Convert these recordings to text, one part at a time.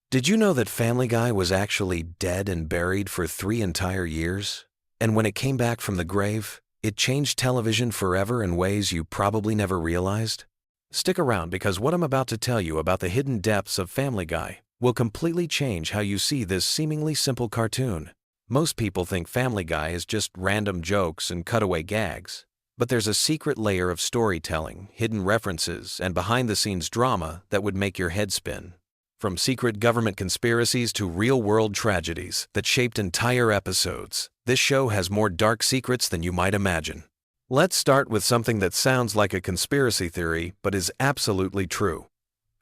Did you know that Family Guy was actually dead and buried for 3 entire years? And when it came back from the grave, it changed television forever in ways you probably never realized? Stick around because what I'm about to tell you about the hidden depths of Family Guy will completely change how you see this seemingly simple cartoon. Most people think Family Guy is just random jokes and cutaway gags. But there's a secret layer of storytelling, hidden references, and behind-the-scenes drama that would make your head spin. From secret government conspiracies to real-world tragedies that shaped entire episodes, this show has more dark secrets than you might imagine. Let's start with something that sounds like a conspiracy theory but is absolutely true.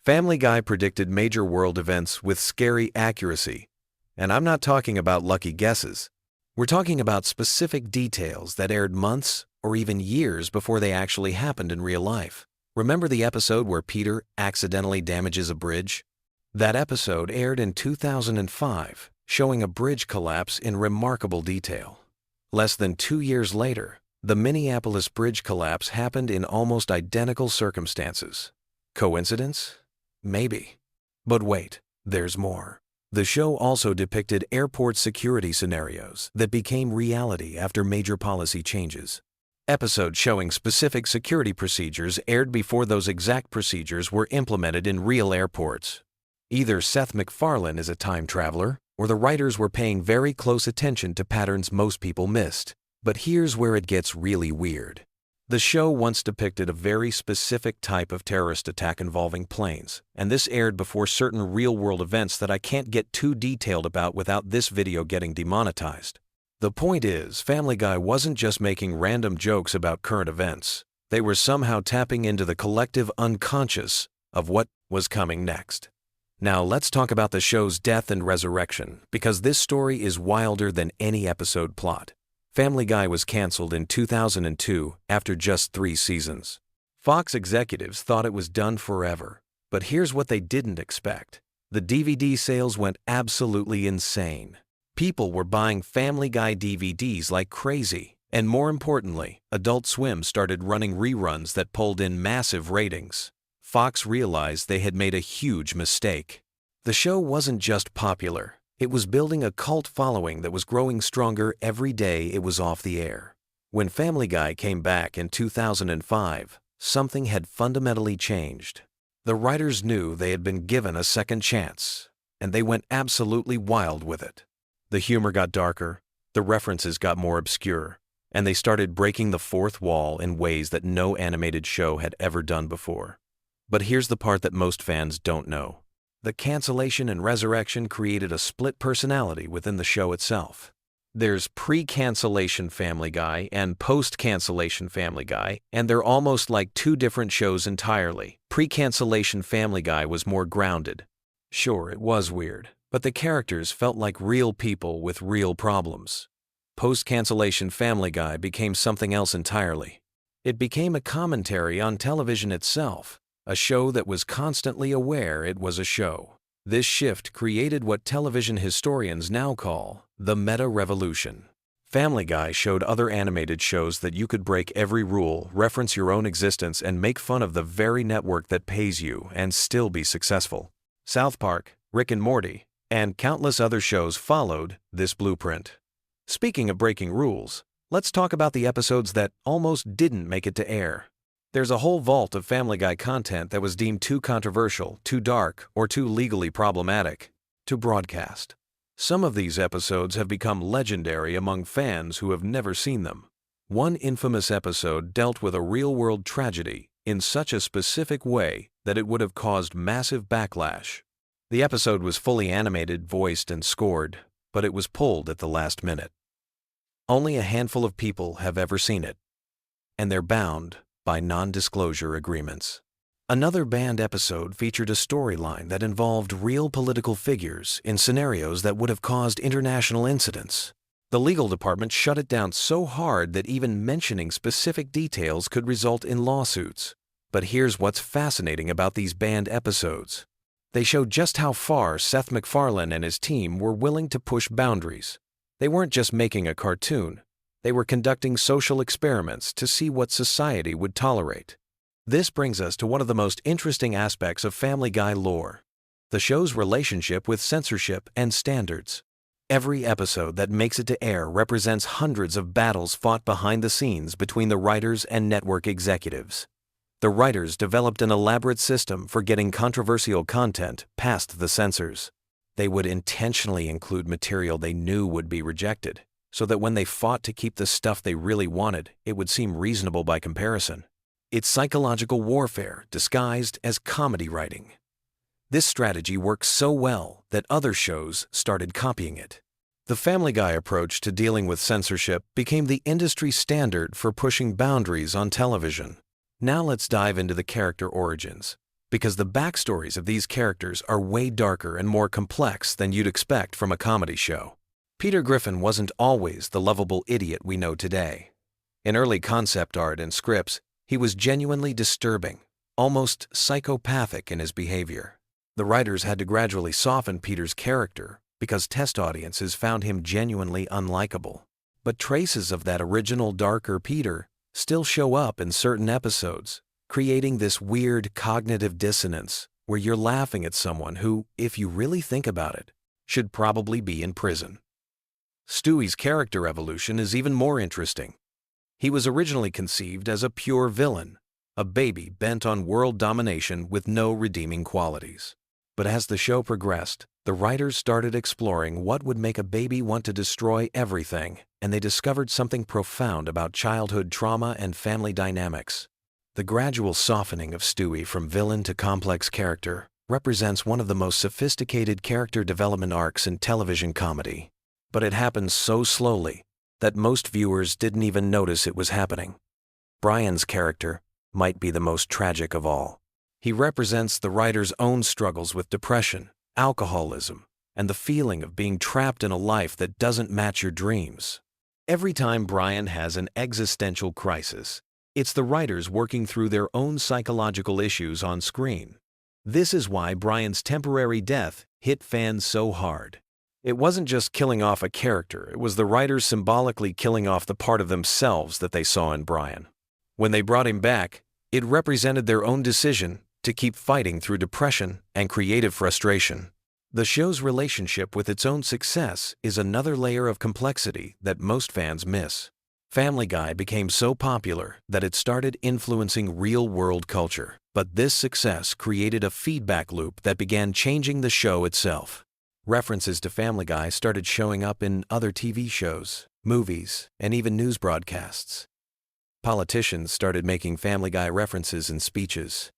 Family Guy predicted major world events with scary accuracy. And I'm not talking about lucky guesses. We're talking about specific details that aired months or even years before they actually happened in real life. Remember the episode where Peter accidentally damages a bridge? That episode aired in 2005, showing a bridge collapse in remarkable detail. Less than 2 years later, the Minneapolis bridge collapse happened in almost identical circumstances. Coincidence? Maybe. But wait, there's more. The show also depicted airport security scenarios that became reality after major policy changes. Episodes showing specific security procedures aired before those exact procedures were implemented in real airports. Either Seth MacFarlane is a time traveler, or the writers were paying very close attention to patterns most people missed. But here's where it gets really weird. The show once depicted a very specific type of terrorist attack involving planes, and this aired before certain real-world events that I can't get too detailed about without this video getting demonetized. The point is, Family Guy wasn't just making random jokes about current events. They were somehow tapping into the collective unconscious of what was coming next. Now let's talk about the show's death and resurrection, because this story is wilder than any episode plot. Family Guy was canceled in 2002 after just 3 seasons. Fox executives thought it was done forever, but here's what they didn't expect. The DVD sales went absolutely insane. People were buying Family Guy DVDs like crazy, and more importantly, Adult Swim started running reruns that pulled in massive ratings. Fox realized they had made a huge mistake. The show wasn't just popular. It was building a cult following that was growing stronger every day it was off the air. When Family Guy came back in 2005, something had fundamentally changed. The writers knew they had been given a second chance, and they went absolutely wild with it. The humor got darker, the references got more obscure, and they started breaking the fourth wall in ways that no animated show had ever done before. But here's the part that most fans don't know. The cancellation and resurrection created a split personality within the show itself. There's pre-cancellation Family Guy and post-cancellation Family Guy, and they're almost like 2 different shows entirely. Pre-cancellation Family Guy was more grounded. Sure, it was weird, but the characters felt like real people with real problems. Post-cancellation Family Guy became something else entirely. It became a commentary on television itself. A show that was constantly aware it was a show. This shift created what television historians now call the meta-revolution. Family Guy showed other animated shows that you could break every rule, reference your own existence, and make fun of the very network that pays you and still be successful. South Park, Rick and Morty, and countless other shows followed this blueprint. Speaking of breaking rules, let's talk about the episodes that almost didn't make it to air. There's a whole vault of Family Guy content that was deemed too controversial, too dark, or too legally problematic to broadcast. Some of these episodes have become legendary among fans who have never seen them. One infamous episode dealt with a real-world tragedy in such a specific way that it would have caused massive backlash. The episode was fully animated, voiced, and scored, but it was pulled at the last minute. Only a handful of people have ever seen it, and they're bound by non-disclosure agreements. Another banned episode featured a storyline that involved real political figures in scenarios that would have caused international incidents. The legal department shut it down so hard that even mentioning specific details could result in lawsuits. But here's what's fascinating about these banned episodes. They show just how far Seth MacFarlane and his team were willing to push boundaries. They weren't just making a cartoon. They were conducting social experiments to see what society would tolerate. This brings us to one of the most interesting aspects of Family Guy lore. The the show's relationship with censorship and standards. Every episode that makes it to air represents hundreds of battles fought behind the scenes between the writers and network executives. The writers developed an elaborate system for getting controversial content past the censors. They would intentionally include material they knew would be rejected, so that when they fought to keep the stuff they really wanted, it would seem reasonable by comparison. It's psychological warfare disguised as comedy writing. This strategy works so well that other shows started copying it. The Family Guy approach to dealing with censorship became the industry standard for pushing boundaries on television. Now let's dive into the character origins, because the backstories of these characters are way darker and more complex than you'd expect from a comedy show. Peter Griffin wasn't always the lovable idiot we know today. In early concept art and scripts, he was genuinely disturbing, almost psychopathic in his behavior. The writers had to gradually soften Peter's character because test audiences found him genuinely unlikable. But traces of that original darker Peter still show up in certain episodes, creating this weird cognitive dissonance where you're laughing at someone who, if you really think about it, should probably be in prison. Stewie's character evolution is even more interesting. He was originally conceived as a pure villain, a baby bent on world domination with no redeeming qualities. But as the show progressed, the writers started exploring what would make a baby want to destroy everything, and they discovered something profound about childhood trauma and family dynamics. The gradual softening of Stewie from villain to complex character represents one of the most sophisticated character development arcs in television comedy. But it happened so slowly that most viewers didn't even notice it was happening. Brian's character might be the most tragic of all. He represents the writer's own struggles with depression, alcoholism, and the feeling of being trapped in a life that doesn't match your dreams. Every time Brian has an existential crisis, it's the writers working through their own psychological issues on screen. This is why Brian's temporary death hit fans so hard. It wasn't just killing off a character, it was the writers symbolically killing off the part of themselves that they saw in Brian. When they brought him back, it represented their own decision to keep fighting through depression and creative frustration. The show's relationship with its own success is another layer of complexity that most fans miss. Family Guy became so popular that it started influencing real-world culture, but this success created a feedback loop that began changing the show itself. References to Family Guy started showing up in other TV shows, movies, and even news broadcasts. Politicians started making Family Guy references in speeches.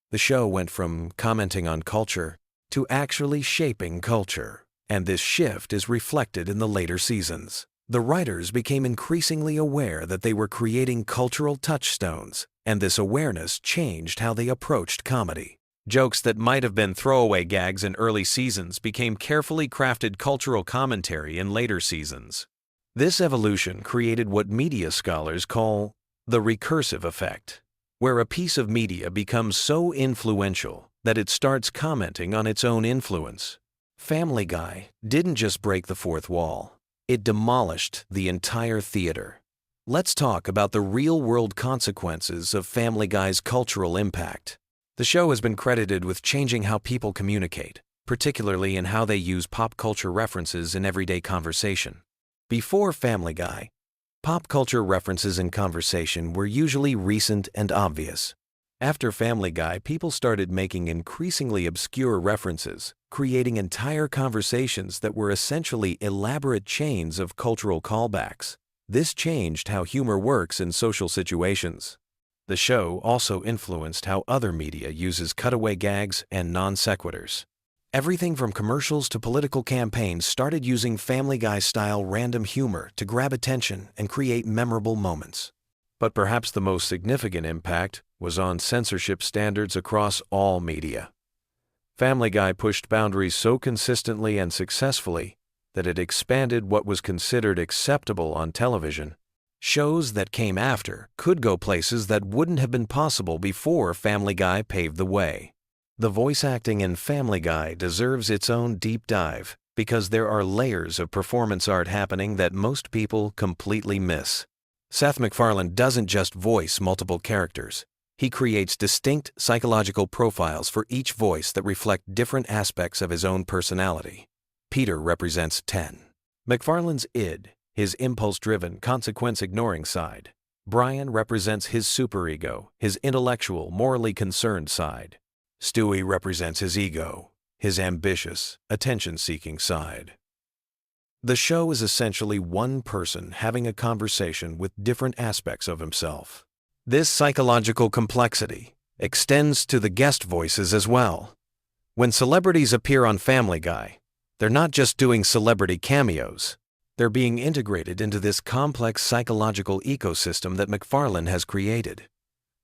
The show went from commenting on culture to actually shaping culture, and this shift is reflected in the later seasons. The writers became increasingly aware that they were creating cultural touchstones, and this awareness changed how they approached comedy. Jokes that might have been throwaway gags in early seasons became carefully crafted cultural commentary in later seasons. This evolution created what media scholars call the recursive effect, where a piece of media becomes so influential that it starts commenting on its own influence. Family Guy didn't just break the fourth wall, it demolished the entire theater. Let's talk about the real-world consequences of Family Guy's cultural impact. The show has been credited with changing how people communicate, particularly in how they use pop culture references in everyday conversation. Before Family Guy, pop culture references in conversation were usually recent and obvious. After Family Guy, people started making increasingly obscure references, creating entire conversations that were essentially elaborate chains of cultural callbacks. This changed how humor works in social situations. The show also influenced how other media uses cutaway gags and non sequiturs. Everything from commercials to political campaigns started using Family Guy-style random humor to grab attention and create memorable moments. But perhaps the most significant impact was on censorship standards across all media. Family Guy pushed boundaries so consistently and successfully that it expanded what was considered acceptable on television. Shows that came after could go places that wouldn't have been possible before Family Guy paved the way. The voice acting in Family Guy deserves its own deep dive because there are layers of performance art happening that most people completely miss. Seth MacFarlane doesn't just voice multiple characters. He creates distinct psychological profiles for each voice that reflect different aspects of his own personality. Peter represents 10. MacFarlane's id, his impulse-driven, consequence-ignoring side. Brian represents his superego, his intellectual, morally concerned side. Stewie represents his ego, his ambitious, attention-seeking side. The show is essentially one person having a conversation with different aspects of himself. This psychological complexity extends to the guest voices as well. When celebrities appear on Family Guy, they're not just doing celebrity cameos. They're being integrated into this complex psychological ecosystem that MacFarlane has created.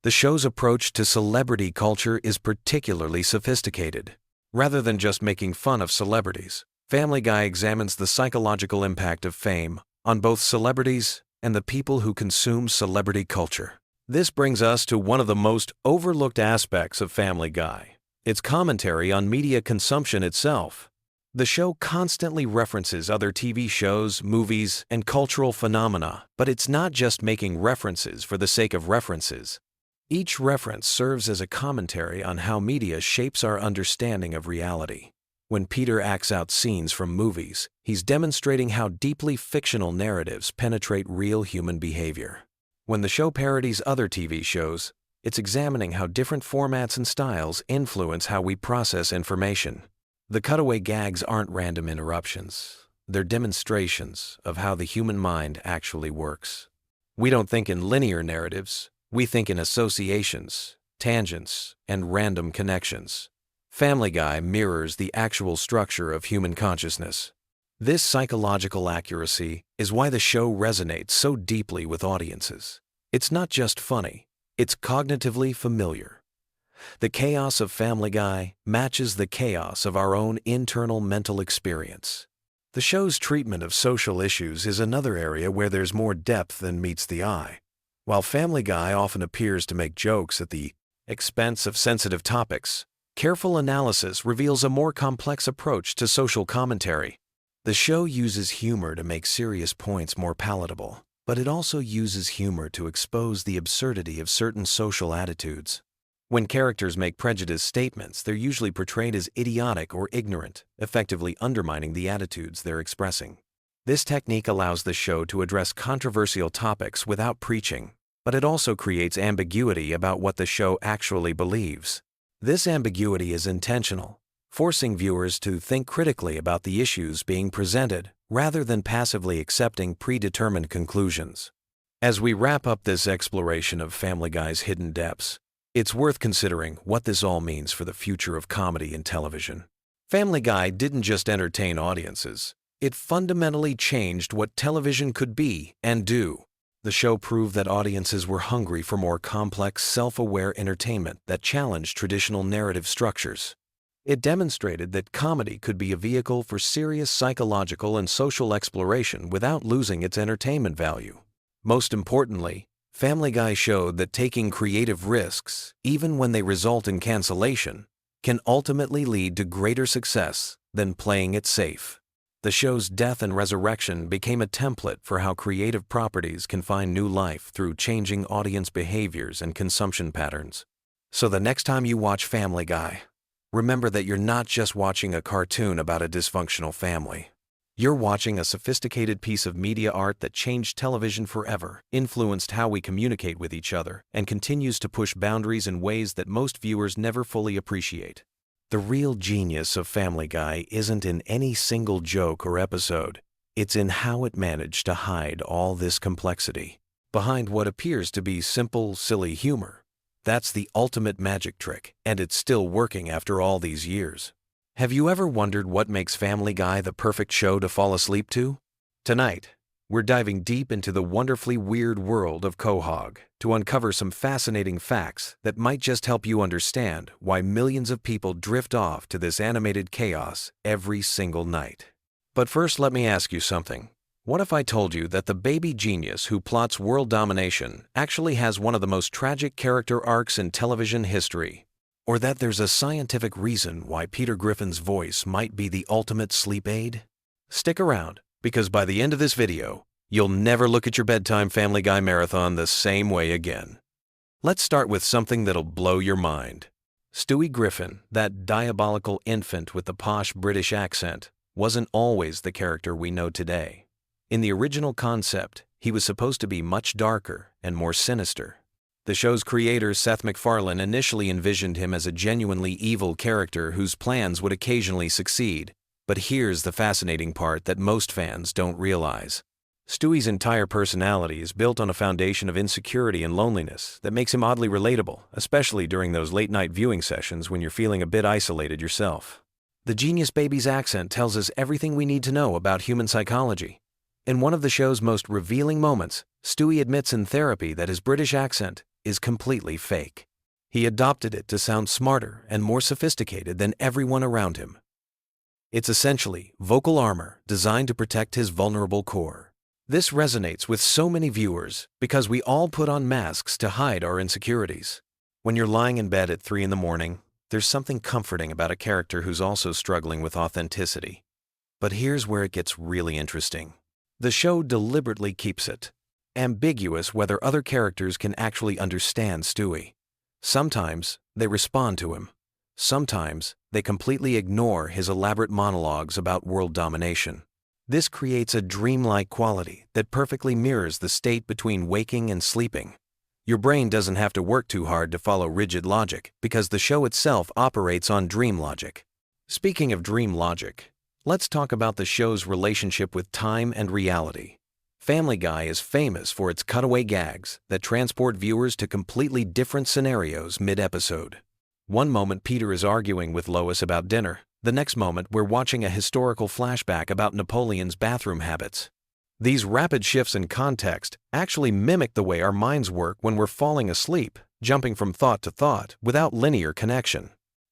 The show's approach to celebrity culture is particularly sophisticated. Rather than just making fun of celebrities, Family Guy examines the psychological impact of fame on both celebrities and the people who consume celebrity culture. This brings us to one of the most overlooked aspects of Family Guy: its commentary on media consumption itself. The show constantly references other TV shows, movies, and cultural phenomena, but it's not just making references for the sake of references. Each reference serves as a commentary on how media shapes our understanding of reality. When Peter acts out scenes from movies, he's demonstrating how deeply fictional narratives penetrate real human behavior. When the show parodies other TV shows, it's examining how different formats and styles influence how we process information. The cutaway gags aren't random interruptions. They're demonstrations of how the human mind actually works. We don't think in linear narratives. We think in associations, tangents, and random connections. Family Guy mirrors the actual structure of human consciousness. This psychological accuracy is why the show resonates so deeply with audiences. It's not just funny, it's cognitively familiar. The chaos of Family Guy matches the chaos of our own internal mental experience. The show's treatment of social issues is another area where there's more depth than meets the eye. While Family Guy often appears to make jokes at the expense of sensitive topics, careful analysis reveals a more complex approach to social commentary. The show uses humor to make serious points more palatable, but it also uses humor to expose the absurdity of certain social attitudes. When characters make prejudiced statements, they're usually portrayed as idiotic or ignorant, effectively undermining the attitudes they're expressing. This technique allows the show to address controversial topics without preaching, but it also creates ambiguity about what the show actually believes. This ambiguity is intentional, forcing viewers to think critically about the issues being presented rather than passively accepting predetermined conclusions. As we wrap up this exploration of Family Guy's hidden depths, it's worth considering what this all means for the future of comedy in television. Family Guy didn't just entertain audiences. It fundamentally changed what television could be and do. The show proved that audiences were hungry for more complex, self-aware entertainment that challenged traditional narrative structures. It demonstrated that comedy could be a vehicle for serious psychological and social exploration without losing its entertainment value. Most importantly, Family Guy showed that taking creative risks, even when they result in cancellation, can ultimately lead to greater success than playing it safe. The show's death and resurrection became a template for how creative properties can find new life through changing audience behaviors and consumption patterns. So the next time you watch Family Guy, remember that you're not just watching a cartoon about a dysfunctional family. You're watching a sophisticated piece of media art that changed television forever, influenced how we communicate with each other, and continues to push boundaries in ways that most viewers never fully appreciate. The real genius of Family Guy isn't in any single joke or episode. It's in how it managed to hide all this complexity behind what appears to be simple, silly humor. That's the ultimate magic trick, and it's still working after all these years. Have you ever wondered what makes Family Guy the perfect show to fall asleep to? Tonight, we're diving deep into the wonderfully weird world of Quahog to uncover some fascinating facts that might just help you understand why millions of people drift off to this animated chaos every single night. But first, let me ask you something. What if I told you that the baby genius who plots world domination actually has one of the most tragic character arcs in television history? Or that there's a scientific reason why Peter Griffin's voice might be the ultimate sleep aid? Stick around, because by the end of this video, you'll never look at your bedtime Family Guy marathon the same way again. Let's start with something that'll blow your mind. Stewie Griffin, that diabolical infant with the posh British accent, wasn't always the character we know today. In the original concept, he was supposed to be much darker and more sinister. The show's creator, Seth MacFarlane, initially envisioned him as a genuinely evil character whose plans would occasionally succeed. But here's the fascinating part that most fans don't realize. Stewie's entire personality is built on a foundation of insecurity and loneliness that makes him oddly relatable, especially during those late-night viewing sessions when you're feeling a bit isolated yourself. The genius baby's accent tells us everything we need to know about human psychology. In one of the show's most revealing moments, Stewie admits in therapy that his British accent is completely fake. He adopted it to sound smarter and more sophisticated than everyone around him. It's essentially vocal armor designed to protect his vulnerable core. This resonates with so many viewers because we all put on masks to hide our insecurities. When you're lying in bed at 3 in the morning, there's something comforting about a character who's also struggling with authenticity. But here's where it gets really interesting. The show deliberately keeps it ambiguous whether other characters can actually understand Stewie. Sometimes they respond to him. Sometimes they completely ignore his elaborate monologues about world domination. This creates a dreamlike quality that perfectly mirrors the state between waking and sleeping. Your brain doesn't have to work too hard to follow rigid logic because the show itself operates on dream logic. Speaking of dream logic, let's talk about the show's relationship with time and reality. Family Guy is famous for its cutaway gags that transport viewers to completely different scenarios mid-episode. One moment Peter is arguing with Lois about dinner. The next moment we're watching a historical flashback about Napoleon's bathroom habits. These rapid shifts in context actually mimic the way our minds work when we're falling asleep, jumping from thought to thought without linear connection.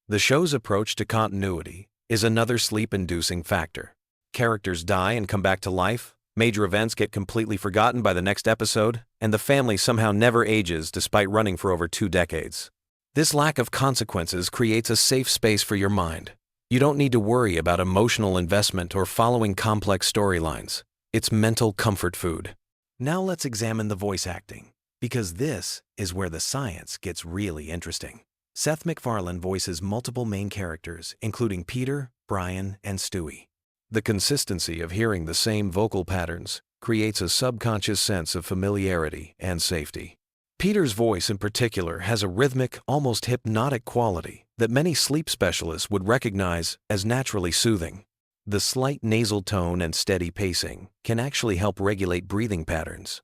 The show's approach to continuity is another sleep-inducing factor. Characters die and come back to life, major events get completely forgotten by the next episode, and the family somehow never ages despite running for over 2 decades. This lack of consequences creates a safe space for your mind. You don't need to worry about emotional investment or following complex storylines. It's mental comfort food. Now let's examine the voice acting, because this is where the science gets really interesting. Seth MacFarlane voices multiple main characters, including Peter, Brian, and Stewie. The consistency of hearing the same vocal patterns creates a subconscious sense of familiarity and safety. Peter's voice in particular has a rhythmic, almost hypnotic quality that many sleep specialists would recognize as naturally soothing. The slight nasal tone and steady pacing can actually help regulate breathing patterns.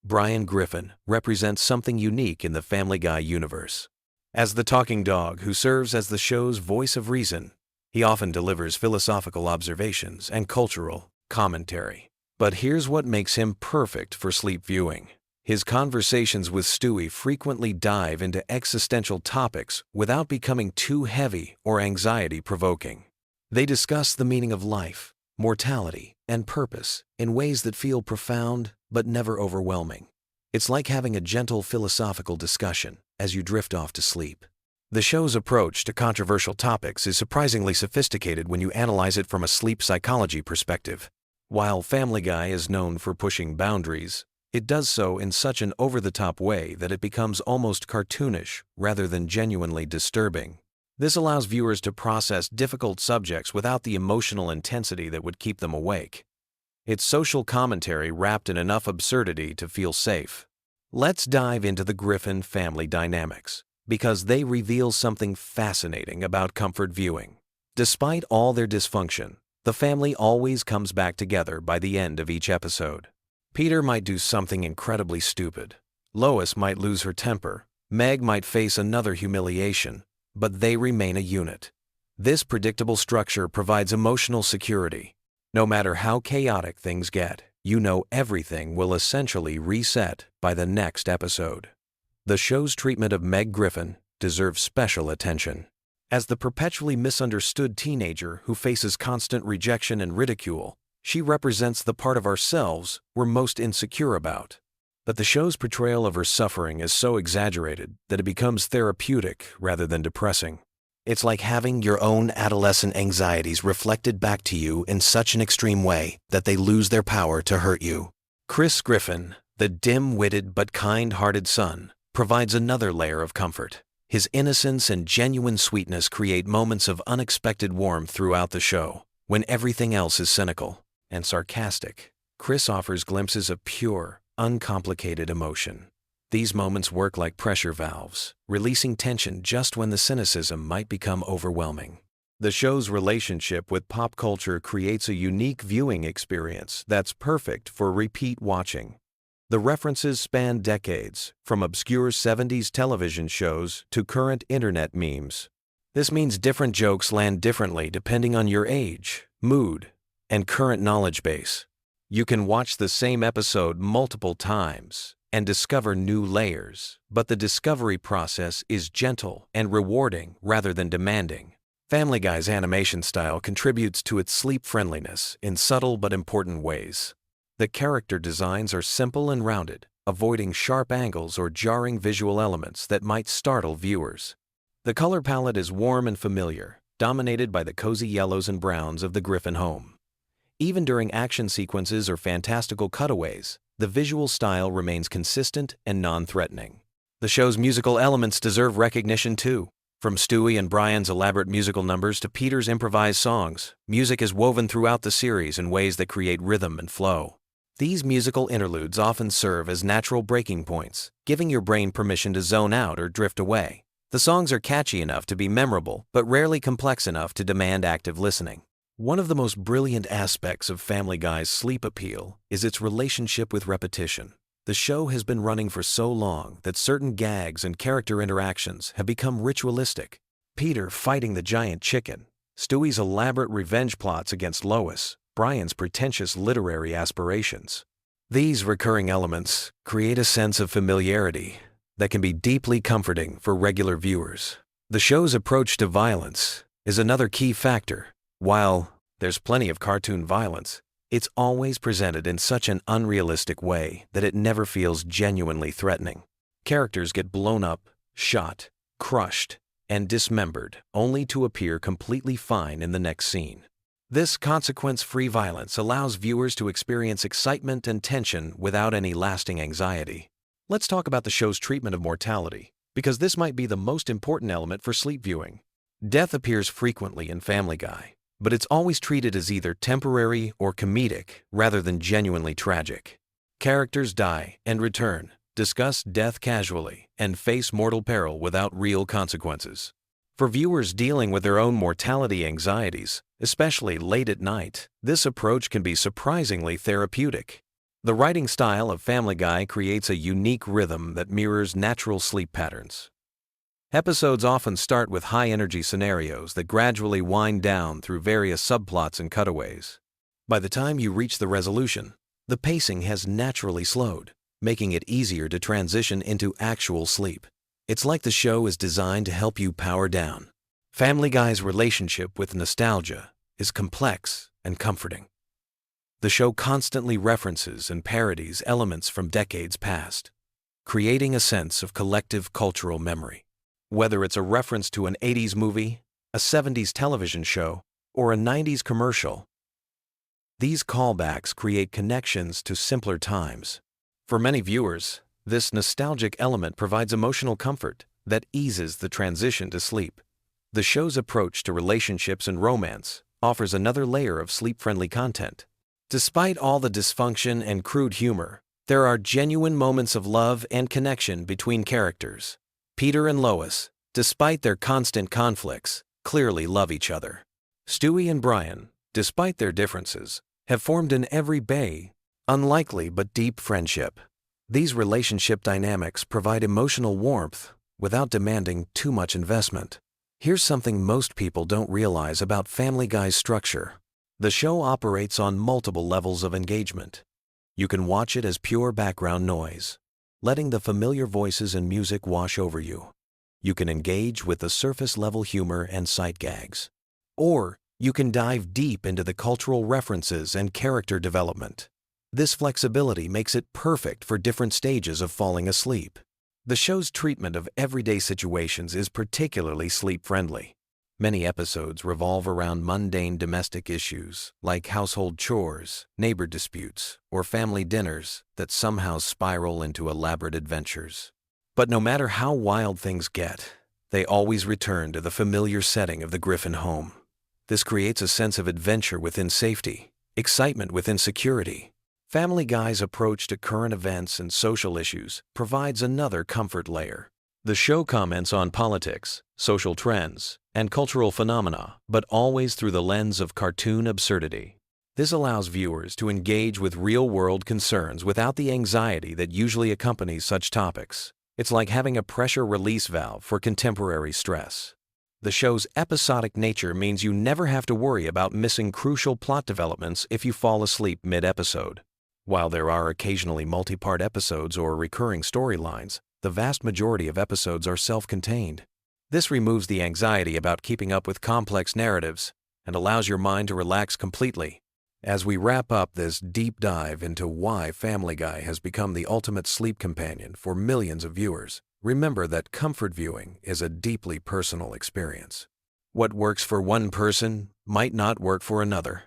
Brian Griffin represents something unique in the Family Guy universe. As the talking dog who serves as the show's voice of reason, he often delivers philosophical observations and cultural commentary. But here's what makes him perfect for sleep viewing. His conversations with Stewie frequently dive into existential topics without becoming too heavy or anxiety-provoking. They discuss the meaning of life, mortality, and purpose in ways that feel profound but never overwhelming. It's like having a gentle philosophical discussion as you drift off to sleep. The show's approach to controversial topics is surprisingly sophisticated when you analyze it from a sleep psychology perspective. While Family Guy is known for pushing boundaries, it does so in such an over-the-top way that it becomes almost cartoonish rather than genuinely disturbing. This allows viewers to process difficult subjects without the emotional intensity that would keep them awake. It's social commentary wrapped in enough absurdity to feel safe. Let's dive into the Griffin family dynamics, because they reveal something fascinating about comfort viewing. Despite all their dysfunction, the family always comes back together by the end of each episode. Peter might do something incredibly stupid. Lois might lose her temper. Meg might face another humiliation, but they remain a unit. This predictable structure provides emotional security. No matter how chaotic things get, you know everything will essentially reset by the next episode. The show's treatment of Meg Griffin deserves special attention. As the perpetually misunderstood teenager who faces constant rejection and ridicule, she represents the part of ourselves we're most insecure about. But the show's portrayal of her suffering is so exaggerated that it becomes therapeutic rather than depressing. It's like having your own adolescent anxieties reflected back to you in such an extreme way that they lose their power to hurt you. Chris Griffin, the dim-witted but kind-hearted son, provides another layer of comfort. His innocence and genuine sweetness create moments of unexpected warmth throughout the show. When everything else is cynical and sarcastic, Chris offers glimpses of pure, uncomplicated emotion. These moments work like pressure valves, releasing tension just when the cynicism might become overwhelming. The show's relationship with pop culture creates a unique viewing experience that's perfect for repeat watching. The references span decades, from obscure 70s television shows to current internet memes. This means different jokes land differently depending on your age, mood, and current knowledge base. You can watch the same episode multiple times and discover new layers, but the discovery process is gentle and rewarding rather than demanding. Family Guy's animation style contributes to its sleep-friendliness in subtle but important ways. The character designs are simple and rounded, avoiding sharp angles or jarring visual elements that might startle viewers. The color palette is warm and familiar, dominated by the cozy yellows and browns of the Griffin home. Even during action sequences or fantastical cutaways, the visual style remains consistent and non-threatening. The show's musical elements deserve recognition too. From Stewie and Brian's elaborate musical numbers to Peter's improvised songs, music is woven throughout the series in ways that create rhythm and flow. These musical interludes often serve as natural breaking points, giving your brain permission to zone out or drift away. The songs are catchy enough to be memorable, but rarely complex enough to demand active listening. One of the most brilliant aspects of Family Guy's sleep appeal is its relationship with repetition. The show has been running for so long that certain gags and character interactions have become ritualistic. Peter fighting the giant chicken, Stewie's elaborate revenge plots against Lois, Brian's pretentious literary aspirations. These recurring elements create a sense of familiarity that can be deeply comforting for regular viewers. The show's approach to violence is another key factor. While there's plenty of cartoon violence, it's always presented in such an unrealistic way that it never feels genuinely threatening. Characters get blown up, shot, crushed, and dismembered, only to appear completely fine in the next scene. This consequence-free violence allows viewers to experience excitement and tension without any lasting anxiety. Let's talk about the show's treatment of mortality, because this might be the most important element for sleep viewing. Death appears frequently in Family Guy, but it's always treated as either temporary or comedic rather than genuinely tragic. Characters die and return, discuss death casually, and face mortal peril without real consequences. For viewers dealing with their own mortality anxieties, especially late at night, this approach can be surprisingly therapeutic. The writing style of Family Guy creates a unique rhythm that mirrors natural sleep patterns. Episodes often start with high-energy scenarios that gradually wind down through various subplots and cutaways. By the time you reach the resolution, the pacing has naturally slowed, making it easier to transition into actual sleep. It's like the show is designed to help you power down. Family Guy's relationship with nostalgia is complex and comforting. The show constantly references and parodies elements from decades past, creating a sense of collective cultural memory. Whether it's a reference to an 80s movie, a 70s television show, or a 90s commercial, these callbacks create connections to simpler times. For many viewers, this nostalgic element provides emotional comfort that eases the transition to sleep. The show's approach to relationships and romance offers another layer of sleep-friendly content. Despite all the dysfunction and crude humor, there are genuine moments of love and connection between characters. Peter and Lois, despite their constant conflicts, clearly love each other. Stewie and Brian, despite their differences, have formed an everyday, unlikely but deep friendship. These relationship dynamics provide emotional warmth without demanding too much investment. Here's something most people don't realize about Family Guy's structure. The show operates on multiple levels of engagement. You can watch it as pure background noise, letting the familiar voices and music wash over you. You can engage with the surface-level humor and sight gags. Or you can dive deep into the cultural references and character development. This flexibility makes it perfect for different stages of falling asleep. The show's treatment of everyday situations is particularly sleep-friendly. Many episodes revolve around mundane domestic issues like household chores, neighbor disputes, or family dinners that somehow spiral into elaborate adventures. But no matter how wild things get, they always return to the familiar setting of the Griffin home. This creates a sense of adventure within safety, excitement within security. Family Guy's approach to current events and social issues provides another comfort layer. The show comments on politics, social trends, and cultural phenomena, but always through the lens of cartoon absurdity. This allows viewers to engage with real-world concerns without the anxiety that usually accompanies such topics. It's like having a pressure release valve for contemporary stress. The show's episodic nature means you never have to worry about missing crucial plot developments if you fall asleep mid-episode. While there are occasionally multi-part episodes or recurring storylines, the vast majority of episodes are self-contained. This removes the anxiety about keeping up with complex narratives and allows your mind to relax completely. As we wrap up this deep dive into why Family Guy has become the ultimate sleep companion for millions of viewers, remember that comfort viewing is a deeply personal experience. What works for one person might not work for another,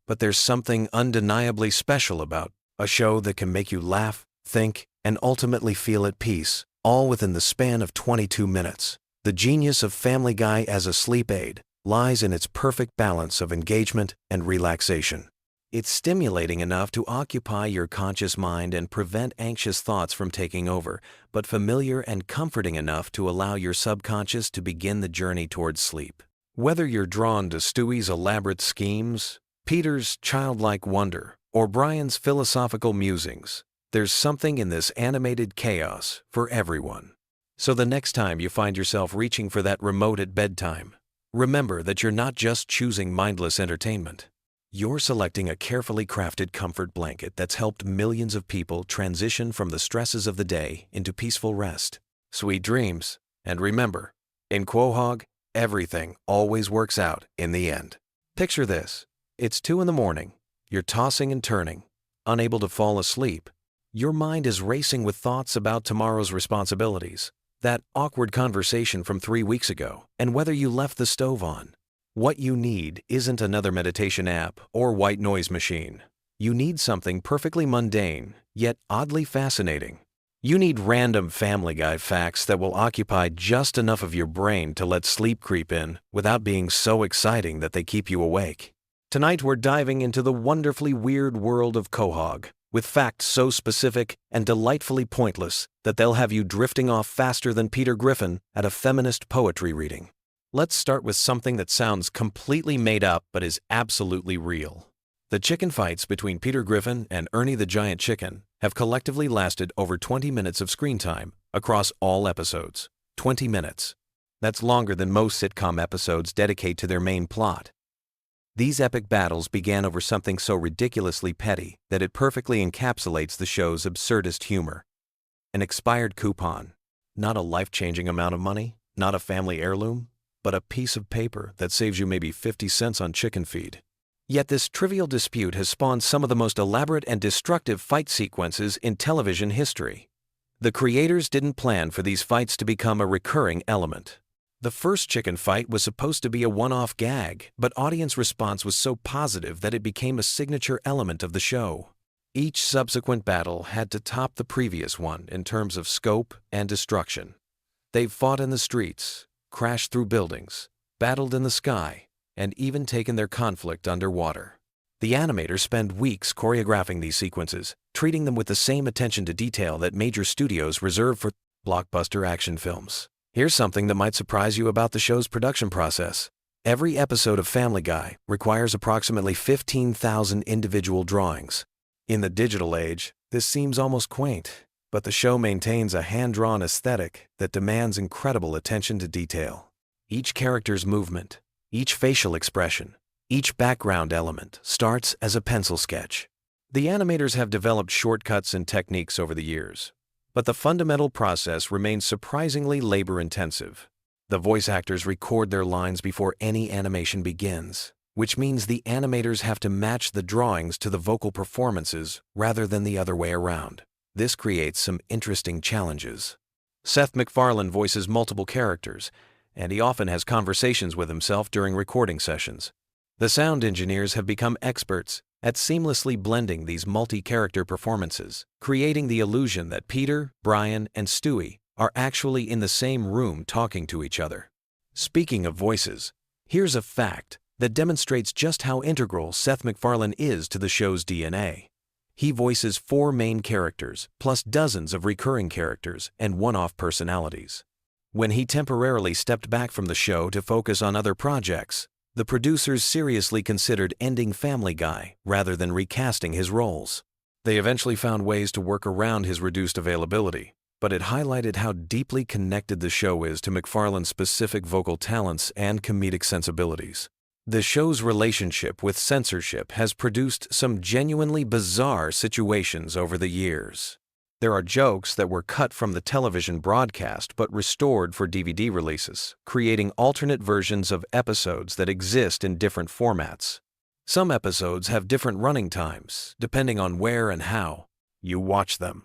but there's something undeniably special about a show that can make you laugh, think, and ultimately feel at peace, all within the span of 22 minutes. The genius of Family Guy as a sleep aid lies in its perfect balance of engagement and relaxation. It's stimulating enough to occupy your conscious mind and prevent anxious thoughts from taking over, but familiar and comforting enough to allow your subconscious to begin the journey towards sleep. Whether you're drawn to Stewie's elaborate schemes, Peter's childlike wonder, or Brian's philosophical musings, there's something in this animated chaos for everyone. So the next time you find yourself reaching for that remote at bedtime, remember that you're not just choosing mindless entertainment. You're selecting a carefully crafted comfort blanket that's helped millions of people transition from the stresses of the day into peaceful rest. Sweet dreams, and remember, in Quahog, everything always works out in the end. Picture this. It's 2 a.m. You're tossing and turning, unable to fall asleep. Your mind is racing with thoughts about tomorrow's responsibilities, that awkward conversation from 3 weeks ago, and whether you left the stove on. What you need isn't another meditation app or white noise machine. You need something perfectly mundane, yet oddly fascinating. You need random Family Guy facts that will occupy just enough of your brain to let sleep creep in without being so exciting that they keep you awake. Tonight we're diving into the wonderfully weird world of Quahog, with facts so specific and delightfully pointless that they'll have you drifting off faster than Peter Griffin at a feminist poetry reading. Let's start with something that sounds completely made up but is absolutely real. The chicken fights between Peter Griffin and Ernie the Giant Chicken have collectively lasted over 20 minutes of screen time across all episodes. 20 minutes. That's longer than most sitcom episodes dedicate to their main plot. These epic battles began over something so ridiculously petty that it perfectly encapsulates the show's absurdist humor. An expired coupon. Not a life-changing amount of money, not a family heirloom, but a piece of paper that saves you maybe 50 cents on chicken feed. Yet this trivial dispute has spawned some of the most elaborate and destructive fight sequences in television history. The creators didn't plan for these fights to become a recurring element. The first chicken fight was supposed to be a one-off gag, but audience response was so positive that it became a signature element of the show. Each subsequent battle had to top the previous one in terms of scope and destruction. They've fought in the streets, crashed through buildings, battled in the sky, and even taken their conflict underwater. The animators spend weeks choreographing these sequences, treating them with the same attention to detail that major studios reserve for blockbuster action films. Here's something that might surprise you about the show's production process. Every episode of Family Guy requires approximately 15,000 individual drawings. In the digital age, this seems almost quaint, but the show maintains a hand-drawn aesthetic that demands incredible attention to detail. Each character's movement, each facial expression, each background element starts as a pencil sketch. The animators have developed shortcuts and techniques over the years, but the fundamental process remains surprisingly labor-intensive. The voice actors record their lines before any animation begins, which means the animators have to match the drawings to the vocal performances rather than the other way around. This creates some interesting challenges. Seth MacFarlane voices multiple characters, and he often has conversations with himself during recording sessions. The sound engineers have become experts at seamlessly blending these multi-character performances, creating the illusion that Peter, Brian, and Stewie are actually in the same room talking to each other. Speaking of voices, here's a fact that demonstrates just how integral Seth MacFarlane is to the show's DNA. He voices 4 main characters, plus dozens of recurring characters and one-off personalities. When he temporarily stepped back from the show to focus on other projects, the producers seriously considered ending Family Guy rather than recasting his roles. They eventually found ways to work around his reduced availability, but it highlighted how deeply connected the show is to MacFarlane's specific vocal talents and comedic sensibilities. The show's relationship with censorship has produced some genuinely bizarre situations over the years. There are jokes that were cut from the television broadcast but restored for DVD releases, creating alternate versions of episodes that exist in different formats. Some episodes have different running times, depending on where and how you watch them.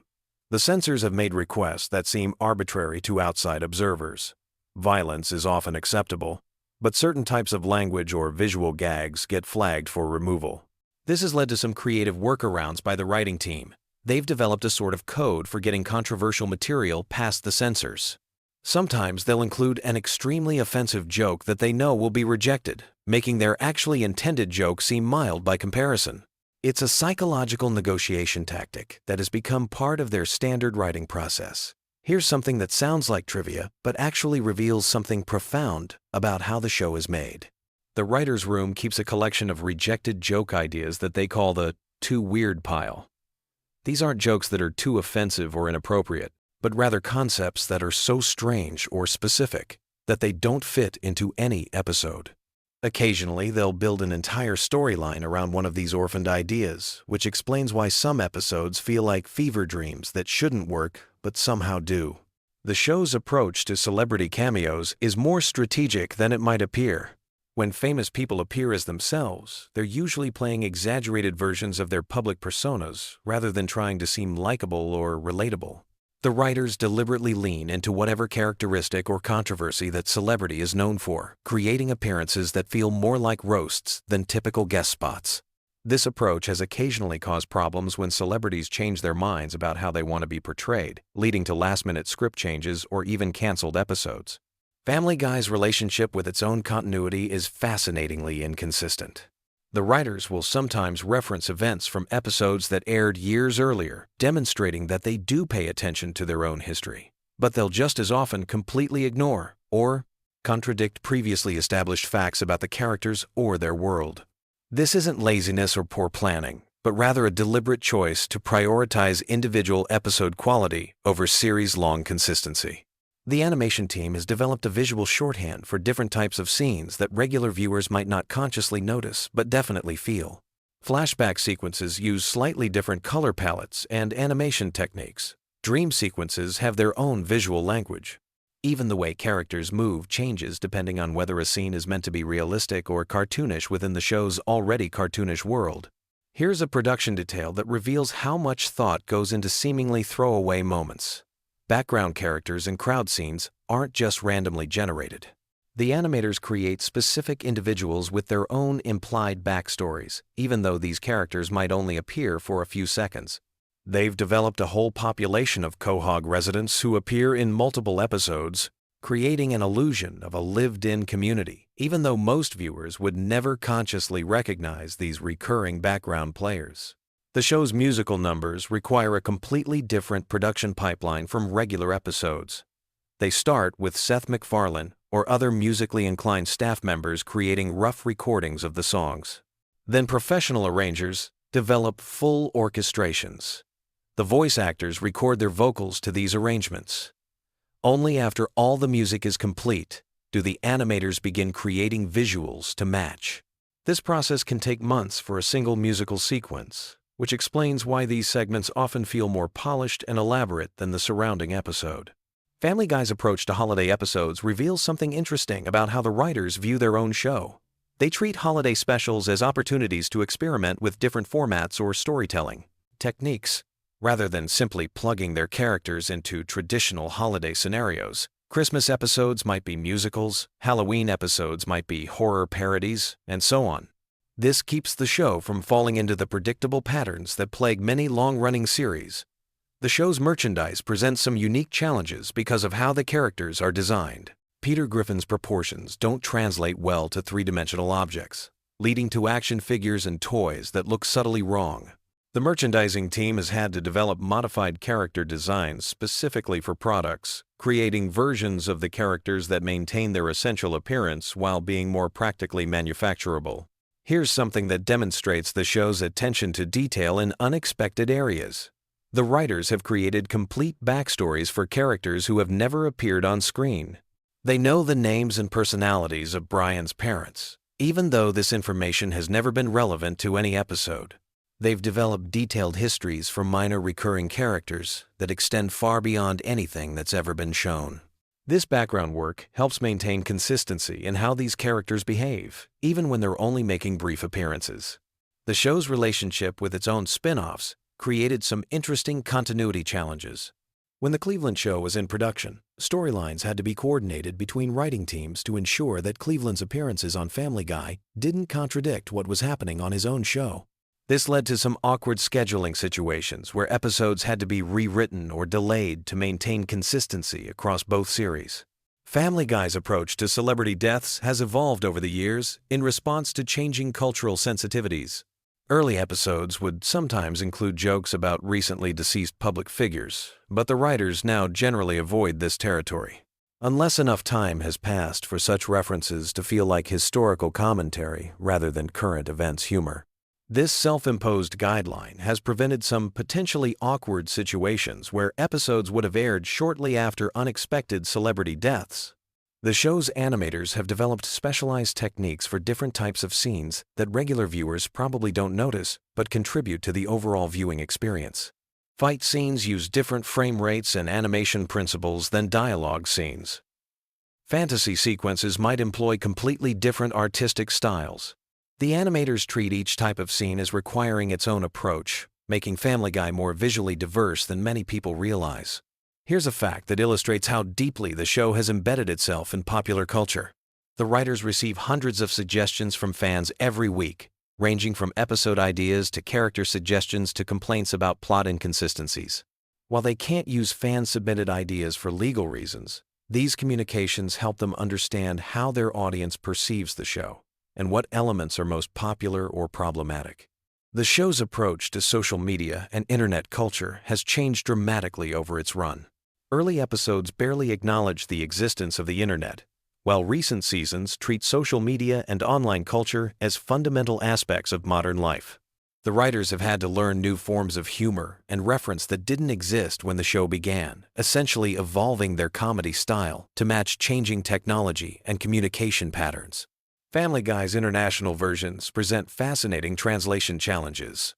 The censors have made requests that seem arbitrary to outside observers. Violence is often acceptable, but certain types of language or visual gags get flagged for removal. This has led to some creative workarounds by the writing team. They've developed a sort of code for getting controversial material past the censors. Sometimes they'll include an extremely offensive joke that they know will be rejected, making their actually intended joke seem mild by comparison. It's a psychological negotiation tactic that has become part of their standard writing process. Here's something that sounds like trivia, but actually reveals something profound about how the show is made. The writer's room keeps a collection of rejected joke ideas that they call the too weird pile. These aren't jokes that are too offensive or inappropriate, but rather concepts that are so strange or specific that they don't fit into any episode. Occasionally, they'll build an entire storyline around one of these orphaned ideas, which explains why some episodes feel like fever dreams that shouldn't work but somehow do. The show's approach to celebrity cameos is more strategic than it might appear. When famous people appear as themselves, they're usually playing exaggerated versions of their public personas rather than trying to seem likable or relatable. The writers deliberately lean into whatever characteristic or controversy that celebrity is known for, creating appearances that feel more like roasts than typical guest spots. This approach has occasionally caused problems when celebrities change their minds about how they want to be portrayed, leading to last-minute script changes or even canceled episodes. Family Guy's relationship with its own continuity is fascinatingly inconsistent. The writers will sometimes reference events from episodes that aired years earlier, demonstrating that they do pay attention to their own history. But they'll just as often completely ignore or contradict previously established facts about the characters or their world. This isn't laziness or poor planning, but rather a deliberate choice to prioritize individual episode quality over series-long consistency. The animation team has developed a visual shorthand for different types of scenes that regular viewers might not consciously notice but definitely feel. Flashback sequences use slightly different color palettes and animation techniques. Dream sequences have their own visual language. Even the way characters move changes depending on whether a scene is meant to be realistic or cartoonish within the show's already cartoonish world. Here's a production detail that reveals how much thought goes into seemingly throwaway moments. Background characters and crowd scenes aren't just randomly generated. The animators create specific individuals with their own implied backstories, even though these characters might only appear for a few seconds. They've developed a whole population of Quahog residents who appear in multiple episodes, creating an illusion of a lived-in community, even though most viewers would never consciously recognize these recurring background players. The show's musical numbers require a completely different production pipeline from regular episodes. They start with Seth MacFarlane or other musically inclined staff members creating rough recordings of the songs. Then professional arrangers develop full orchestrations. The voice actors record their vocals to these arrangements. Only after all the music is complete do the animators begin creating visuals to match. This process can take months for a single musical sequence, which explains why these segments often feel more polished and elaborate than the surrounding episode. Family Guy's approach to holiday episodes reveals something interesting about how the writers view their own show. They treat holiday specials as opportunities to experiment with different formats or storytelling techniques. Rather than simply plugging their characters into traditional holiday scenarios, Christmas episodes might be musicals, Halloween episodes might be horror parodies, and so on. This keeps the show from falling into the predictable patterns that plague many long-running series. The show's merchandise presents some unique challenges because of how the characters are designed. Peter Griffin's proportions don't translate well to three-dimensional objects, leading to action figures and toys that look subtly wrong. The merchandising team has had to develop modified character designs specifically for products, creating versions of the characters that maintain their essential appearance while being more practically manufacturable. Here's something that demonstrates the show's attention to detail in unexpected areas. The writers have created complete backstories for characters who have never appeared on screen. They know the names and personalities of Brian's parents, even though this information has never been relevant to any episode. They've developed detailed histories for minor recurring characters that extend far beyond anything that's ever been shown. This background work helps maintain consistency in how these characters behave, even when they're only making brief appearances. The show's relationship with its own spin-offs created some interesting continuity challenges. When the Cleveland show was in production, storylines had to be coordinated between writing teams to ensure that Cleveland's appearances on Family Guy didn't contradict what was happening on his own show. This led to some awkward scheduling situations where episodes had to be rewritten or delayed to maintain consistency across both series. Family Guy's approach to celebrity deaths has evolved over the years in response to changing cultural sensitivities. Early episodes would sometimes include jokes about recently deceased public figures, but the writers now generally avoid this territory. Unless enough time has passed for such references to feel like historical commentary rather than current events humor. This self-imposed guideline has prevented some potentially awkward situations where episodes would have aired shortly after unexpected celebrity deaths. The show's animators have developed specialized techniques for different types of scenes that regular viewers probably don't notice but contribute to the overall viewing experience. Fight scenes use different frame rates and animation principles than dialogue scenes. Fantasy sequences might employ completely different artistic styles. The animators treat each type of scene as requiring its own approach, making Family Guy more visually diverse than many people realize. Here's a fact that illustrates how deeply the show has embedded itself in popular culture. The writers receive hundreds of suggestions from fans every week, ranging from episode ideas to character suggestions to complaints about plot inconsistencies. While they can't use fan-submitted ideas for legal reasons, these communications help them understand how their audience perceives the show and what elements are most popular or problematic. The show's approach to social media and internet culture has changed dramatically over its run. Early episodes barely acknowledge the existence of the internet, while recent seasons treat social media and online culture as fundamental aspects of modern life. The writers have had to learn new forms of humor and reference that didn't exist when the show began, essentially evolving their comedy style to match changing technology and communication patterns. Family Guy's international versions present fascinating translation challenges.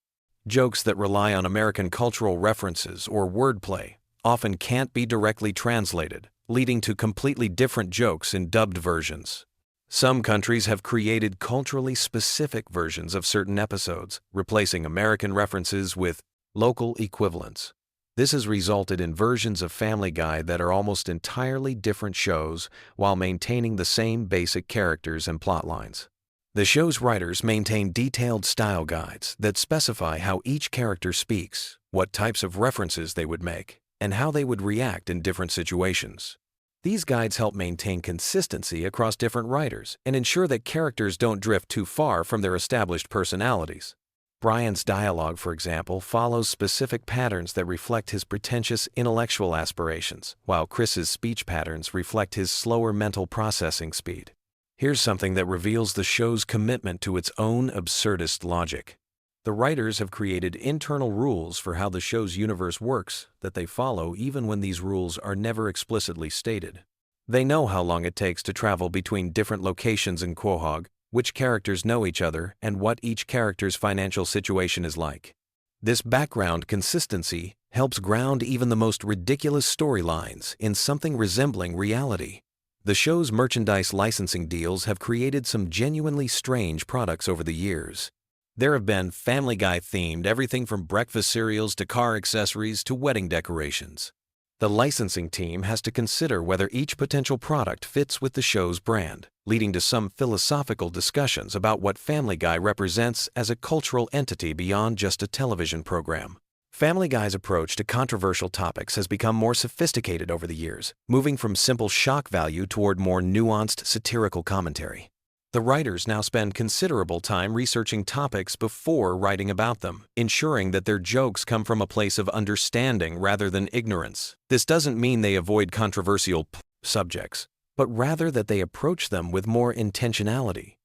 Jokes that rely on American cultural references or wordplay often can't be directly translated, leading to completely different jokes in dubbed versions. Some countries have created culturally specific versions of certain episodes, replacing American references with local equivalents. This has resulted in versions of Family Guy that are almost entirely different shows while maintaining the same basic characters and plot lines. The show's writers maintain detailed style guides that specify how each character speaks, what types of references they would make, and how they would react in different situations. These guides help maintain consistency across different writers and ensure that characters don't drift too far from their established personalities. Brian's dialogue, for example, follows specific patterns that reflect his pretentious intellectual aspirations, while Chris's speech patterns reflect his slower mental processing speed. Here's something that reveals the show's commitment to its own absurdist logic. The writers have created internal rules for how the show's universe works that they follow even when these rules are never explicitly stated. They know how long it takes to travel between different locations in Quahog, which characters know each other, and what each character's financial situation is like. This background consistency helps ground even the most ridiculous storylines in something resembling reality. The show's merchandise licensing deals have created some genuinely strange products over the years. There have been Family Guy-themed everything from breakfast cereals to car accessories to wedding decorations. The licensing team has to consider whether each potential product fits with the show's brand, leading to some philosophical discussions about what Family Guy represents as a cultural entity beyond just a television program. Family Guy's approach to controversial topics has become more sophisticated over the years, moving from simple shock value toward more nuanced satirical commentary. The writers now spend considerable time researching topics before writing about them, ensuring that their jokes come from a place of understanding rather than ignorance. This doesn't mean they avoid controversial subjects, but rather that they approach them with more intentionality.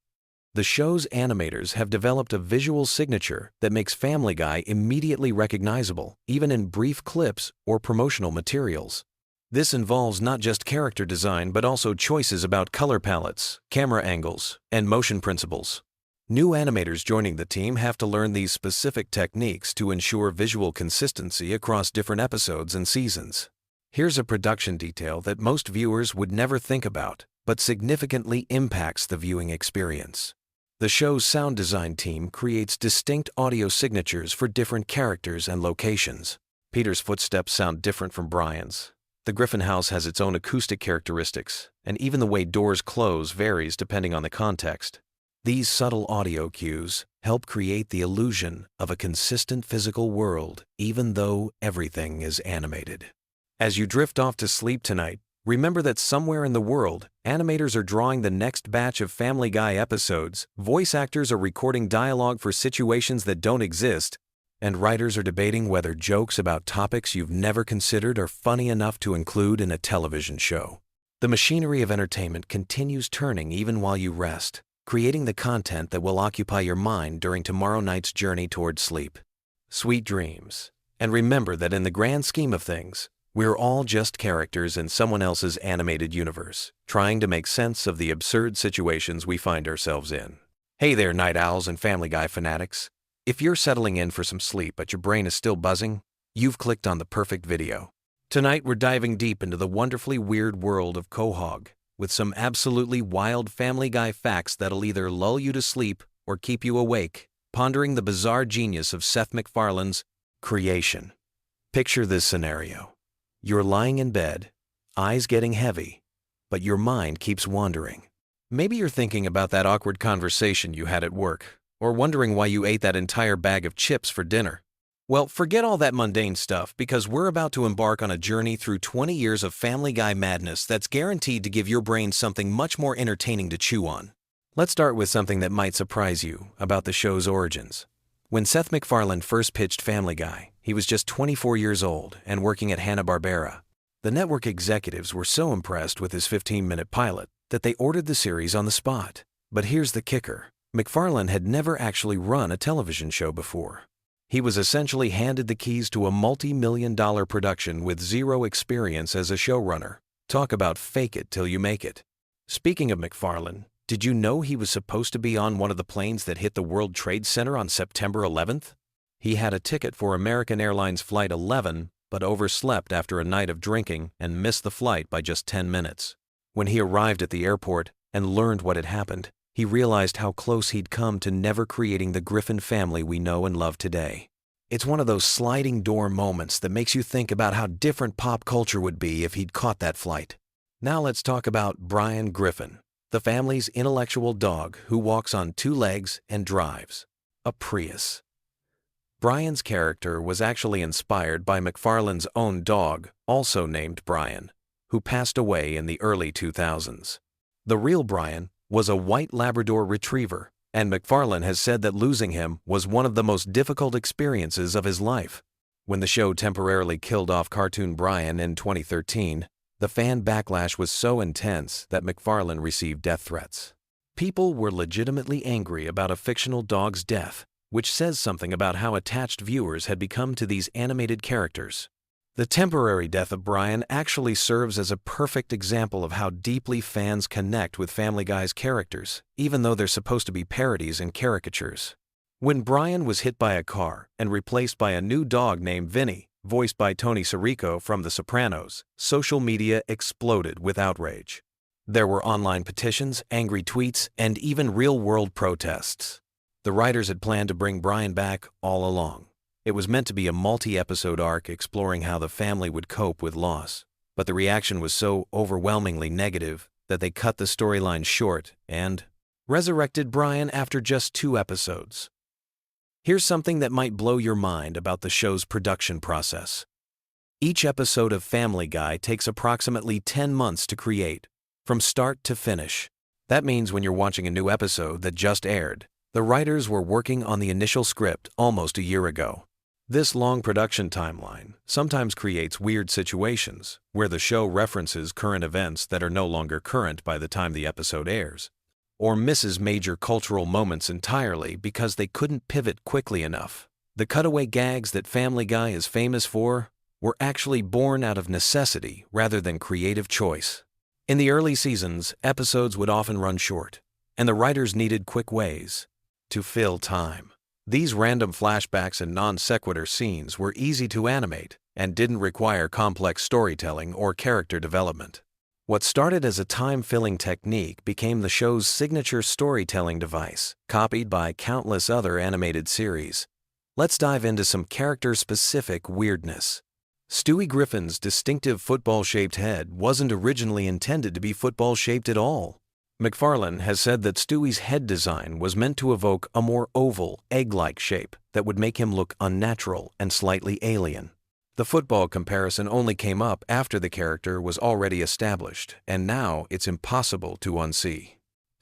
The show's animators have developed a visual signature that makes Family Guy immediately recognizable, even in brief clips or promotional materials. This involves not just character design but also choices about color palettes, camera angles, and motion principles. New animators joining the team have to learn these specific techniques to ensure visual consistency across different episodes and seasons. Here's a production detail that most viewers would never think about, but significantly impacts the viewing experience. The show's sound design team creates distinct audio signatures for different characters and locations. Peter's footsteps sound different from Brian's. The Griffin house has its own acoustic characteristics, and even the way doors close varies depending on the context. These subtle audio cues help create the illusion of a consistent physical world, even though everything is animated. As you drift off to sleep tonight, remember that somewhere in the world, animators are drawing the next batch of Family Guy episodes, voice actors are recording dialogue for situations that don't exist, and writers are debating whether jokes about topics you've never considered are funny enough to include in a television show. The machinery of entertainment continues turning even while you rest, creating the content that will occupy your mind during tomorrow night's journey toward sleep. Sweet dreams. And remember that in the grand scheme of things, we're all just characters in someone else's animated universe, trying to make sense of the absurd situations we find ourselves in. Hey there, night owls and Family Guy fanatics. If you're settling in for some sleep but your brain is still buzzing, you've clicked on the perfect video. Tonight we're diving deep into the wonderfully weird world of Quahog, with some absolutely wild Family Guy facts that'll either lull you to sleep or keep you awake, pondering the bizarre genius of Seth MacFarlane's creation. Picture this scenario. You're lying in bed, eyes getting heavy, but your mind keeps wandering. Maybe you're thinking about that awkward conversation you had at work, or wondering why you ate that entire bag of chips for dinner. Well, forget all that mundane stuff because we're about to embark on a journey through 20 years of Family Guy madness that's guaranteed to give your brain something much more entertaining to chew on. Let's start with something that might surprise you about the show's origins. When Seth MacFarlane first pitched Family Guy, he was just 24 years old and working at Hanna-Barbera. The network executives were so impressed with his 15-minute pilot that they ordered the series on the spot. But here's the kicker. MacFarlane had never actually run a television show before. He was essentially handed the keys to a multi-million-dollar production with zero experience as a showrunner. Talk about fake it till you make it. Speaking of MacFarlane, did you know he was supposed to be on one of the planes that hit the World Trade Center on September 11th? He had a ticket for American Airlines Flight 11, but overslept after a night of drinking and missed the flight by just 10 minutes. When he arrived at the airport and learned what had happened, he realized how close he'd come to never creating the Griffin family we know and love today. It's one of those sliding door moments that makes you think about how different pop culture would be if he'd caught that flight. Now let's talk about Brian Griffin, the family's intellectual dog who walks on two legs and drives a Prius. Brian's character was actually inspired by MacFarlane's own dog, also named Brian, who passed away in the early 2000s. The real Brian was a white Labrador retriever, and MacFarlane has said that losing him was one of the most difficult experiences of his life. When the show temporarily killed off cartoon Brian in 2013, the fan backlash was so intense that MacFarlane received death threats. People were legitimately angry about a fictional dog's death, which says something about how attached viewers had become to these animated characters. The temporary death of Brian actually serves as a perfect example of how deeply fans connect with Family Guy's characters, even though they're supposed to be parodies and caricatures. When Brian was hit by a car and replaced by a new dog named Vinny, voiced by Tony Sirico from The Sopranos, social media exploded with outrage. There were online petitions, angry tweets, and even real-world protests. The writers had planned to bring Brian back all along. It was meant to be a multi-episode arc exploring how the family would cope with loss, but the reaction was so overwhelmingly negative that they cut the storyline short and resurrected Brian after just 2 episodes. Here's something that might blow your mind about the show's production process. Each episode of Family Guy takes approximately 10 months to create, from start to finish. That means when you're watching a new episode that just aired, the writers were working on the initial script almost a year ago. This long production timeline sometimes creates weird situations where the show references current events that are no longer current by the time the episode airs, or misses major cultural moments entirely because they couldn't pivot quickly enough. The cutaway gags that Family Guy is famous for were actually born out of necessity rather than creative choice. In the early seasons, episodes would often run short, and the writers needed quick ways to fill time. These random flashbacks and non-sequitur scenes were easy to animate and didn't require complex storytelling or character development. What started as a time-filling technique became the show's signature storytelling device, copied by countless other animated series. Let's dive into some character-specific weirdness. Stewie Griffin's distinctive football-shaped head wasn't originally intended to be football-shaped at all. McFarlane has said that Stewie's head design was meant to evoke a more oval, egg-like shape that would make him look unnatural and slightly alien. The football comparison only came up after the character was already established, and now it's impossible to unsee.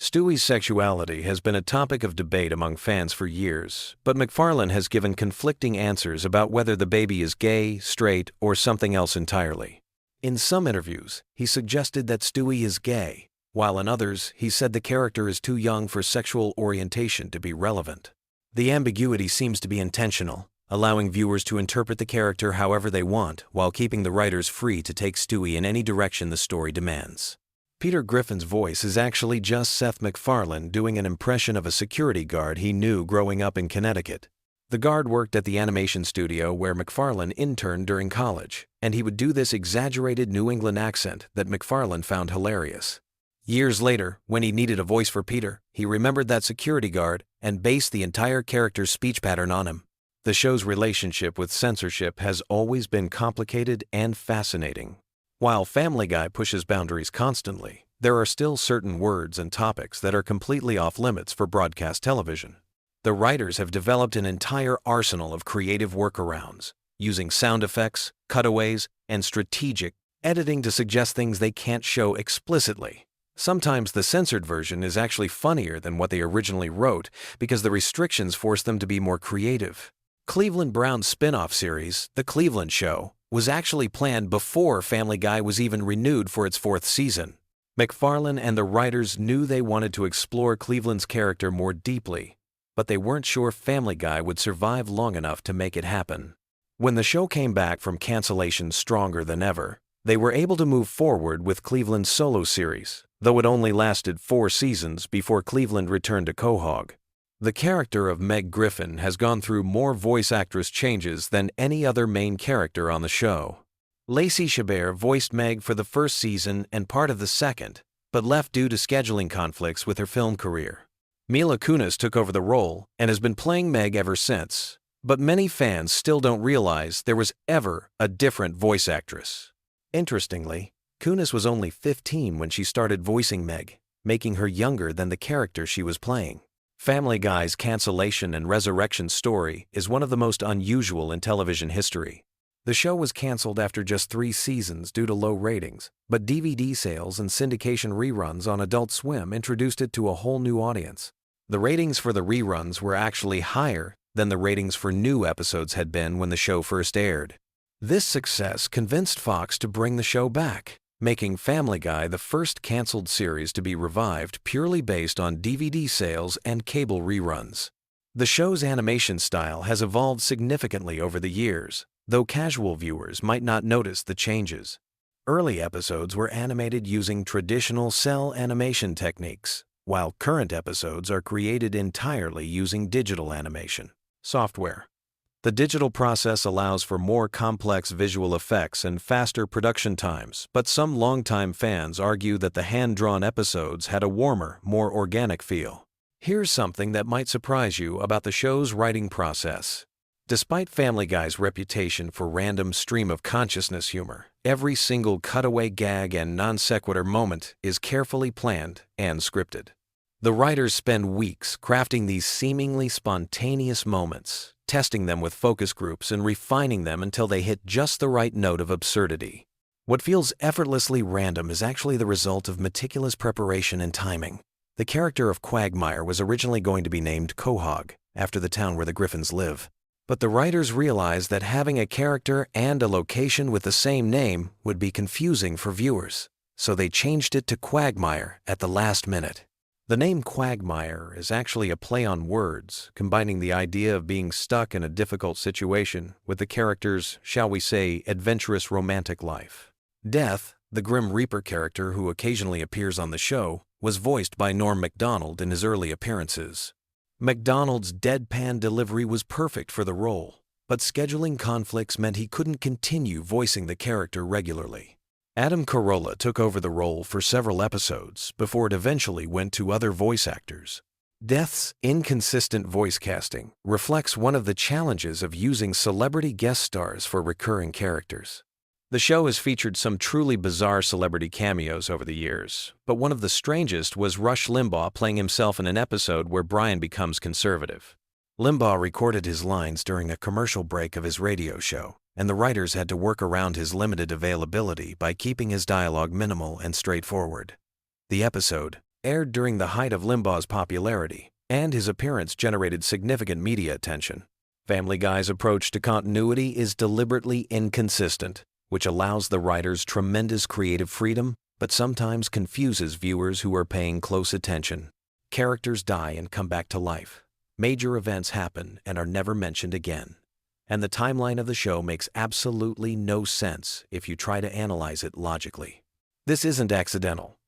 Stewie's sexuality has been a topic of debate among fans for years, but McFarlane has given conflicting answers about whether the baby is gay, straight, or something else entirely. In some interviews, he suggested that Stewie is gay, while in others, he said the character is too young for sexual orientation to be relevant. The ambiguity seems to be intentional, allowing viewers to interpret the character however they want while keeping the writers free to take Stewie in any direction the story demands. Peter Griffin's voice is actually just Seth MacFarlane doing an impression of a security guard he knew growing up in Connecticut. The guard worked at the animation studio where MacFarlane interned during college, and he would do this exaggerated New England accent that MacFarlane found hilarious. Years later, when he needed a voice for Peter, he remembered that security guard and based the entire character's speech pattern on him. The show's relationship with censorship has always been complicated and fascinating. While Family Guy pushes boundaries constantly, there are still certain words and topics that are completely off limits for broadcast television. The writers have developed an entire arsenal of creative workarounds, using sound effects, cutaways, and strategic editing to suggest things they can't show explicitly. Sometimes the censored version is actually funnier than what they originally wrote because the restrictions force them to be more creative. Cleveland Brown's spin-off series, The Cleveland Show, was actually planned before Family Guy was even renewed for its 4th season. MacFarlane and the writers knew they wanted to explore Cleveland's character more deeply, but they weren't sure Family Guy would survive long enough to make it happen. When the show came back from cancellation stronger than ever, they were able to move forward with Cleveland's solo series, though it only lasted 4 seasons before Cleveland returned to Quahog. The character of Meg Griffin has gone through more voice actress changes than any other main character on the show. Lacey Chabert voiced Meg for the 1st season and part of the 2nd, but left due to scheduling conflicts with her film career. Mila Kunis took over the role and has been playing Meg ever since, but many fans still don't realize there was ever a different voice actress. Interestingly, Kunis was only 15 when she started voicing Meg, making her younger than the character she was playing. Family Guy's cancellation and resurrection story is one of the most unusual in television history. The show was canceled after just 3 seasons due to low ratings, but DVD sales and syndication reruns on Adult Swim introduced it to a whole new audience. The ratings for the reruns were actually higher than the ratings for new episodes had been when the show first aired. This success convinced Fox to bring the show back, making Family Guy the first canceled series to be revived purely based on DVD sales and cable reruns. The show's animation style has evolved significantly over the years, though casual viewers might not notice the changes. Early episodes were animated using traditional cell animation techniques, while current episodes are created entirely using digital animation software. The digital process allows for more complex visual effects and faster production times, but some longtime fans argue that the hand-drawn episodes had a warmer, more organic feel. Here's something that might surprise you about the show's writing process. Despite Family Guy's reputation for random stream-of-consciousness humor, every single cutaway gag and non-sequitur moment is carefully planned and scripted. The writers spend weeks crafting these seemingly spontaneous moments, testing them with focus groups and refining them until they hit just the right note of absurdity. What feels effortlessly random is actually the result of meticulous preparation and timing. The character of Quagmire was originally going to be named Quahog, after the town where the griffins live. But the writers realized that having a character and a location with the same name would be confusing for viewers, so they changed it to Quagmire at the last minute. The name Quagmire is actually a play on words, combining the idea of being stuck in a difficult situation with the character's, shall we say, adventurous romantic life. Death, the Grim Reaper character who occasionally appears on the show, was voiced by Norm Macdonald in his early appearances. Macdonald's deadpan delivery was perfect for the role, but scheduling conflicts meant he couldn't continue voicing the character regularly. Adam Carolla took over the role for several episodes before it eventually went to other voice actors. Death's inconsistent voice casting reflects one of the challenges of using celebrity guest stars for recurring characters. The show has featured some truly bizarre celebrity cameos over the years, but one of the strangest was Rush Limbaugh playing himself in an episode where Brian becomes conservative. Limbaugh recorded his lines during a commercial break of his radio show, and the writers had to work around his limited availability by keeping his dialogue minimal and straightforward. The episode aired during the height of Limbaugh's popularity, and his appearance generated significant media attention. Family Guy's approach to continuity is deliberately inconsistent, which allows the writers tremendous creative freedom, but sometimes confuses viewers who are paying close attention. Characters die and come back to life. Major events happen and are never mentioned again. And the timeline of the show makes absolutely no sense if you try to analyze it logically. This isn't accidental.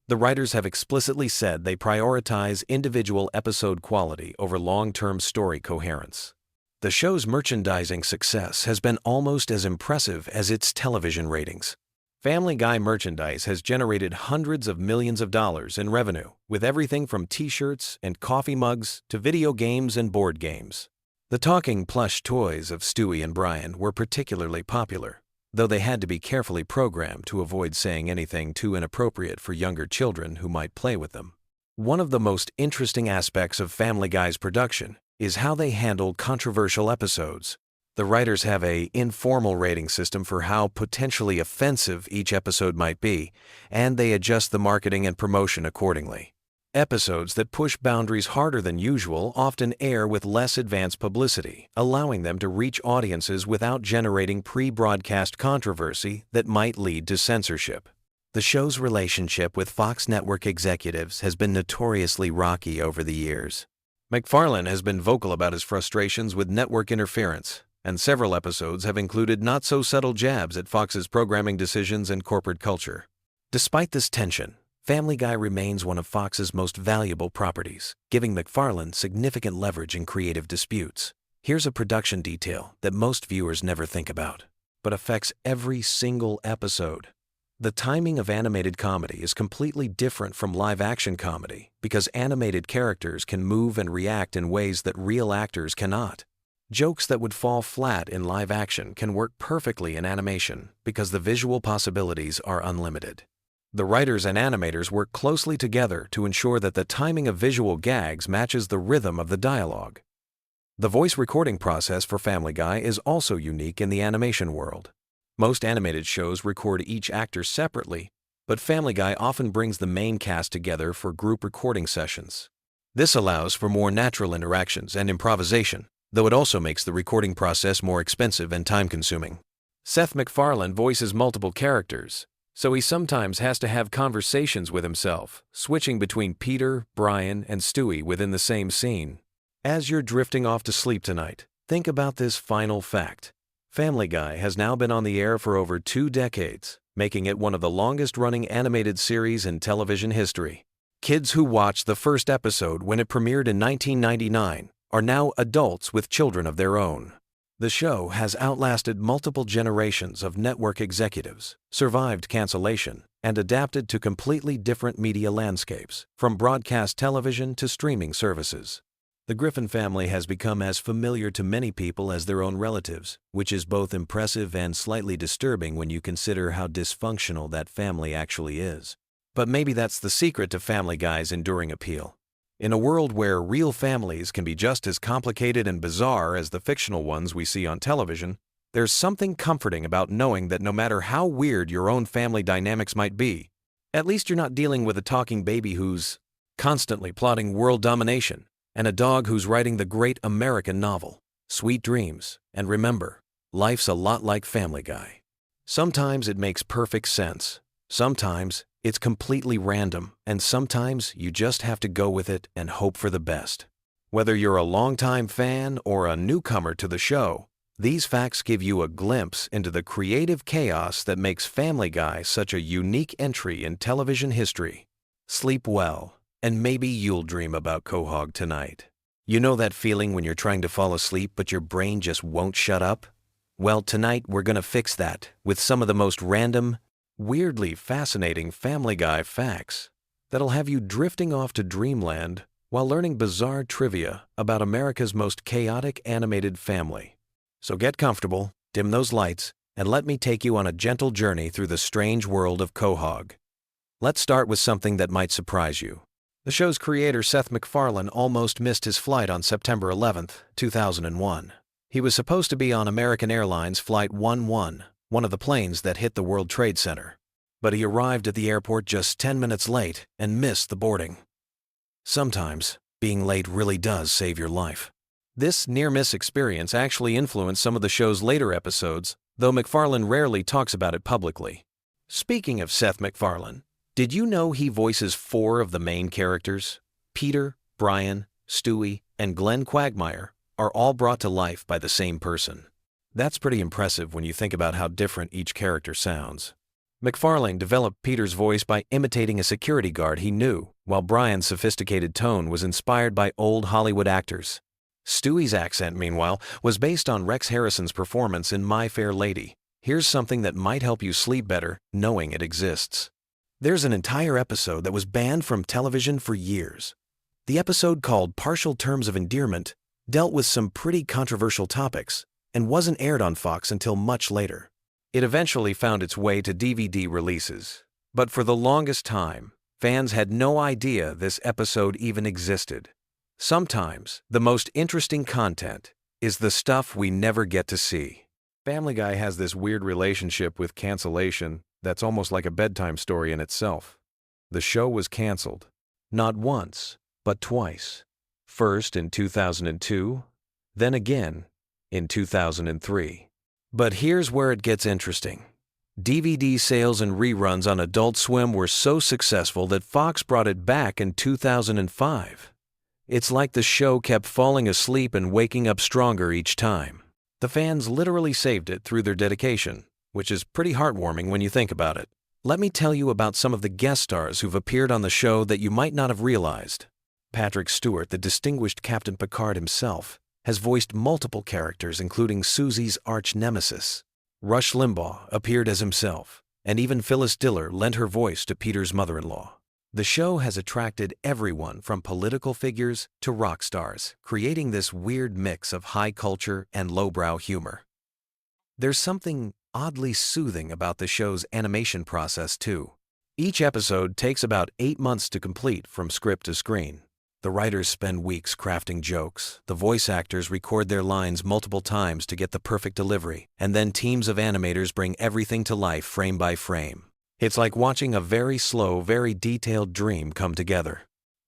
The writers have explicitly said they prioritize individual episode quality over long-term story coherence. The show's merchandising success has been almost as impressive as its television ratings. Family Guy merchandise has generated hundreds of millions of dollars in revenue, with everything from t-shirts and coffee mugs to video games and board games. The talking plush toys of Stewie and Brian were particularly popular, though they had to be carefully programmed to avoid saying anything too inappropriate for younger children who might play with them. One of the most interesting aspects of Family Guy's production is how they handle controversial episodes. The writers have an informal rating system for how potentially offensive each episode might be, and they adjust the marketing and promotion accordingly. Episodes that push boundaries harder than usual often air with less advanced publicity, allowing them to reach audiences without generating pre-broadcast controversy that might lead to censorship. The show's relationship with Fox Network executives has been notoriously rocky over the years. MacFarlane has been vocal about his frustrations with network interference, and several episodes have included not-so-subtle jabs at Fox's programming decisions and corporate culture. Despite this tension, Family Guy remains one of Fox's most valuable properties, giving MacFarlane significant leverage in creative disputes. Here's a production detail that most viewers never think about, but affects every single episode. The timing of animated comedy is completely different from live-action comedy because animated characters can move and react in ways that real actors cannot. Jokes that would fall flat in live action can work perfectly in animation because the visual possibilities are unlimited. The writers and animators work closely together to ensure that the timing of visual gags matches the rhythm of the dialogue. The voice recording process for Family Guy is also unique in the animation world. Most animated shows record each actor separately, but Family Guy often brings the main cast together for group recording sessions. This allows for more natural interactions and improvisation, though it also makes the recording process more expensive and time-consuming. Seth MacFarlane voices multiple characters, so he sometimes has to have conversations with himself, switching between Peter, Brian, and Stewie within the same scene. As you're drifting off to sleep tonight, think about this final fact. Family Guy has now been on the air for over 2 decades, making it one of the longest-running animated series in television history. Kids who watched the first episode when it premiered in 1999 are now adults with children of their own. The show has outlasted multiple generations of network executives, survived cancellation, and adapted to completely different media landscapes, from broadcast television to streaming services. The Griffin family has become as familiar to many people as their own relatives, which is both impressive and slightly disturbing when you consider how dysfunctional that family actually is. But maybe that's the secret to Family Guy's enduring appeal. In a world where real families can be just as complicated and bizarre as the fictional ones we see on television, there's something comforting about knowing that no matter how weird your own family dynamics might be, at least you're not dealing with a talking baby who's constantly plotting world domination and a dog who's writing the great American novel. Sweet dreams, and remember, life's a lot like Family Guy. Sometimes it makes perfect sense. Sometimes it's completely random, and sometimes you just have to go with it and hope for the best. Whether you're a longtime fan or a newcomer to the show, these facts give you a glimpse into the creative chaos that makes Family Guy such a unique entry in television history. Sleep well, and maybe you'll dream about Quahog tonight. You know that feeling when you're trying to fall asleep but your brain just won't shut up? Well, tonight we're gonna fix that with some of the most random, weirdly fascinating Family Guy facts that'll have you drifting off to dreamland while learning bizarre trivia about America's most chaotic animated family. So get comfortable, dim those lights, and let me take you on a gentle journey through the strange world of Quahog. Let's start with something that might surprise you. The show's creator Seth MacFarlane almost missed his flight on September 11, 2001. He was supposed to be on American Airlines Flight 11, one of the planes that hit the World Trade Center. But he arrived at the airport just 10 minutes late and missed the boarding. Sometimes, being late really does save your life. This near-miss experience actually influenced some of the show's later episodes, though MacFarlane rarely talks about it publicly. Speaking of Seth MacFarlane, did you know he voices 4 of the main characters? Peter, Brian, Stewie, and Glenn Quagmire are all brought to life by the same person. That's pretty impressive when you think about how different each character sounds. MacFarlane developed Peter's voice by imitating a security guard he knew, while Brian's sophisticated tone was inspired by old Hollywood actors. Stewie's accent, meanwhile, was based on Rex Harrison's performance in My Fair Lady. Here's something that might help you sleep better knowing it exists. There's an entire episode that was banned from television for years. The episode, called Partial Terms of Endearment, dealt with some pretty controversial topics and wasn't aired on Fox until much later. It eventually found its way to DVD releases, but for the longest time, fans had no idea this episode even existed. Sometimes, the most interesting content is the stuff we never get to see. Family Guy has this weird relationship with cancellation that's almost like a bedtime story in itself. The show was canceled, not once, but twice. First in 2002, then again in 2003. But here's where it gets interesting. DVD sales and reruns on Adult Swim were so successful that Fox brought it back in 2005. It's like the show kept falling asleep and waking up stronger each time. The fans literally saved it through their dedication, which is pretty heartwarming when you think about it. Let me tell you about some of the guest stars who've appeared on the show that you might not have realized. Patrick Stewart, the distinguished Captain Picard himself, has voiced multiple characters, including Susie's arch-nemesis. Rush Limbaugh appeared as himself, and even Phyllis Diller lent her voice to Peter's mother-in-law. The show has attracted everyone from political figures to rock stars, creating this weird mix of high culture and lowbrow humor. There's something oddly soothing about the show's animation process, too. Each episode takes about 8 months to complete from script to screen. The writers spend weeks crafting jokes, the voice actors record their lines multiple times to get the perfect delivery, and then teams of animators bring everything to life frame by frame. It's like watching a very slow, very detailed dream come together.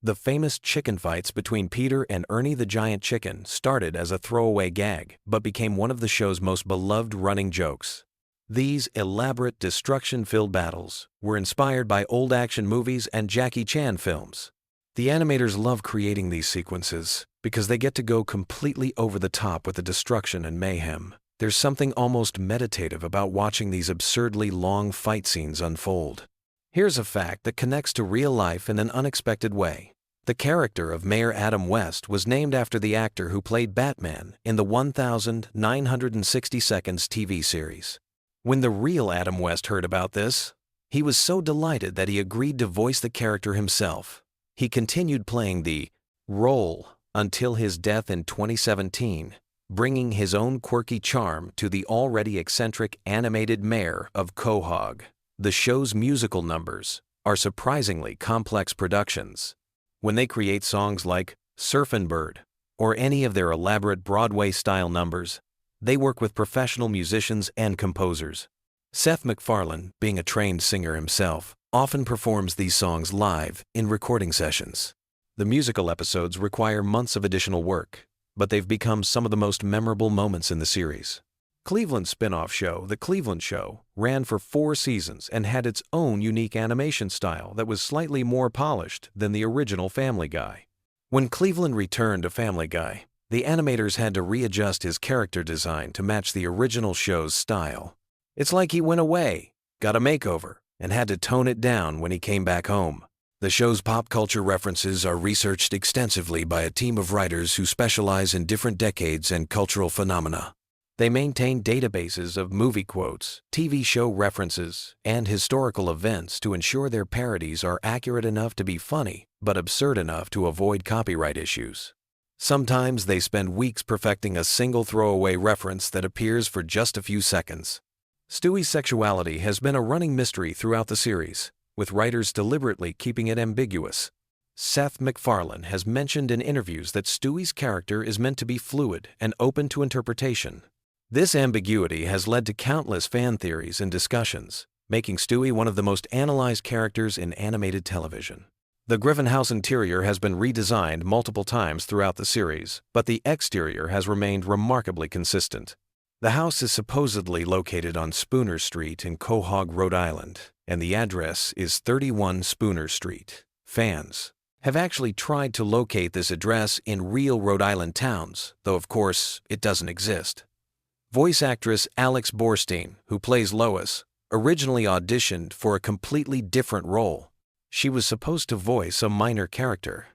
The famous chicken fights between Peter and Ernie the Giant Chicken started as a throwaway gag, but became one of the show's most beloved running jokes. These elaborate, destruction-filled battles were inspired by old action movies and Jackie Chan films. The animators love creating these sequences because they get to go completely over the top with the destruction and mayhem. There's something almost meditative about watching these absurdly long fight scenes unfold. Here's a fact that connects to real life in an unexpected way. The character of Mayor Adam West was named after the actor who played Batman in the 1960 Seconds TV series. When the real Adam West heard about this, he was so delighted that he agreed to voice the character himself. He continued playing the role until his death in 2017, bringing his own quirky charm to the already eccentric animated mayor of Quahog. The show's musical numbers are surprisingly complex productions. When they create songs like Surfin' Bird or any of their elaborate Broadway-style numbers, they work with professional musicians and composers. Seth MacFarlane, being a trained singer himself, often performs these songs live in recording sessions. The musical episodes require months of additional work, but they've become some of the most memorable moments in the series. Cleveland's spin-off show, The Cleveland Show, ran for 4 seasons and had its own unique animation style that was slightly more polished than the original Family Guy. When Cleveland returned to Family Guy, the animators had to readjust his character design to match the original show's style. It's like he went away, got a makeover, and had to tone it down when he came back home. The show's pop culture references are researched extensively by a team of writers who specialize in different decades and cultural phenomena. They maintain databases of movie quotes, TV show references, and historical events to ensure their parodies are accurate enough to be funny, but absurd enough to avoid copyright issues. Sometimes they spend weeks perfecting a single throwaway reference that appears for just a few seconds. Stewie's sexuality has been a running mystery throughout the series, with writers deliberately keeping it ambiguous. Seth MacFarlane has mentioned in interviews that Stewie's character is meant to be fluid and open to interpretation. This ambiguity has led to countless fan theories and discussions, making Stewie one of the most analyzed characters in animated television. The Griffin House interior has been redesigned multiple times throughout the series, but the exterior has remained remarkably consistent. The house is supposedly located on Spooner Street in Quahog, Rhode Island, and the address is 31 Spooner Street. Fans have actually tried to locate this address in real Rhode Island towns, though of course it doesn't exist. Voice actress Alex Borstein, who plays Lois, originally auditioned for a completely different role. She was supposed to voice a minor character,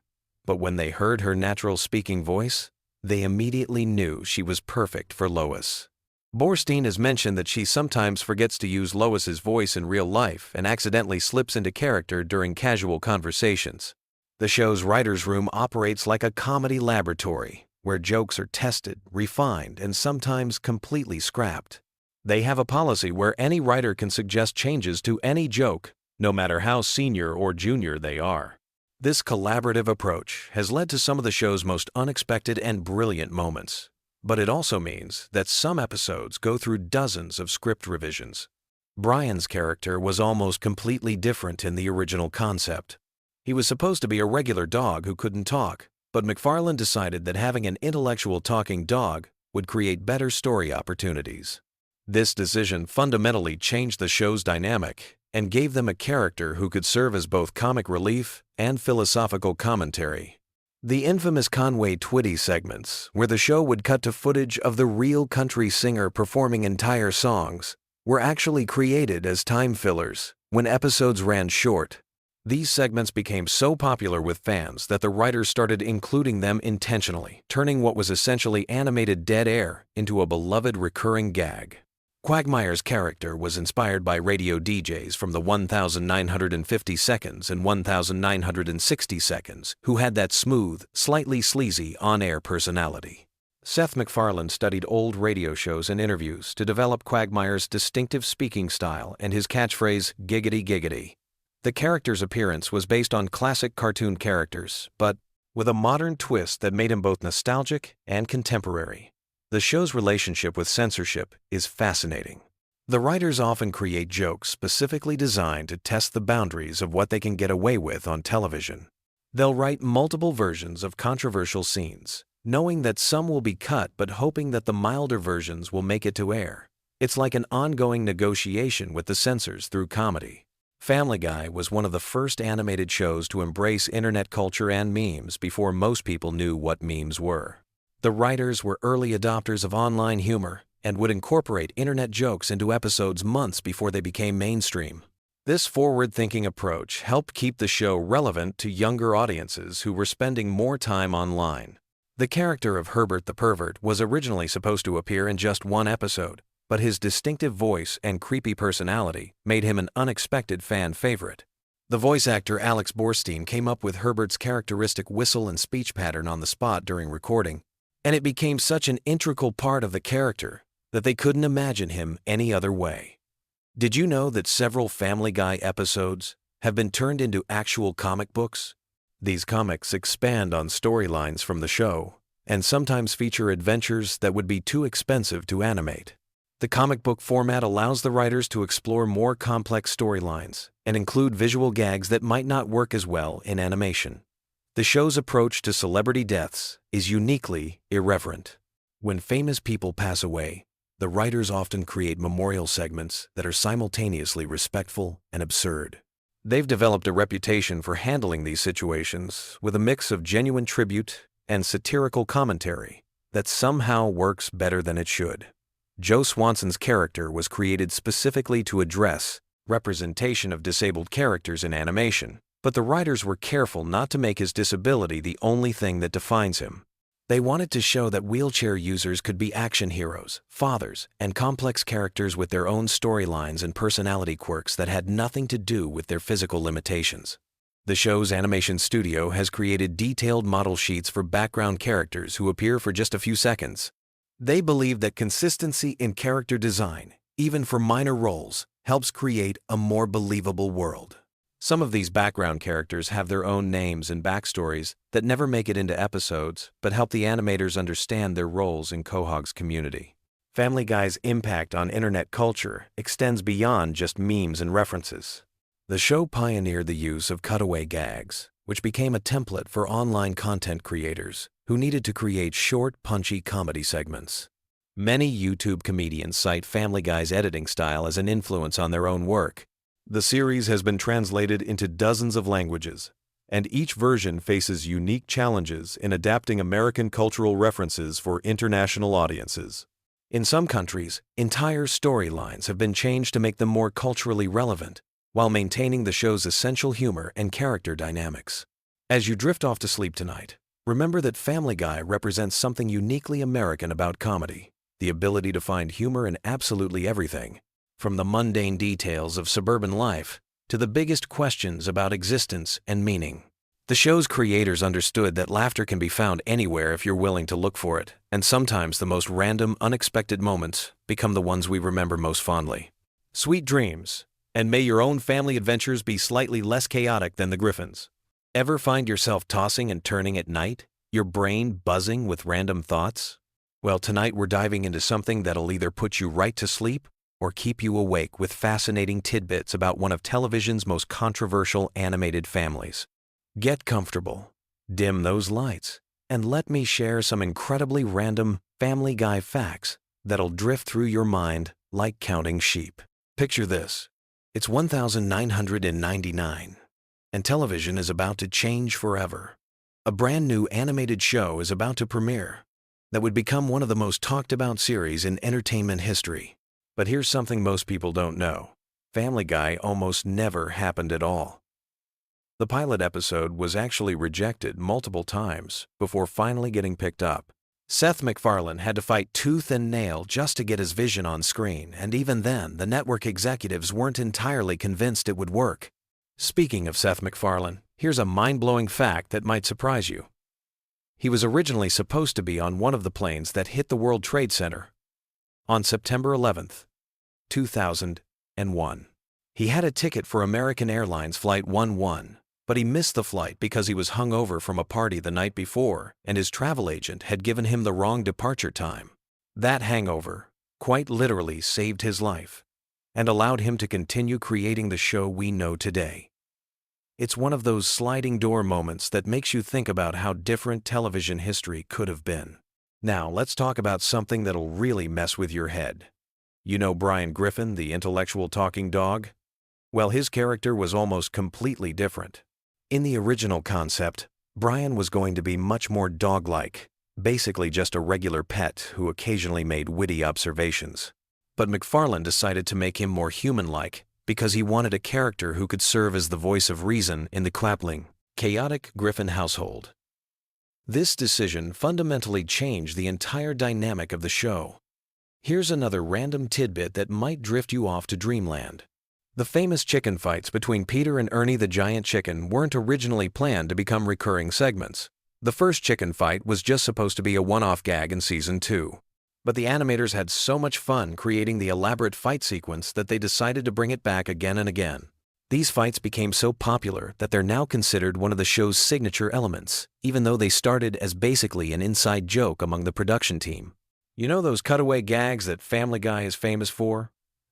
but when they heard her natural speaking voice, they immediately knew she was perfect for Lois. Borstein has mentioned that she sometimes forgets to use Lois's voice in real life and accidentally slips into character during casual conversations. The show's writer's room operates like a comedy laboratory, where jokes are tested, refined, and sometimes completely scrapped. They have a policy where any writer can suggest changes to any joke, no matter how senior or junior they are. This collaborative approach has led to some of the show's most unexpected and brilliant moments. But it also means that some episodes go through dozens of script revisions. Brian's character was almost completely different in the original concept. He was supposed to be a regular dog who couldn't talk, but MacFarlane decided that having an intellectual talking dog would create better story opportunities. This decision fundamentally changed the show's dynamic and gave them a character who could serve as both comic relief and philosophical commentary. The infamous Conway Twitty segments, where the show would cut to footage of the real country singer performing entire songs, were actually created as time fillers when episodes ran short. These segments became so popular with fans that the writers started including them intentionally, turning what was essentially animated dead air into a beloved recurring gag. Quagmire's character was inspired by radio DJs from the 1950 seconds and 1960 seconds who had that smooth, slightly sleazy on-air personality. Seth MacFarlane studied old radio shows and interviews to develop Quagmire's distinctive speaking style and his catchphrase, "giggity giggity." The character's appearance was based on classic cartoon characters, but with a modern twist that made him both nostalgic and contemporary. The show's relationship with censorship is fascinating. The writers often create jokes specifically designed to test the boundaries of what they can get away with on television. They'll write multiple versions of controversial scenes, knowing that some will be cut but hoping that the milder versions will make it to air. It's like an ongoing negotiation with the censors through comedy. Family Guy was one of the first animated shows to embrace internet culture and memes before most people knew what memes were. The writers were early adopters of online humor and would incorporate internet jokes into episodes months before they became mainstream. This forward-thinking approach helped keep the show relevant to younger audiences who were spending more time online. The character of Herbert the Pervert was originally supposed to appear in just one episode, but his distinctive voice and creepy personality made him an unexpected fan favorite. The voice actor Alex Borstein came up with Herbert's characteristic whistle and speech pattern on the spot during recording, and it became such an integral part of the character that they couldn't imagine him any other way. Did you know that several Family Guy episodes have been turned into actual comic books. These comics expand on storylines from the show and sometimes feature adventures that would be too expensive to animate. The comic book format allows the writers to explore more complex storylines and include visual gags that might not work as well in animation. The show's approach to celebrity deaths is uniquely irreverent. When famous people pass away, the writers often create memorial segments that are simultaneously respectful and absurd. They've developed a reputation for handling these situations with a mix of genuine tribute and satirical commentary that somehow works better than it should. Joe Swanson's character was created specifically to address representation of disabled characters in animation, but the writers were careful not to make his disability the only thing that defines him. They wanted to show that wheelchair users could be action heroes, fathers, and complex characters with their own storylines and personality quirks that had nothing to do with their physical limitations. The show's animation studio has created detailed model sheets for background characters who appear for just a few seconds. They believe that consistency in character design, even for minor roles, helps create a more believable world. Some of these background characters have their own names and backstories that never make it into episodes but help the animators understand their roles in Quahog's community. Family Guy's impact on internet culture extends beyond just memes and references. The show pioneered the use of cutaway gags, which became a template for online content creators who needed to create short, punchy comedy segments. Many YouTube comedians cite Family Guy's editing style as an influence on their own work. The series has been translated into dozens of languages, and each version faces unique challenges in adapting American cultural references for international audiences. In some countries, entire storylines have been changed to make them more culturally relevant, while maintaining the show's essential humor and character dynamics. As you drift off to sleep tonight, remember that Family Guy represents something uniquely American about comedy: the ability to find humor in absolutely everything, from the mundane details of suburban life to the biggest questions about existence and meaning. The show's creators understood that laughter can be found anywhere if you're willing to look for it, and sometimes the most random, unexpected moments become the ones we remember most fondly. Sweet dreams, and may your own family adventures be slightly less chaotic than the Griffin's. Ever find yourself tossing and turning at night, your brain buzzing with random thoughts? Well, tonight we're diving into something that'll either put you right to sleep or keep you awake with fascinating tidbits about one of television's most controversial animated families. Get comfortable, dim those lights, and let me share some incredibly random Family Guy facts that'll drift through your mind like counting sheep. Picture this. It's 1999, and television is about to change forever. A brand new animated show is about to premiere that would become one of the most talked about series in entertainment history. But here's something most people don't know. Family Guy almost never happened at all. The pilot episode was actually rejected multiple times before finally getting picked up. Seth MacFarlane had to fight tooth and nail just to get his vision on screen, and even then, the network executives weren't entirely convinced it would work. Speaking of Seth MacFarlane, here's a mind-blowing fact that might surprise you. He was originally supposed to be on one of the planes that hit the World Trade Center on September 11th, 2001. He had a ticket for American Airlines Flight 11, but he missed the flight because he was hungover from a party the night before, and his travel agent had given him the wrong departure time. That hangover quite literally saved his life and allowed him to continue creating the show we know today. It's one of those sliding door moments that makes you think about how different television history could have been. Now, let's talk about something that'll really mess with your head. You know Brian Griffin, the intellectual talking dog? Well, his character was almost completely different. In the original concept, Brian was going to be much more dog-like, basically just a regular pet who occasionally made witty observations. But MacFarlane decided to make him more human-like because he wanted a character who could serve as the voice of reason in the Clapling, chaotic Griffin household. This decision fundamentally changed the entire dynamic of the show. Here's another random tidbit that might drift you off to dreamland. The famous chicken fights between Peter and Ernie the Giant Chicken weren't originally planned to become recurring segments. The first chicken fight was just supposed to be a one-off gag in Season 2. But the animators had so much fun creating the elaborate fight sequence that they decided to bring it back again and again. These fights became so popular that they're now considered one of the show's signature elements, even though they started as basically an inside joke among the production team. You know those cutaway gags that Family Guy is famous for?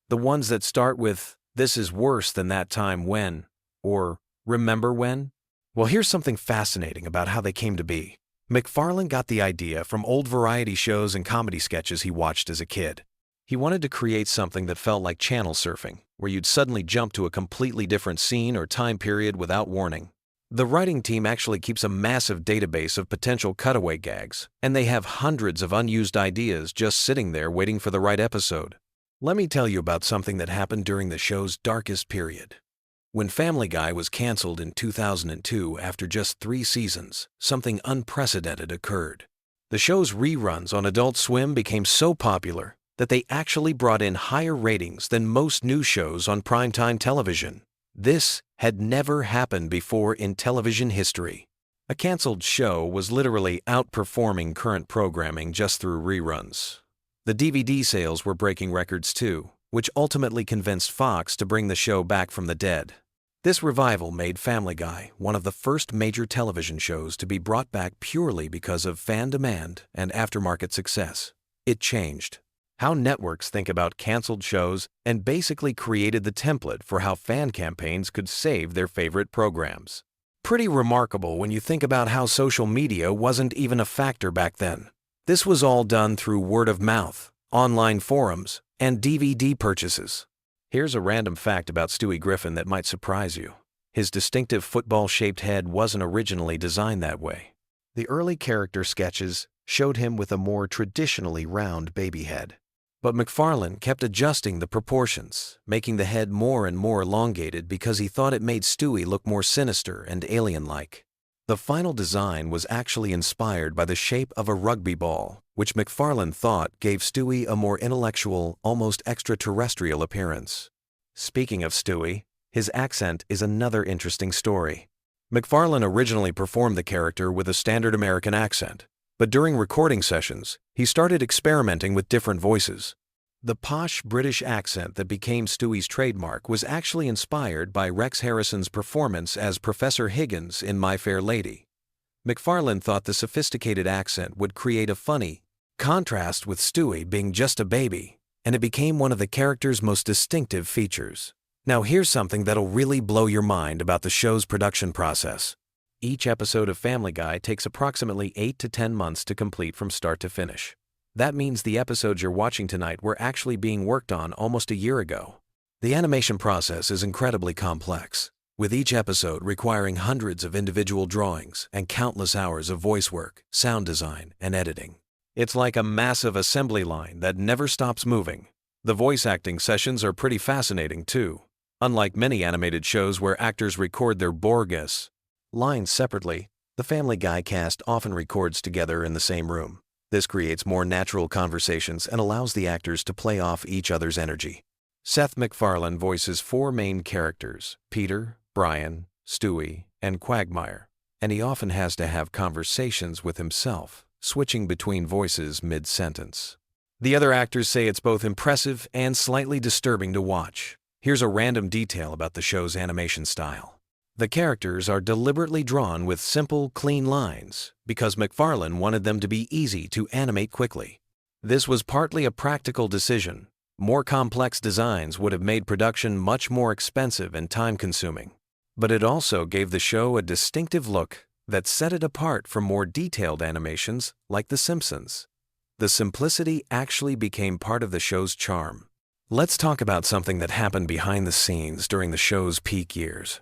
The ones that start with, "This is worse than that time when," or "Remember when?" Well, here's something fascinating about how they came to be. MacFarlane got the idea from old variety shows and comedy sketches he watched as a kid. He wanted to create something that felt like channel surfing, where you'd suddenly jump to a completely different scene or time period without warning. The writing team actually keeps a massive database of potential cutaway gags, and they have hundreds of unused ideas just sitting there waiting for the right episode. Let me tell you about something that happened during the show's darkest period. When Family Guy was canceled in 2002 after just 3 seasons, something unprecedented occurred. The show's reruns on Adult Swim became so popular that they actually brought in higher ratings than most news shows on primetime television. This had never happened before in television history. A canceled show was literally outperforming current programming just through reruns. The DVD sales were breaking records too, which ultimately convinced Fox to bring the show back from the dead. This revival made Family Guy one of the first major television shows to be brought back purely because of fan demand and aftermarket success. It changed how networks think about canceled shows and basically created the template for how fan campaigns could save their favorite programs. Pretty remarkable when you think about how social media wasn't even a factor back then. This was all done through word of mouth, online forums, and DVD purchases. Here's a random fact about Stewie Griffin that might surprise you. His distinctive football-shaped head wasn't originally designed that way. The early character sketches showed him with a more traditionally round baby head. But MacFarlane kept adjusting the proportions, making the head more and more elongated because he thought it made Stewie look more sinister and alien-like. The final design was actually inspired by the shape of a rugby ball, which MacFarlane thought gave Stewie a more intellectual, almost extraterrestrial appearance. Speaking of Stewie, his accent is another interesting story. MacFarlane originally performed the character with a standard American accent, but during recording sessions, he started experimenting with different voices. The posh British accent that became Stewie's trademark was actually inspired by Rex Harrison's performance as Professor Higgins in My Fair Lady. MacFarlane thought the sophisticated accent would create a funny contrast with Stewie being just a baby, and it became one of the character's most distinctive features. Now here's something that'll really blow your mind about the show's production process. Each episode of Family Guy takes approximately 8 to 10 months to complete from start to finish. That means the episodes you're watching tonight were actually being worked on almost a year ago. The animation process is incredibly complex, with each episode requiring hundreds of individual drawings and countless hours of voice work, sound design, and editing. It's like a massive assembly line that never stops moving. The voice acting sessions are pretty fascinating too. Unlike many animated shows where actors record their Borges lines separately, the Family Guy cast often records together in the same room. This creates more natural conversations and allows the actors to play off each other's energy. Seth MacFarlane voices 4 main characters, Peter, Brian, Stewie, and Quagmire, and he often has to have conversations with himself, switching between voices mid-sentence. The other actors say it's both impressive and slightly disturbing to watch. Here's a random detail about the show's animation style. The characters are deliberately drawn with simple, clean lines because MacFarlane wanted them to be easy to animate quickly. This was partly a practical decision. More complex designs would have made production much more expensive and time-consuming. But it also gave the show a distinctive look that set it apart from more detailed animations like The Simpsons. The simplicity actually became part of the show's charm. Let's talk about something that happened behind the scenes during the show's peak years.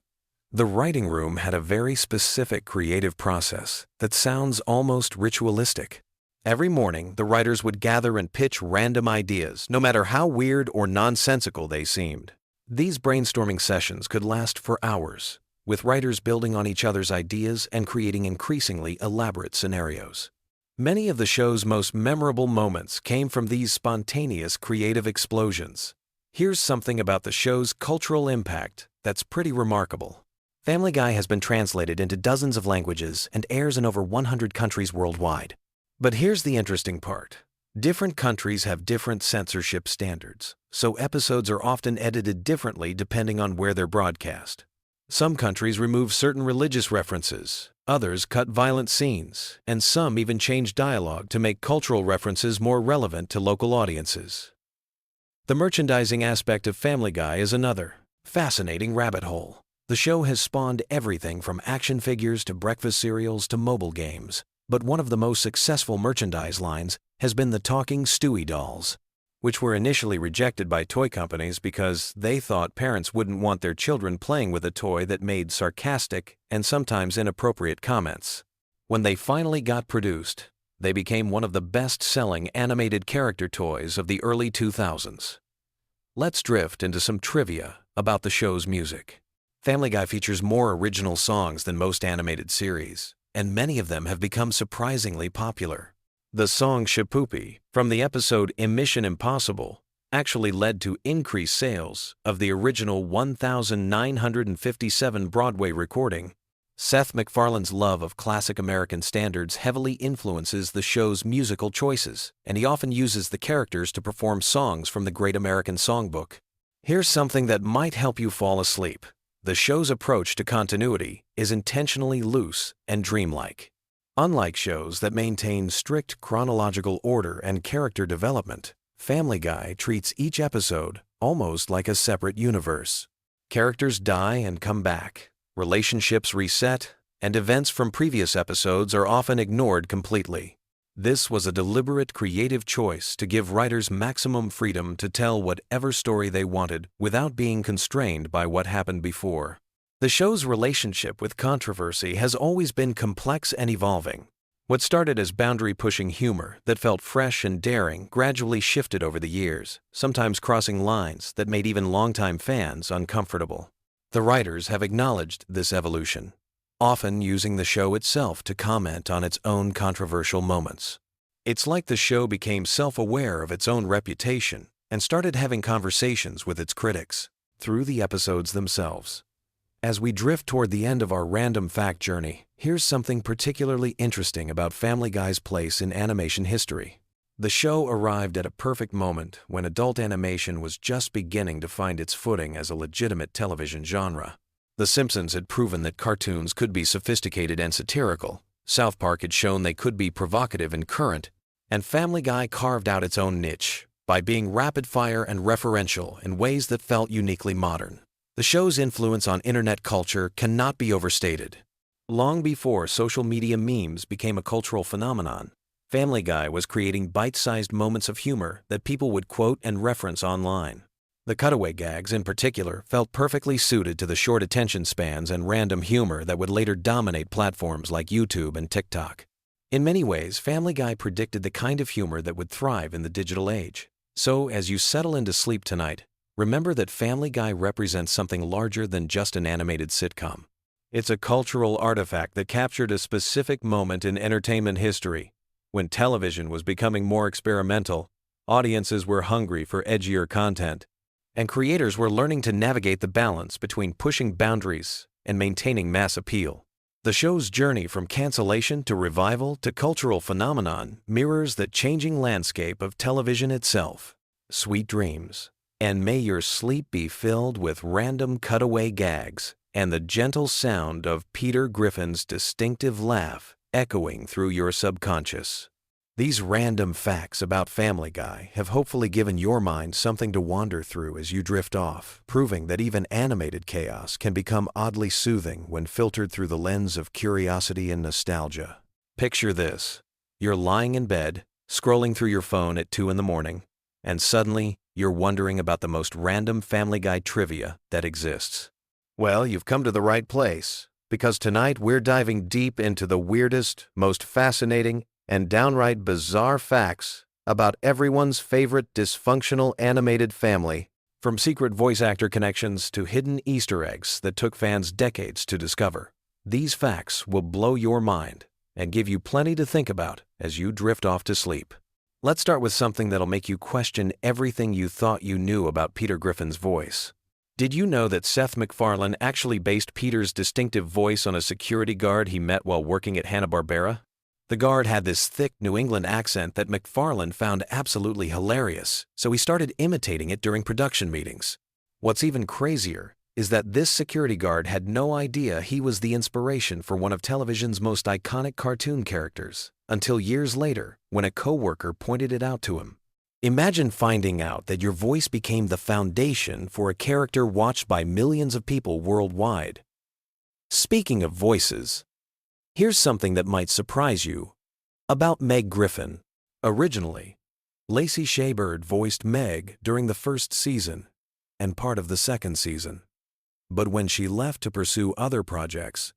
The writing room had a very specific creative process that sounds almost ritualistic. Every morning, the writers would gather and pitch random ideas, no matter how weird or nonsensical they seemed. These brainstorming sessions could last for hours, with writers building on each other's ideas and creating increasingly elaborate scenarios. Many of the show's most memorable moments came from these spontaneous creative explosions. Here's something about the show's cultural impact that's pretty remarkable. Family Guy has been translated into dozens of languages and airs in over 100 countries worldwide. But here's the interesting part. Different countries have different censorship standards, so episodes are often edited differently depending on where they're broadcast. Some countries remove certain religious references, others cut violent scenes, and some even change dialogue to make cultural references more relevant to local audiences. The merchandising aspect of Family Guy is another fascinating rabbit hole. The show has spawned everything from action figures to breakfast cereals to mobile games, but one of the most successful merchandise lines has been the talking Stewie dolls, which were initially rejected by toy companies because they thought parents wouldn't want their children playing with a toy that made sarcastic and sometimes inappropriate comments. When they finally got produced, they became one of the best-selling animated character toys of the early 2000s. Let's drift into some trivia about the show's music. Family Guy features more original songs than most animated series, and many of them have become surprisingly popular. The song Shapoopy from the episode Mission Impossible actually led to increased sales of the original 1957 Broadway recording. Seth MacFarlane's love of classic American standards heavily influences the show's musical choices, and he often uses the characters to perform songs from the Great American Songbook. Here's something that might help you fall asleep. The show's approach to continuity is intentionally loose and dreamlike. Unlike shows that maintain strict chronological order and character development, Family Guy treats each episode almost like a separate universe. Characters die and come back, relationships reset, and events from previous episodes are often ignored completely. This was a deliberate creative choice to give writers maximum freedom to tell whatever story they wanted without being constrained by what happened before. The show's relationship with controversy has always been complex and evolving. What started as boundary-pushing humor that felt fresh and daring gradually shifted over the years, sometimes crossing lines that made even longtime fans uncomfortable. The writers have acknowledged this evolution, often using the show itself to comment on its own controversial moments. It's like the show became self-aware of its own reputation and started having conversations with its critics through the episodes themselves. As we drift toward the end of our random fact journey, here's something particularly interesting about Family Guy's place in animation history. The show arrived at a perfect moment when adult animation was just beginning to find its footing as a legitimate television genre. The Simpsons had proven that cartoons could be sophisticated and satirical, South Park had shown they could be provocative and current, and Family Guy carved out its own niche by being rapid-fire and referential in ways that felt uniquely modern. The show's influence on internet culture cannot be overstated. Long before social media memes became a cultural phenomenon, Family Guy was creating bite-sized moments of humor that people would quote and reference online. The cutaway gags, in particular, felt perfectly suited to the short attention spans and random humor that would later dominate platforms like YouTube and TikTok. In many ways, Family Guy predicted the kind of humor that would thrive in the digital age. So, as you settle into sleep tonight, remember that Family Guy represents something larger than just an animated sitcom. It's a cultural artifact that captured a specific moment in entertainment history. When television was becoming more experimental, audiences were hungry for edgier content, and creators were learning to navigate the balance between pushing boundaries and maintaining mass appeal. The show's journey from cancellation to revival to cultural phenomenon mirrors the changing landscape of television itself. Sweet dreams, and may your sleep be filled with random cutaway gags and the gentle sound of Peter Griffin's distinctive laugh echoing through your subconscious. These random facts about Family Guy have hopefully given your mind something to wander through as you drift off, proving that even animated chaos can become oddly soothing when filtered through the lens of curiosity and nostalgia. Picture this. You're lying in bed, scrolling through your phone at 2 a.m, and suddenly you're wondering about the most random Family Guy trivia that exists. Well, you've come to the right place, because tonight we're diving deep into the weirdest, most fascinating, and downright bizarre facts about everyone's favorite dysfunctional animated family, from secret voice actor connections to hidden Easter eggs that took fans decades to discover. These facts will blow your mind and give you plenty to think about as you drift off to sleep. Let's start with something that'll make you question everything you thought you knew about Peter Griffin's voice. Did you know that Seth MacFarlane actually based Peter's distinctive voice on a security guard he met while working at Hanna-Barbera? The guard had this thick New England accent that MacFarlane found absolutely hilarious, so he started imitating it during production meetings. What's even crazier is that this security guard had no idea he was the inspiration for one of television's most iconic cartoon characters, until years later when a coworker pointed it out to him. Imagine finding out that your voice became the foundation for a character watched by millions of people worldwide. Speaking of voices, here's something that might surprise you about Meg Griffin. Originally, Lacey Shaybird voiced Meg during the first season and part of the second season. But when she left to pursue other projects,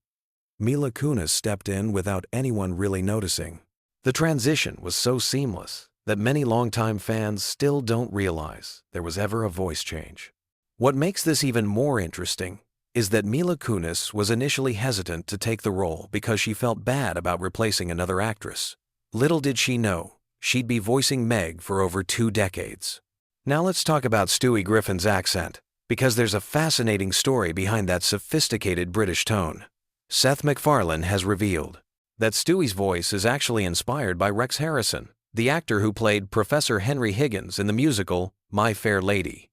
Mila Kunis stepped in without anyone really noticing. The transition was so seamless that many longtime fans still don't realize there was ever a voice change. What makes this even more interesting is that Mila Kunis was initially hesitant to take the role because she felt bad about replacing another actress. Little did she know, she'd be voicing Meg for over 2 decades. Now let's talk about Stewie Griffin's accent, because there's a fascinating story behind that sophisticated British tone. Seth MacFarlane has revealed that Stewie's voice is actually inspired by Rex Harrison, the actor who played Professor Henry Higgins in the musical My Fair Lady.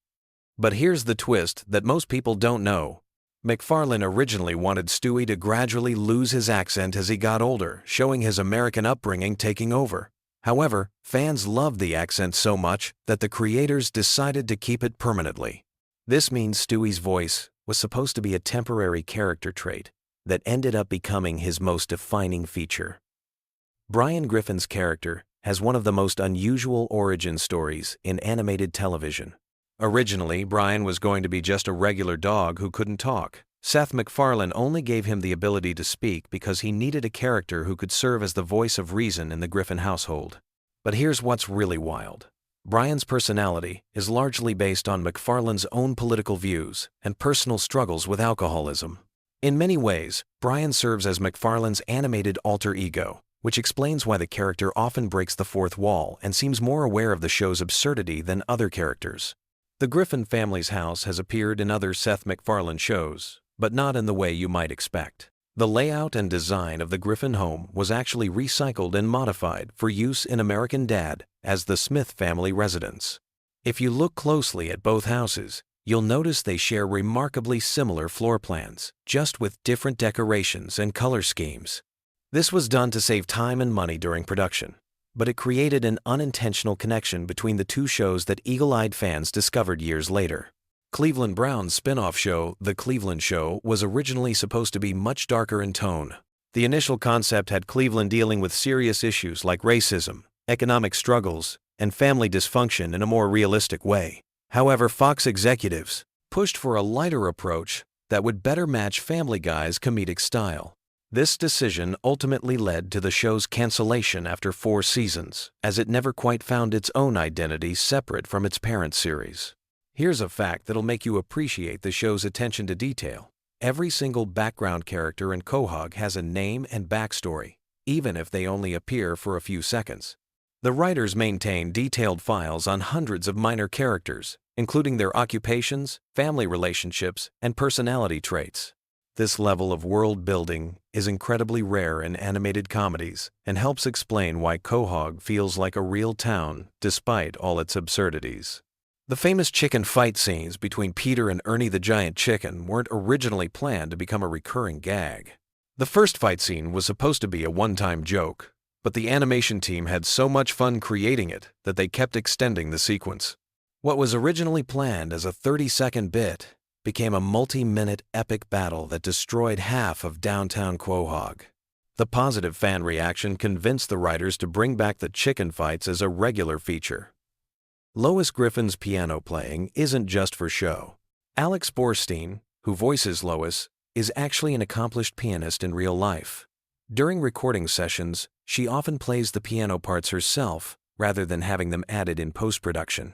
But here's the twist that most people don't know. MacFarlane originally wanted Stewie to gradually lose his accent as he got older, showing his American upbringing taking over. However, fans loved the accent so much that the creators decided to keep it permanently. This means Stewie's voice was supposed to be a temporary character trait that ended up becoming his most defining feature. Brian Griffin's character has one of the most unusual origin stories in animated television. Originally, Brian was going to be just a regular dog who couldn't talk. Seth MacFarlane only gave him the ability to speak because he needed a character who could serve as the voice of reason in the Griffin household. But here's what's really wild. Brian's personality is largely based on MacFarlane's own political views and personal struggles with alcoholism. In many ways, Brian serves as MacFarlane's animated alter ego, which explains why the character often breaks the fourth wall and seems more aware of the show's absurdity than other characters. The Griffin family's house has appeared in other Seth MacFarlane shows, but not in the way you might expect. The layout and design of the Griffin home was actually recycled and modified for use in American Dad as the Smith family residence. If you look closely at both houses, you'll notice they share remarkably similar floor plans, just with different decorations and color schemes. This was done to save time and money during production, but it created an unintentional connection between the two shows that eagle-eyed fans discovered years later. Cleveland Brown's spin-off show, The Cleveland Show, was originally supposed to be much darker in tone. The initial concept had Cleveland dealing with serious issues like racism, economic struggles, and family dysfunction in a more realistic way. However, Fox executives pushed for a lighter approach that would better match Family Guy's comedic style. This decision ultimately led to the show's cancellation after 4 seasons, as it never quite found its own identity separate from its parent series. Here's a fact that'll make you appreciate the show's attention to detail. Every single background character in Quahog has a name and backstory, even if they only appear for a few seconds. The writers maintain detailed files on hundreds of minor characters, including their occupations, family relationships, and personality traits. This level of world building is incredibly rare in animated comedies and helps explain why Quahog feels like a real town despite all its absurdities. The famous chicken fight scenes between Peter and Ernie the Giant Chicken weren't originally planned to become a recurring gag. The first fight scene was supposed to be a one-time joke, but the animation team had so much fun creating it that they kept extending the sequence. What was originally planned as a 30-second bit became a multi-minute epic battle that destroyed half of downtown Quahog. The positive fan reaction convinced the writers to bring back the chicken fights as a regular feature. Lois Griffin's piano playing isn't just for show. Alex Borstein, who voices Lois, is actually an accomplished pianist in real life. During recording sessions, she often plays the piano parts herself rather than having them added in post-production.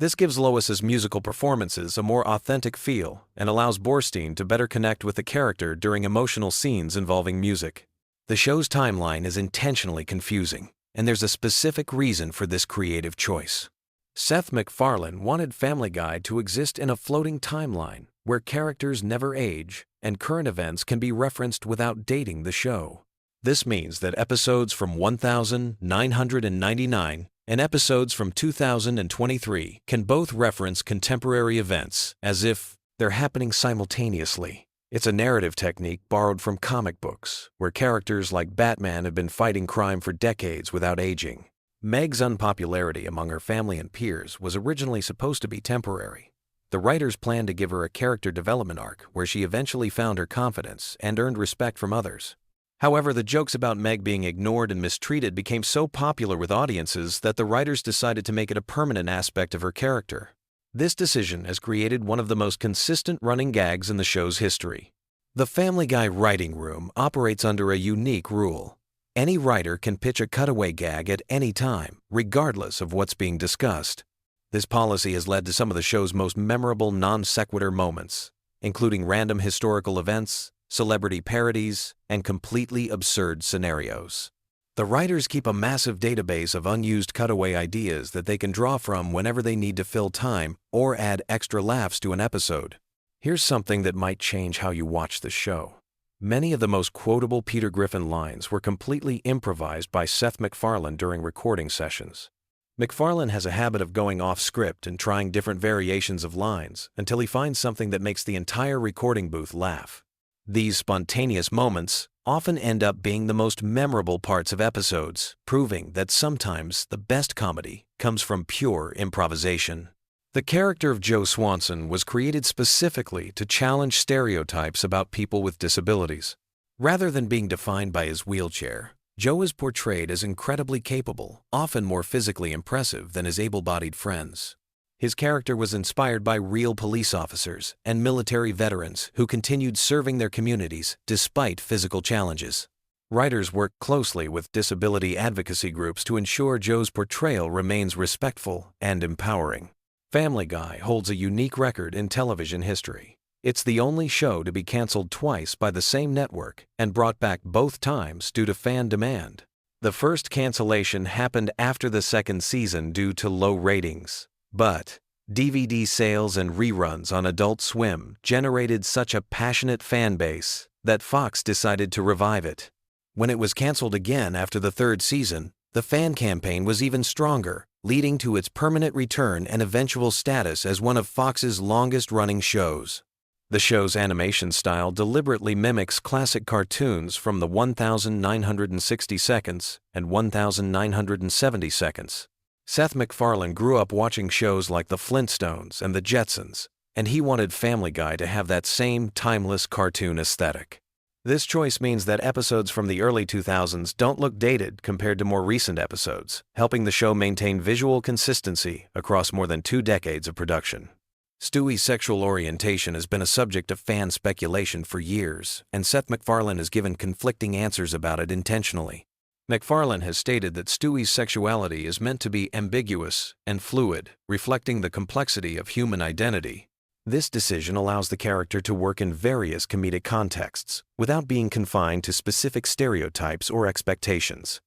This gives Lois's musical performances a more authentic feel and allows Borstein to better connect with the character during emotional scenes involving music. The show's timeline is intentionally confusing, and there's a specific reason for this creative choice. Seth MacFarlane wanted Family Guy to exist in a floating timeline where characters never age and current events can be referenced without dating the show. This means that episodes from 1999 and episodes from 2023 can both reference contemporary events as if they're happening simultaneously. It's a narrative technique borrowed from comic books, where characters like Batman have been fighting crime for decades without aging. Meg's unpopularity among her family and peers was originally supposed to be temporary. The writers planned to give her a character development arc where she eventually found her confidence and earned respect from others. However, the jokes about Meg being ignored and mistreated became so popular with audiences that the writers decided to make it a permanent aspect of her character. This decision has created one of the most consistent running gags in the show's history. The Family Guy writing room operates under a unique rule. Any writer can pitch a cutaway gag at any time, regardless of what's being discussed. This policy has led to some of the show's most memorable non-sequitur moments, including random historical events, celebrity parodies, and completely absurd scenarios. The writers keep a massive database of unused cutaway ideas that they can draw from whenever they need to fill time or add extra laughs to an episode. Here's something that might change how you watch the show. Many of the most quotable Peter Griffin lines were completely improvised by Seth MacFarlane during recording sessions. MacFarlane has a habit of going off script and trying different variations of lines until he finds something that makes the entire recording booth laugh. These spontaneous moments often end up being the most memorable parts of episodes, proving that sometimes the best comedy comes from pure improvisation. The character of Joe Swanson was created specifically to challenge stereotypes about people with disabilities. Rather than being defined by his wheelchair, Joe is portrayed as incredibly capable, often more physically impressive than his able-bodied friends. His character was inspired by real police officers and military veterans who continued serving their communities despite physical challenges. Writers worked closely with disability advocacy groups to ensure Joe's portrayal remains respectful and empowering. Family Guy holds a unique record in television history. It's the only show to be canceled twice by the same network and brought back both times due to fan demand. The first cancellation happened after the second season due to low ratings. But DVD sales and reruns on Adult Swim generated such a passionate fan base that Fox decided to revive it. When it was canceled again after the third season, the fan campaign was even stronger, leading to its permanent return and eventual status as one of Fox's longest-running shows. The show's animation style deliberately mimics classic cartoons from the 1960 seconds and 1970 seconds. Seth MacFarlane grew up watching shows like The Flintstones and The Jetsons, and he wanted Family Guy to have that same timeless cartoon aesthetic. This choice means that episodes from the early 2000s don't look dated compared to more recent episodes, helping the show maintain visual consistency across more than 2 decades of production. Stewie's sexual orientation has been a subject of fan speculation for years, and Seth MacFarlane has given conflicting answers about it intentionally. MacFarlane has stated that Stewie's sexuality is meant to be ambiguous and fluid, reflecting the complexity of human identity. This decision allows the character to work in various comedic contexts, without being confined to specific stereotypes or expectations.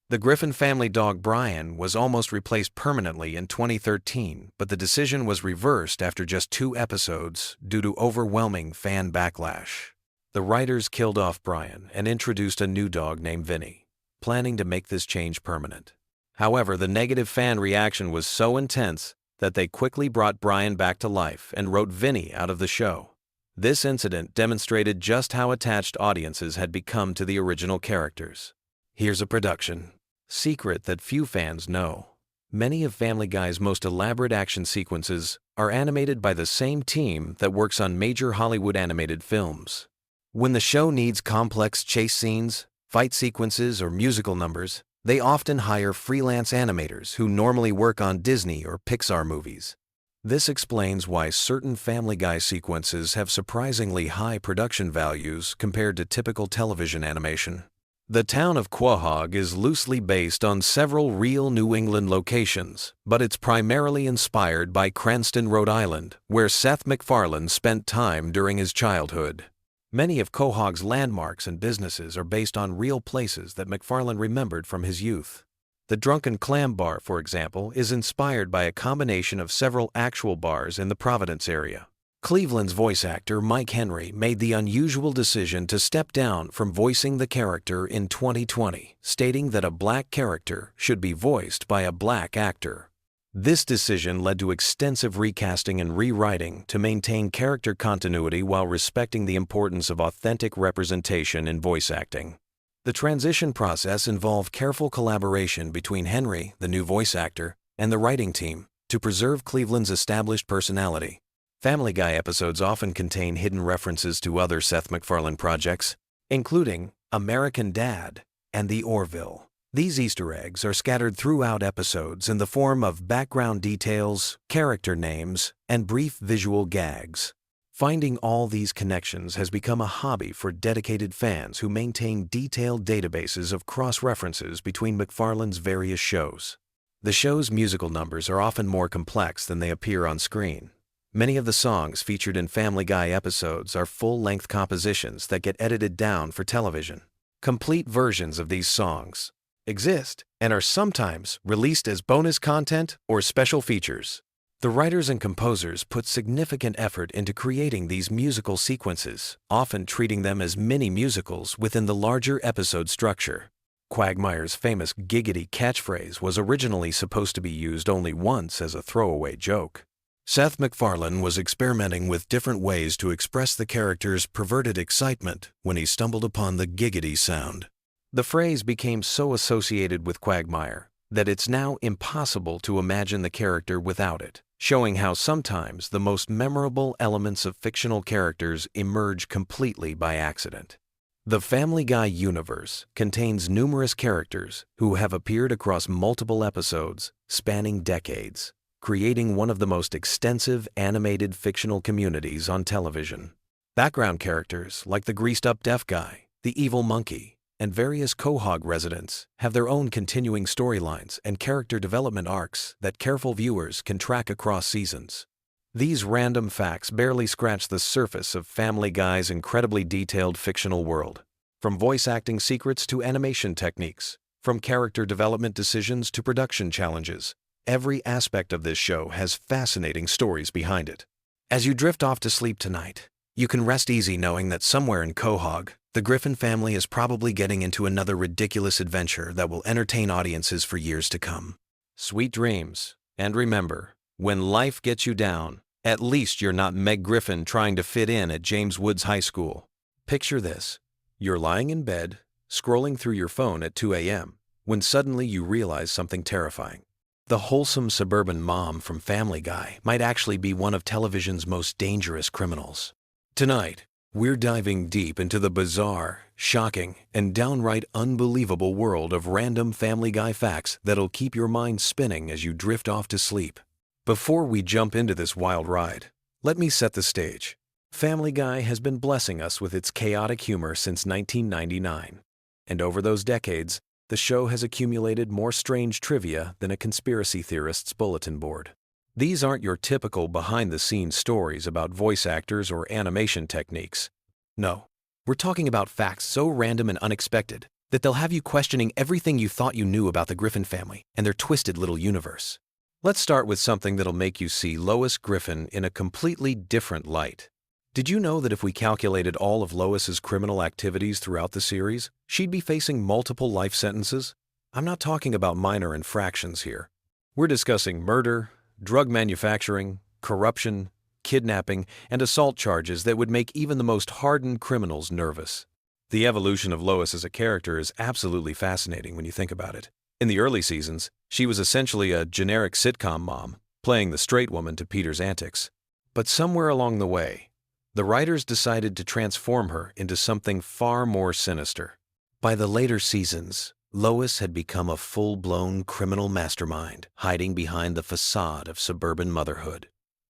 The Griffin family dog Brian was almost replaced permanently in 2013, but the decision was reversed after just 2 episodes due to overwhelming fan backlash. The writers killed off Brian and introduced a new dog named Vinny, planning to make this change permanent. However, the negative fan reaction was so intense that they quickly brought Brian back to life and wrote Vinny out of the show. This incident demonstrated just how attached audiences had become to the original characters. Here's a production secret that few fans know. Many of Family Guy's most elaborate action sequences are animated by the same team that works on major Hollywood animated films. When the show needs complex chase scenes, fight sequences, or musical numbers, they often hire freelance animators who normally work on Disney or Pixar movies. This explains why certain Family Guy sequences have surprisingly high production values compared to typical television animation. The town of Quahog is loosely based on several real New England locations, but it's primarily inspired by Cranston, Rhode Island, where Seth MacFarlane spent time during his childhood. Many of Quahog's landmarks and businesses are based on real places that MacFarlane remembered from his youth. The Drunken Clam Bar, for example, is inspired by a combination of several actual bars in the Providence area. Cleveland's voice actor Mike Henry made the unusual decision to step down from voicing the character in 2020, stating that a black character should be voiced by a black actor. This decision led to extensive recasting and rewriting to maintain character continuity while respecting the importance of authentic representation in voice acting. The transition process involved careful collaboration between Henry, the new voice actor, and the writing team to preserve Cleveland's established personality. Family Guy episodes often contain hidden references to other Seth MacFarlane projects, including American Dad and The Orville. These Easter eggs are scattered throughout episodes in the form of background details, character names, and brief visual gags. Finding all these connections has become a hobby for dedicated fans who maintain detailed databases of cross-references between MacFarlane's various shows. The show's musical numbers are often more complex than they appear on screen. Many of the songs featured in Family Guy episodes are full-length compositions that get edited down for television. Complete versions of these songs exist and are sometimes released as bonus content or special features. The writers and composers put significant effort into creating these musical sequences, often treating them as mini-musicals within the larger episode structure. Quagmire's famous giggity catchphrase was originally supposed to be used only once as a throwaway joke. Seth MacFarlane was experimenting with different ways to express the character's perverted excitement when he stumbled upon the giggity sound. The phrase became so associated with Quagmire that it's now impossible to imagine the character without it, showing how sometimes the most memorable elements of fictional characters emerge completely by accident. The Family Guy universe contains numerous characters who have appeared across multiple episodes spanning decades, creating one of the most extensive animated fictional communities on television. Background characters like the greased-up deaf guy, the evil monkey, and various Quahog residents have their own continuing storylines and character development arcs that careful viewers can track across seasons. These random facts barely scratch the surface of Family Guy's incredibly detailed fictional world. From voice acting secrets to animation techniques, from character development decisions to production challenges, every aspect of this show has fascinating stories behind it. As you drift off to sleep tonight, you can rest easy knowing that somewhere in Quahog, the Griffin family is probably getting into another ridiculous adventure that will entertain audiences for years to come. Sweet dreams, and remember, when life gets you down, at least you're not Meg Griffin trying to fit in at James Woods High School. Picture this. You're lying in bed, scrolling through your phone at 2 a.m., when suddenly you realize something terrifying. The wholesome suburban mom from Family Guy might actually be one of television's most dangerous criminals. Tonight, we're diving deep into the bizarre, shocking, and downright unbelievable world of random Family Guy facts that'll keep your mind spinning as you drift off to sleep. Before we jump into this wild ride, let me set the stage. Family Guy has been blessing us with its chaotic humor since 1999. And over those decades, the show has accumulated more strange trivia than a conspiracy theorist's bulletin board. These aren't your typical behind-the-scenes stories about voice actors or animation techniques. No, we're talking about facts so random and unexpected that they'll have you questioning everything you thought you knew about the Griffin family and their twisted little universe. Let's start with something that'll make you see Lois Griffin in a completely different light. Did you know that if we calculated all of Lois's criminal activities throughout the series, she'd be facing multiple life sentences? I'm not talking about minor infractions here. We're discussing murder, drug manufacturing, corruption, kidnapping, and assault charges that would make even the most hardened criminals nervous. The evolution of Lois as a character is absolutely fascinating when you think about it. In the early seasons, she was essentially a generic sitcom mom, playing the straight woman to Peter's antics. But somewhere along the way, the writers decided to transform her into something far more sinister. By the later seasons, Lois had become a full-blown criminal mastermind, hiding behind the facade of suburban motherhood.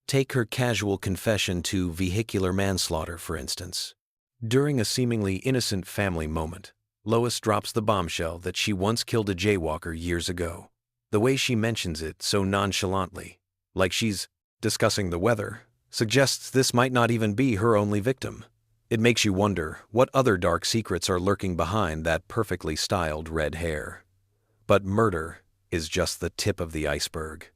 Take her casual confession to vehicular manslaughter, for instance. During a seemingly innocent family moment, Lois drops the bombshell that she once killed a jaywalker years ago. The way she mentions it so nonchalantly, like she's discussing the weather, suggests this might not even be her only victim. It makes you wonder what other dark secrets are lurking behind that perfectly styled red hair. But murder is just the tip of the iceberg.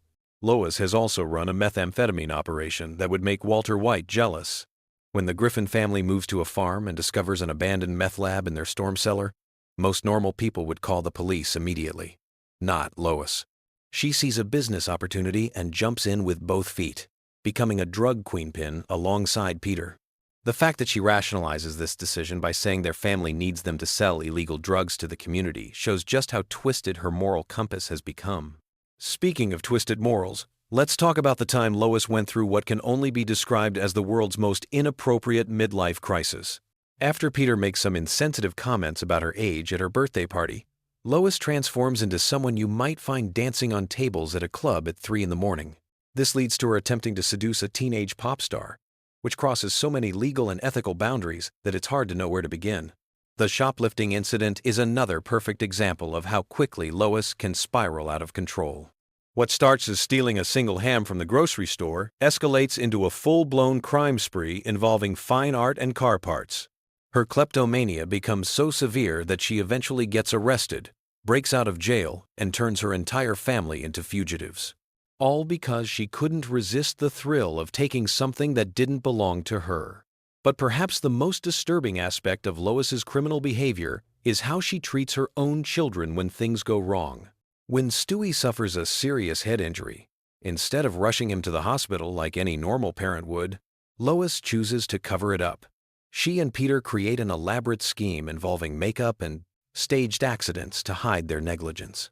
Lois has also run a methamphetamine operation that would make Walter White jealous. When the Griffin family moves to a farm and discovers an abandoned meth lab in their storm cellar, most normal people would call the police immediately. Not Lois. She sees a business opportunity and jumps in with both feet, becoming a drug queenpin alongside Peter. The fact that she rationalizes this decision by saying their family needs them to sell illegal drugs to the community shows just how twisted her moral compass has become. Speaking of twisted morals, let's talk about the time Lois went through what can only be described as the world's most inappropriate midlife crisis. After Peter makes some insensitive comments about her age at her birthday party, Lois transforms into someone you might find dancing on tables at a club at 3 in the morning. This leads to her attempting to seduce a teenage pop star, which crosses so many legal and ethical boundaries that it's hard to know where to begin. The shoplifting incident is another perfect example of how quickly Lois can spiral out of control. What starts as stealing a single ham from the grocery store escalates into a full-blown crime spree involving fine art and car parts. Her kleptomania becomes so severe that she eventually gets arrested, breaks out of jail, and turns her entire family into fugitives. All because she couldn't resist the thrill of taking something that didn't belong to her. But perhaps the most disturbing aspect of Lois's criminal behavior is how she treats her own children when things go wrong. When Stewie suffers a serious head injury, instead of rushing him to the hospital like any normal parent would, Lois chooses to cover it up. She and Peter create an elaborate scheme involving makeup and staged accidents to hide their negligence.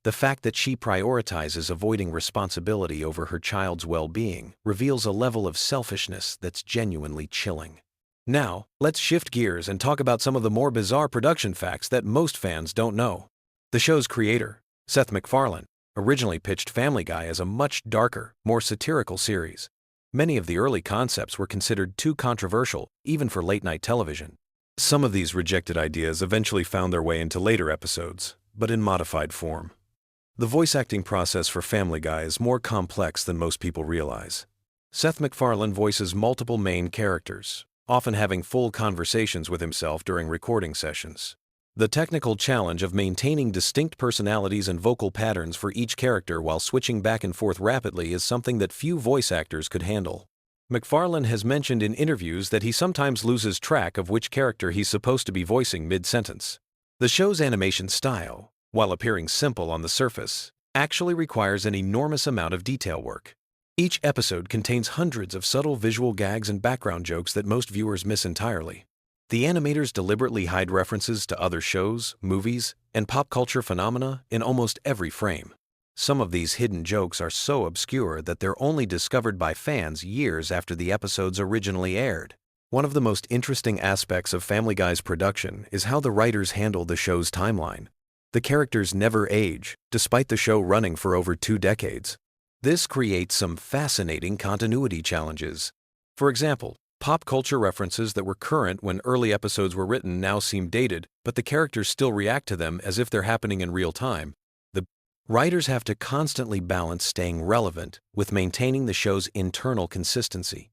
The fact that she prioritizes avoiding responsibility over her child's well-being reveals a level of selfishness that's genuinely chilling. Now, let's shift gears and talk about some of the more bizarre production facts that most fans don't know. The show's creator, Seth MacFarlane, originally pitched Family Guy as a much darker, more satirical series. Many of the early concepts were considered too controversial, even for late-night television. Some of these rejected ideas eventually found their way into later episodes, but in modified form. The voice acting process for Family Guy is more complex than most people realize. Seth MacFarlane voices multiple main characters, often having full conversations with himself during recording sessions. The technical challenge of maintaining distinct personalities and vocal patterns for each character while switching back and forth rapidly is something that few voice actors could handle. MacFarlane has mentioned in interviews that he sometimes loses track of which character he's supposed to be voicing mid-sentence. The show's animation style, while appearing simple on the surface, actually requires an enormous amount of detail work. Each episode contains hundreds of subtle visual gags and background jokes that most viewers miss entirely. The animators deliberately hide references to other shows, movies, and pop culture phenomena in almost every frame. Some of these hidden jokes are so obscure that they're only discovered by fans years after the episodes originally aired. One of the most interesting aspects of Family Guy's production is how the writers handle the show's timeline. The characters never age, despite the show running for over 2 decades. This creates some fascinating continuity challenges. For example, pop culture references that were current when early episodes were written now seem dated, but the characters still react to them as if they're happening in real time. The writers have to constantly balance staying relevant with maintaining the show's internal consistency.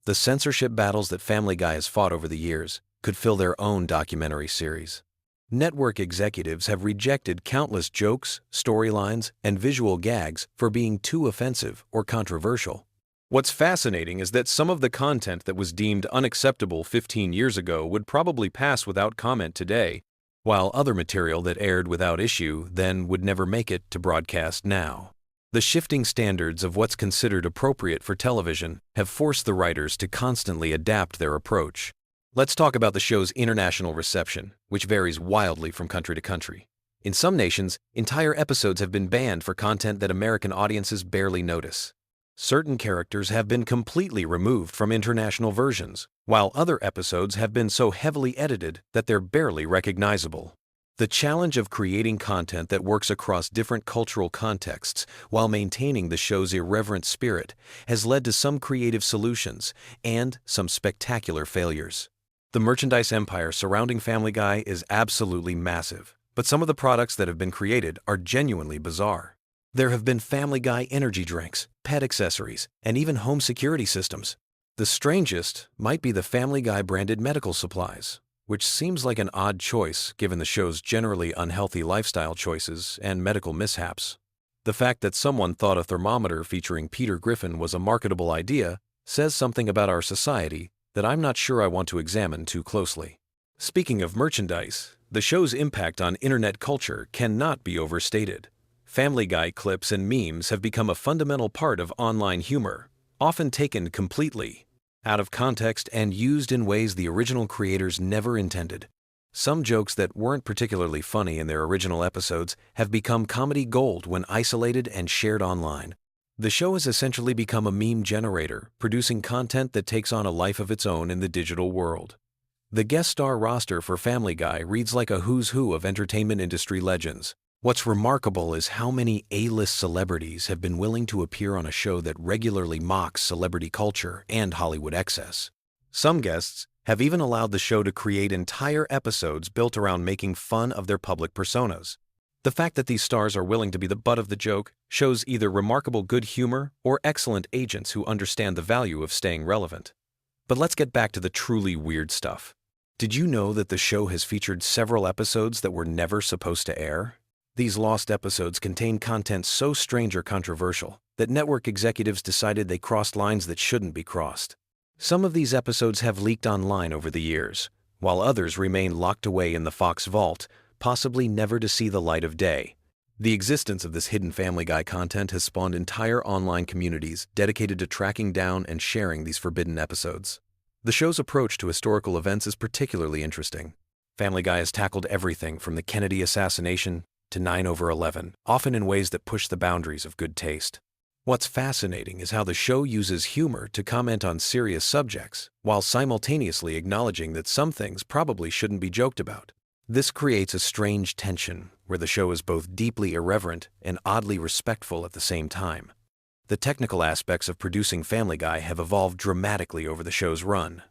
The censorship battles that Family Guy has fought over the years could fill their own documentary series. Network executives have rejected countless jokes, storylines, and visual gags for being too offensive or controversial. What's fascinating is that some of the content that was deemed unacceptable 15 years ago would probably pass without comment today, while other material that aired without issue then would never make it to broadcast now. The shifting standards of what's considered appropriate for television have forced the writers to constantly adapt their approach. Let's talk about the show's international reception, which varies wildly from country to country. In some nations, entire episodes have been banned for content that American audiences barely notice. Certain characters have been completely removed from international versions, while other episodes have been so heavily edited that they're barely recognizable. The challenge of creating content that works across different cultural contexts while maintaining the show's irreverent spirit has led to some creative solutions and some spectacular failures. The merchandise empire surrounding Family Guy is absolutely massive, but some of the products that have been created are genuinely bizarre. There have been Family Guy energy drinks, pet accessories, and even home security systems. The strangest might be the Family Guy branded medical supplies, which seems like an odd choice given the show's generally unhealthy lifestyle choices and medical mishaps. The fact that someone thought a thermometer featuring Peter Griffin was a marketable idea says something about our society that I'm not sure I want to examine too closely. Speaking of merchandise, the show's impact on internet culture cannot be overstated. Family Guy clips and memes have become a fundamental part of online humor, often taken completely out of context and used in ways the original creators never intended. Some jokes that weren't particularly funny in their original episodes have become comedy gold when isolated and shared online. The show has essentially become a meme generator, producing content that takes on a life of its own in the digital world. The guest star roster for Family Guy reads like a who's who of entertainment industry legends. What's remarkable is how many A-list celebrities have been willing to appear on a show that regularly mocks celebrity culture and Hollywood excess. Some guests have even allowed the show to create entire episodes built around making fun of their public personas. The fact that these stars are willing to be the butt of the joke shows either remarkable good humor or excellent agents who understand the value of staying relevant. But let's get back to the truly weird stuff. Did you know that the show has featured several episodes that were never supposed to air? These lost episodes contain content so strange or controversial that network executives decided they crossed lines that shouldn't be crossed. Some of these episodes have leaked online over the years, while others remain locked away in the Fox vault, possibly never to see the light of day. The existence of this hidden Family Guy content has spawned entire online communities dedicated to tracking down and sharing these forbidden episodes. The show's approach to historical events is particularly interesting. Family Guy has tackled everything from the Kennedy assassination to 9/11, often in ways that push the boundaries of good taste. What's fascinating is how the show uses humor to comment on serious subjects, while simultaneously acknowledging that some things probably shouldn't be joked about. This creates a strange tension, where the show is both deeply irreverent and oddly respectful at the same time. The technical aspects of producing Family Guy have evolved dramatically over the show's run.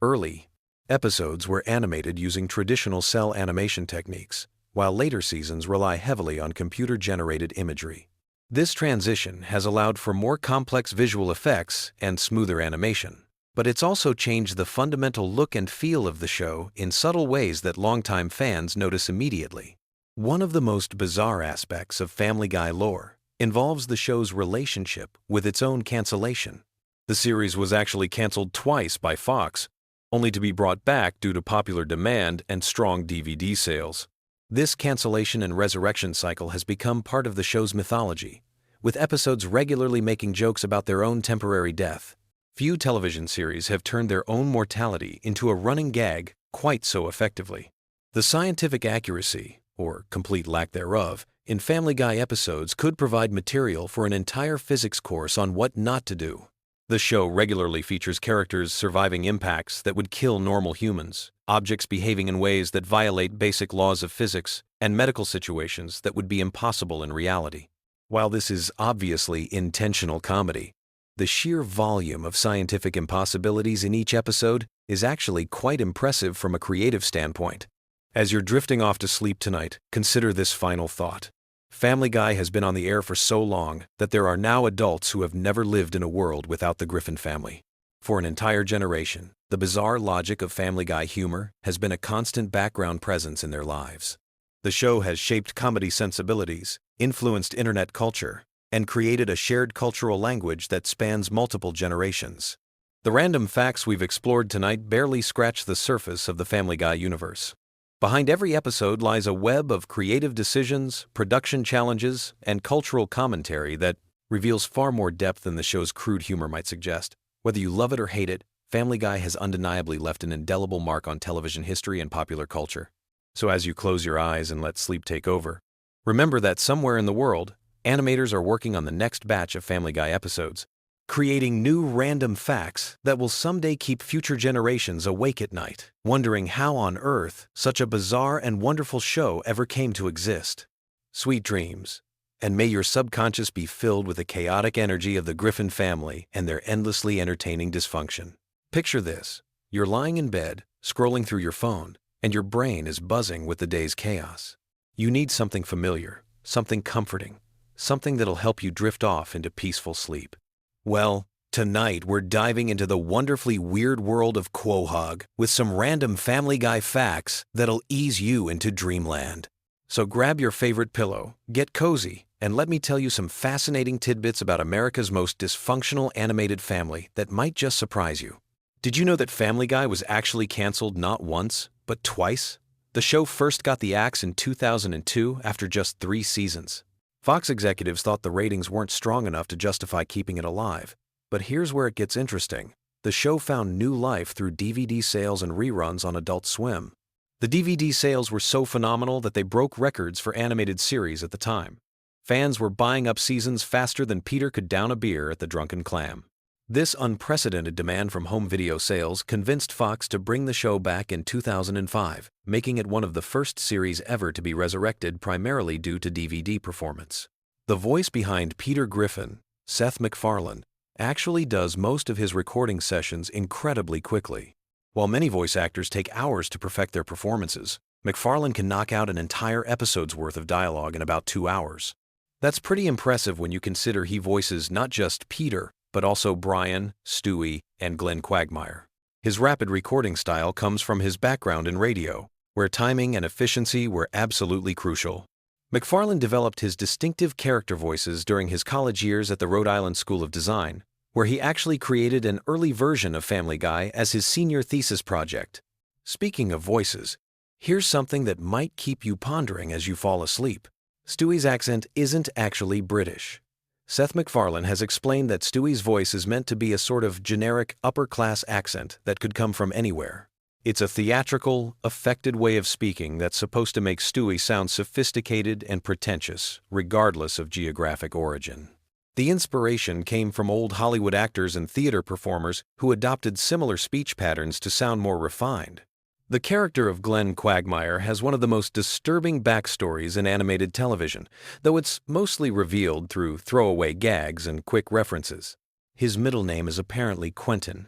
Early episodes were animated using traditional cell animation techniques, while later seasons rely heavily on computer-generated imagery. This transition has allowed for more complex visual effects and smoother animation, but it's also changed the fundamental look and feel of the show in subtle ways that longtime fans notice immediately. One of the most bizarre aspects of Family Guy lore involves the show's relationship with its own cancellation. The series was actually canceled twice by Fox, only to be brought back due to popular demand and strong DVD sales. This cancellation and resurrection cycle has become part of the show's mythology, with episodes regularly making jokes about their own temporary death. Few television series have turned their own mortality into a running gag quite so effectively. The scientific accuracy, or complete lack thereof, in Family Guy episodes could provide material for an entire physics course on what not to do. The show regularly features characters surviving impacts that would kill normal humans, objects behaving in ways that violate basic laws of physics, and medical situations that would be impossible in reality. While this is obviously intentional comedy, the sheer volume of scientific impossibilities in each episode is actually quite impressive from a creative standpoint. As you're drifting off to sleep tonight, consider this final thought. Family Guy has been on the air for so long that there are now adults who have never lived in a world without the Griffin family. For an entire generation, the bizarre logic of Family Guy humor has been a constant background presence in their lives. The show has shaped comedy sensibilities, influenced internet culture, and created a shared cultural language that spans multiple generations. The random facts we've explored tonight barely scratch the surface of the Family Guy universe. Behind every episode lies a web of creative decisions, production challenges, and cultural commentary that reveals far more depth than the show's crude humor might suggest. Whether you love it or hate it, Family Guy has undeniably left an indelible mark on television history and popular culture. So as you close your eyes and let sleep take over, remember that somewhere in the world, animators are working on the next batch of Family Guy episodes, creating new random facts that will someday keep future generations awake at night, wondering how on earth such a bizarre and wonderful show ever came to exist. Sweet dreams, and may your subconscious be filled with the chaotic energy of the Griffin family and their endlessly entertaining dysfunction. Picture this: you're lying in bed, scrolling through your phone, and your brain is buzzing with the day's chaos. You need something familiar, something comforting, something that'll help you drift off into peaceful sleep. Well, tonight we're diving into the wonderfully weird world of Quahog with some random Family Guy facts that'll ease you into dreamland. So grab your favorite pillow, get cozy, And let me tell you some fascinating tidbits about America's most dysfunctional animated family that might just surprise you. Did you know that Family Guy was actually canceled not once, but twice? The show first got the axe in 2002 after just 3 seasons. Fox executives thought the ratings weren't strong enough to justify keeping it alive. But here's where it gets interesting. The show found new life through DVD sales and reruns on Adult Swim. The DVD sales were so phenomenal that they broke records for animated series at the time. Fans were buying up seasons faster than Peter could down a beer at the Drunken Clam. This unprecedented demand from home video sales convinced Fox to bring the show back in 2005, making it one of the first series ever to be resurrected primarily due to DVD performance. The voice behind Peter Griffin, Seth MacFarlane, actually does most of his recording sessions incredibly quickly. While many voice actors take hours to perfect their performances, MacFarlane can knock out an entire episode's worth of dialogue in about 2 hours. That's pretty impressive when you consider he voices not just Peter, but also Brian, Stewie, and Glenn Quagmire. His rapid recording style comes from his background in radio, where timing and efficiency were absolutely crucial. MacFarlane developed his distinctive character voices during his college years at the Rhode Island School of Design, where he actually created an early version of Family Guy as his senior thesis project. Speaking of voices, here's something that might keep you pondering as you fall asleep. Stewie's accent isn't actually British. Seth MacFarlane has explained that Stewie's voice is meant to be a sort of generic upper-class accent that could come from anywhere. It's a theatrical, affected way of speaking that's supposed to make Stewie sound sophisticated and pretentious, regardless of geographic origin. The inspiration came from old Hollywood actors and theater performers who adopted similar speech patterns to sound more refined. The character of Glenn Quagmire has one of the most disturbing backstories in animated television, though it's mostly revealed through throwaway gags and quick references. His middle name is apparently Quentin,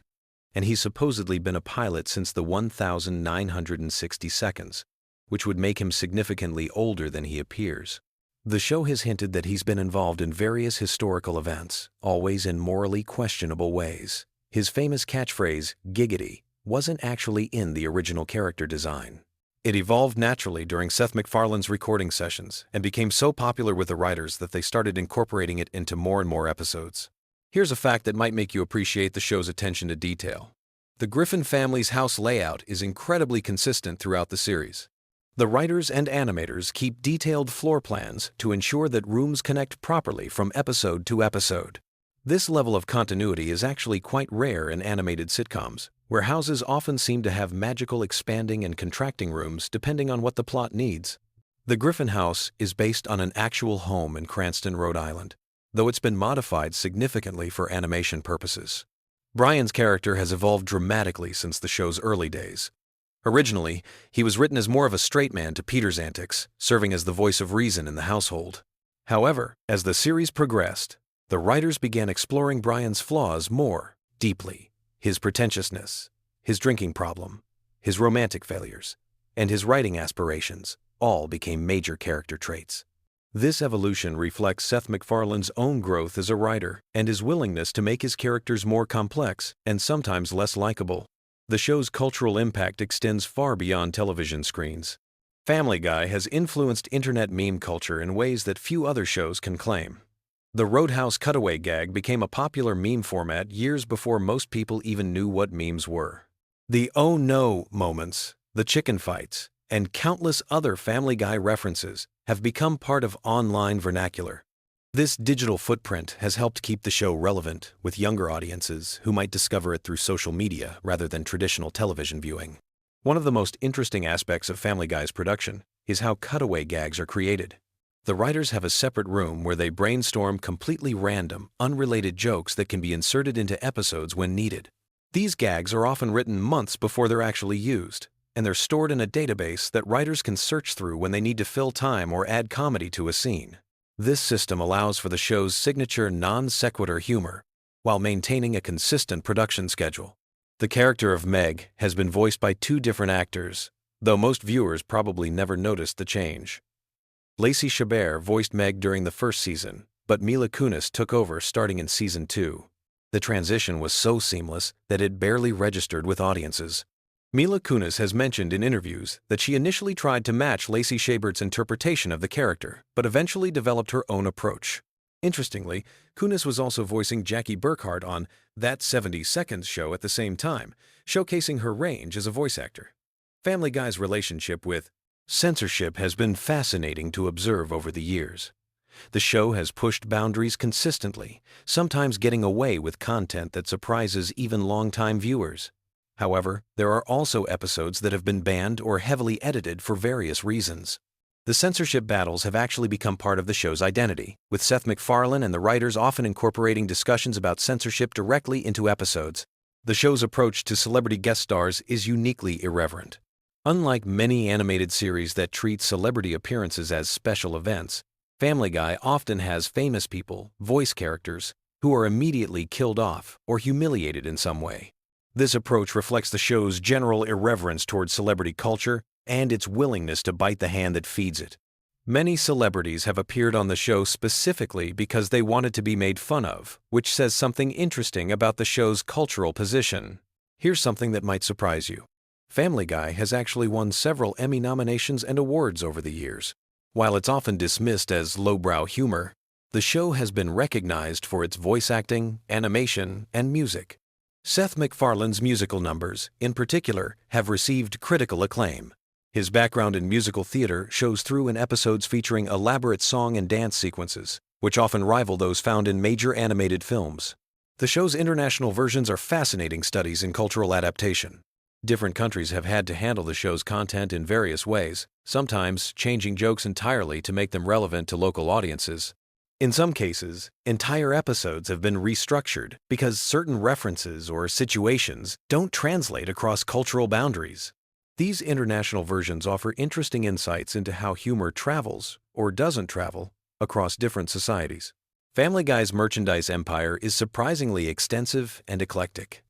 and he's supposedly been a pilot since the 1960 seconds, which would make him significantly older than he appears. The show has hinted that he's been involved in various historical events, always in morally questionable ways. His famous catchphrase, "giggity," wasn't actually in the original character design. It evolved naturally during Seth MacFarlane's recording sessions and became so popular with the writers that they started incorporating it into more and more episodes. Here's a fact that might make you appreciate the show's attention to detail. The Griffin family's house layout is incredibly consistent throughout the series. The writers and animators keep detailed floor plans to ensure that rooms connect properly from episode to episode. This level of continuity is actually quite rare in animated sitcoms, where houses often seem to have magical expanding and contracting rooms depending on what the plot needs. The Griffin house is based on an actual home in Cranston, Rhode Island, though it's been modified significantly for animation purposes. Brian's character has evolved dramatically since the show's early days. Originally, he was written as more of a straight man to Peter's antics, serving as the voice of reason in the household. However, as the series progressed, the writers began exploring Brian's flaws more deeply. His pretentiousness, his drinking problem, his romantic failures, and his writing aspirations all became major character traits. This evolution reflects Seth MacFarlane's own growth as a writer and his willingness to make his characters more complex and sometimes less likable. The show's cultural impact extends far beyond television screens. Family Guy has influenced internet meme culture in ways that few other shows can claim. The Roadhouse cutaway gag became a popular meme format years before most people even knew what memes were. The "oh no" moments, the chicken fights, and countless other Family Guy references have become part of online vernacular. This digital footprint has helped keep the show relevant with younger audiences who might discover it through social media rather than traditional television viewing. One of the most interesting aspects of Family Guy's production is how cutaway gags are created. The writers have a separate room where they brainstorm completely random, unrelated jokes that can be inserted into episodes when needed. These gags are often written months before they're actually used, and they're stored in a database that writers can search through when they need to fill time or add comedy to a scene. This system allows for the show's signature non-sequitur humor, while maintaining a consistent production schedule. The character of Meg has been voiced by 2 different actors, though most viewers probably never noticed the change. Lacey Chabert voiced Meg during the first season, but Mila Kunis took over starting in season 2. The transition was so seamless that it barely registered with audiences. Mila Kunis has mentioned in interviews that she initially tried to match Lacey Chabert's interpretation of the character, but eventually developed her own approach. Interestingly, Kunis was also voicing Jackie Burkhardt on That 70 Seconds show at the same time, showcasing her range as a voice actor. Family Guy's relationship with censorship has been fascinating to observe over the years. The show has pushed boundaries consistently, sometimes getting away with content that surprises even longtime viewers. However, there are also episodes that have been banned or heavily edited for various reasons. The censorship battles have actually become part of the show's identity, with Seth MacFarlane and the writers often incorporating discussions about censorship directly into episodes. The show's approach to celebrity guest stars is uniquely irreverent. Unlike many animated series that treat celebrity appearances as special events, Family Guy often has famous people, voice characters, who are immediately killed off or humiliated in some way. This approach reflects the show's general irreverence towards celebrity culture and its willingness to bite the hand that feeds it. Many celebrities have appeared on the show specifically because they wanted to be made fun of, which says something interesting about the show's cultural position. Here's something that might surprise you. Family Guy has actually won several Emmy nominations and awards over the years. While it's often dismissed as lowbrow humor, the show has been recognized for its voice acting, animation, and music. Seth MacFarlane's musical numbers, in particular, have received critical acclaim. His background in musical theater shows through in episodes featuring elaborate song and dance sequences, which often rival those found in major animated films. The show's international versions are fascinating studies in cultural adaptation. Different countries have had to handle the show's content in various ways, sometimes changing jokes entirely to make them relevant to local audiences. In some cases, entire episodes have been restructured because certain references or situations don't translate across cultural boundaries. These international versions offer interesting insights into how humor travels, or doesn't travel, across different societies. Family Guy's merchandise empire is surprisingly extensive and eclectic.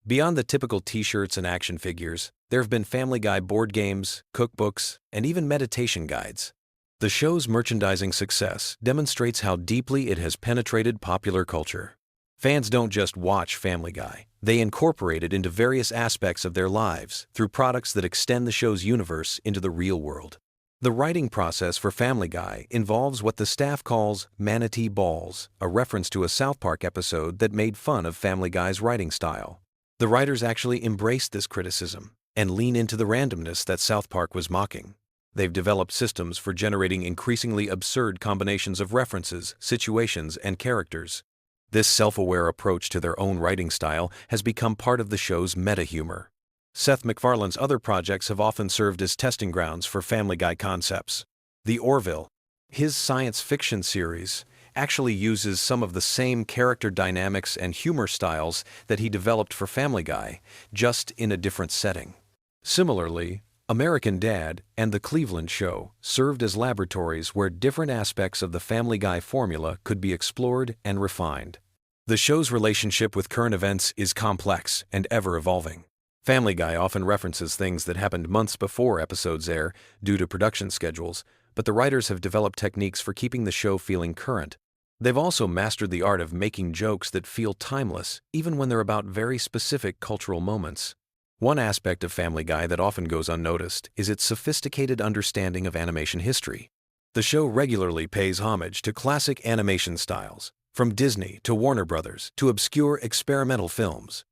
Beyond the typical t-shirts and action figures, there have been Family Guy board games, cookbooks, and even meditation guides. The show's merchandising success demonstrates how deeply it has penetrated popular culture. Fans don't just watch Family Guy, they incorporate it into various aspects of their lives through products that extend the show's universe into the real world. The writing process for Family Guy involves what the staff calls manatee balls, a reference to a South Park episode that made fun of Family Guy's writing style. The writers actually embraced this criticism and lean into the randomness that South Park was mocking. They've developed systems for generating increasingly absurd combinations of references, situations, and characters. This self-aware approach to their own writing style has become part of the show's meta-humor. Seth MacFarlane's other projects have often served as testing grounds for Family Guy concepts. The Orville, his science fiction series, actually uses some of the same character dynamics and humor styles that he developed for Family Guy, just in a different setting. Similarly, American Dad and The Cleveland Show served as laboratories where different aspects of the Family Guy formula could be explored and refined. The show's relationship with current events is complex and ever-evolving. Family Guy often references things that happened months before episodes air due to production schedules, but the writers have developed techniques for keeping the show feeling current. They've also mastered the art of making jokes that feel timeless, even when they're about very specific cultural moments. One aspect of Family Guy that often goes unnoticed is its sophisticated understanding of animation history. The show regularly pays homage to classic animation styles, from Disney to Warner Brothers to obscure experimental films.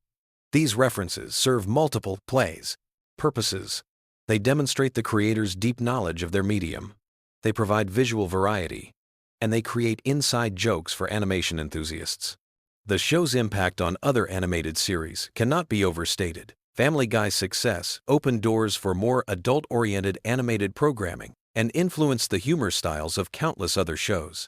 These references serve multiple purposes. They demonstrate the creator's deep knowledge of their medium. They provide visual variety, and they create inside jokes for animation enthusiasts. The show's impact on other animated series cannot be overstated. Family Guy's success opened doors for more adult-oriented animated programming and influenced the humor styles of countless other shows.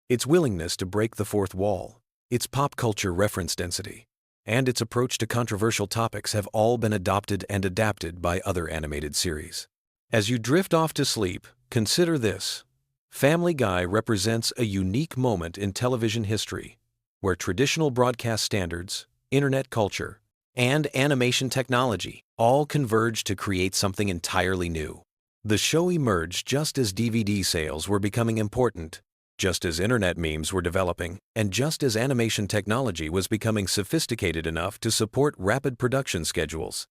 Its willingness to break the fourth wall, its pop culture reference density, and its approach to controversial topics have all been adopted and adapted by other animated series. As you drift off to sleep, consider this. Family Guy represents a unique moment in television history, where traditional broadcast standards, internet culture, and animation technology all converged to create something entirely new. The show emerged just as DVD sales were becoming important, just as internet memes were developing, and just as animation technology was becoming sophisticated enough to support rapid production schedules.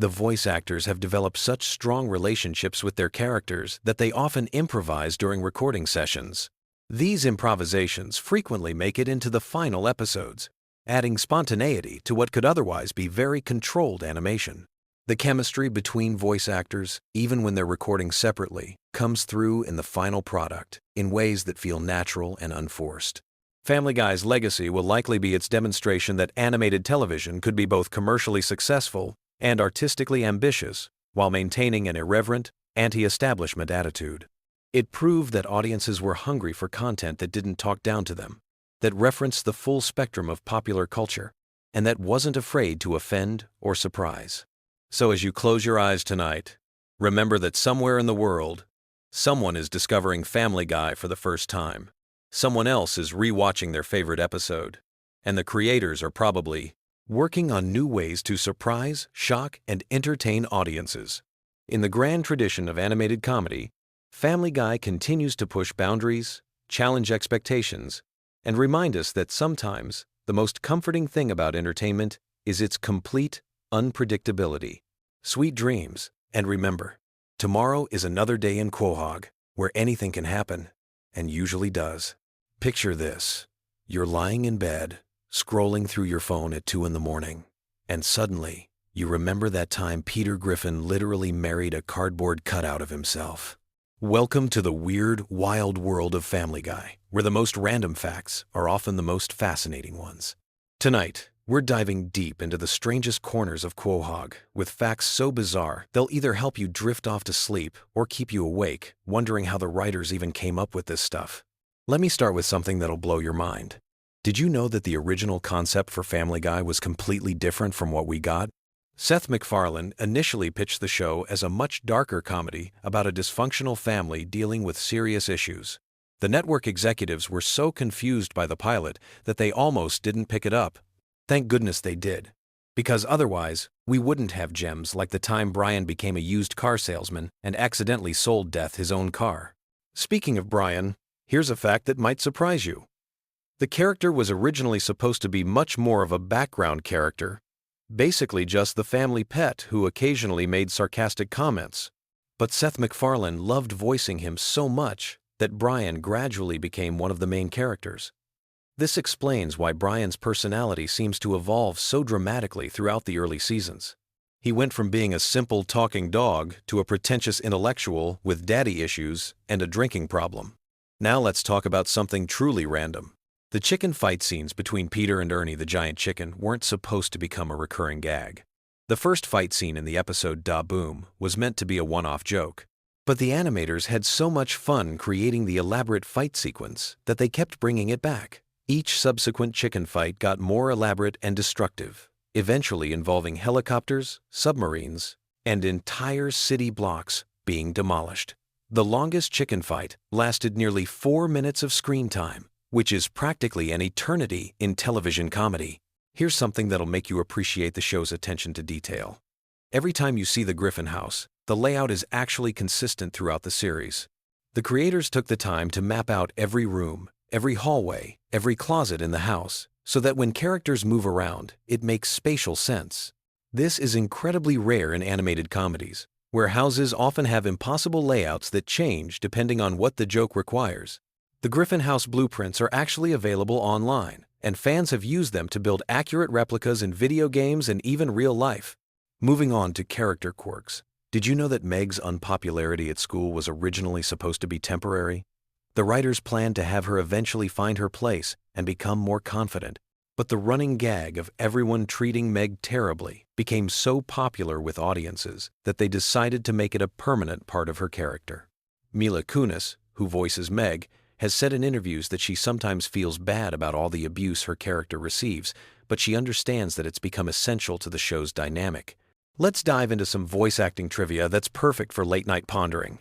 The voice actors have developed such strong relationships with their characters that they often improvise during recording sessions. These improvisations frequently make it into the final episodes, adding spontaneity to what could otherwise be very controlled animation. The chemistry between voice actors, even when they're recording separately, comes through in the final product in ways that feel natural and unforced. Family Guy's legacy will likely be its demonstration that animated television could be both commercially successful and artistically ambitious while maintaining an irreverent, anti-establishment attitude. It proved that audiences were hungry for content that didn't talk down to them, that referenced the full spectrum of popular culture, and that wasn't afraid to offend or surprise. So as you close your eyes tonight, remember that somewhere in the world, someone is discovering Family Guy for the first time. Someone else is rewatching their favorite episode, and the creators are probably working on new ways to surprise, shock, and entertain audiences. In the grand tradition of animated comedy, Family Guy continues to push boundaries, challenge expectations, and remind us that sometimes the most comforting thing about entertainment is its complete unpredictability. Sweet dreams, and remember, tomorrow is another day in Quahog, where anything can happen, and usually does. Picture this. You're lying in bed, scrolling through your phone at 2 in the morning, and suddenly, you remember that time Peter Griffin literally married a cardboard cutout of himself. Welcome to the weird, wild world of Family Guy, where the most random facts are often the most fascinating ones. Tonight, we're diving deep into the strangest corners of Quahog, with facts so bizarre they'll either help you drift off to sleep or keep you awake, wondering how the writers even came up with this stuff. Let me start with something that'll blow your mind. Did you know that the original concept for Family Guy was completely different from what we got? Seth MacFarlane initially pitched the show as a much darker comedy about a dysfunctional family dealing with serious issues. The network executives were so confused by the pilot that they almost didn't pick it up. Thank goodness they did, because otherwise, we wouldn't have gems like the time Brian became a used car salesman and accidentally sold Death his own car. Speaking of Brian, here's a fact that might surprise you. The character was originally supposed to be much more of a background character, basically just the family pet who occasionally made sarcastic comments. But Seth MacFarlane loved voicing him so much that Brian gradually became one of the main characters. This explains why Brian's personality seems to evolve so dramatically throughout the early seasons. He went from being a simple talking dog to a pretentious intellectual with daddy issues and a drinking problem. Now let's talk about something truly random. The chicken fight scenes between Peter and Ernie the giant chicken weren't supposed to become a recurring gag. The first fight scene in the episode Da Boom was meant to be a one-off joke, but the animators had so much fun creating the elaborate fight sequence that they kept bringing it back. Each subsequent chicken fight got more elaborate and destructive, eventually involving helicopters, submarines, and entire city blocks being demolished. The longest chicken fight lasted nearly 4 minutes of screen time, which is practically an eternity in television comedy. Here's something that'll make you appreciate the show's attention to detail. Every time you see the Griffin house, the layout is actually consistent throughout the series. The creators took the time to map out every room, every hallway, every closet in the house, so that when characters move around, it makes spatial sense. This is incredibly rare in animated comedies, where houses often have impossible layouts that change depending on what the joke requires. The Griffin House blueprints are actually available online, and fans have used them to build accurate replicas in video games and even real life. Moving on to character quirks. Did you know that Meg's unpopularity at school was originally supposed to be temporary? The writers planned to have her eventually find her place and become more confident, but the running gag of everyone treating Meg terribly became so popular with audiences that they decided to make it a permanent part of her character. Mila Kunis, who voices Meg, has said in interviews that she sometimes feels bad about all the abuse her character receives, but she understands that it's become essential to the show's dynamic. Let's dive into some voice acting trivia that's perfect for late-night pondering.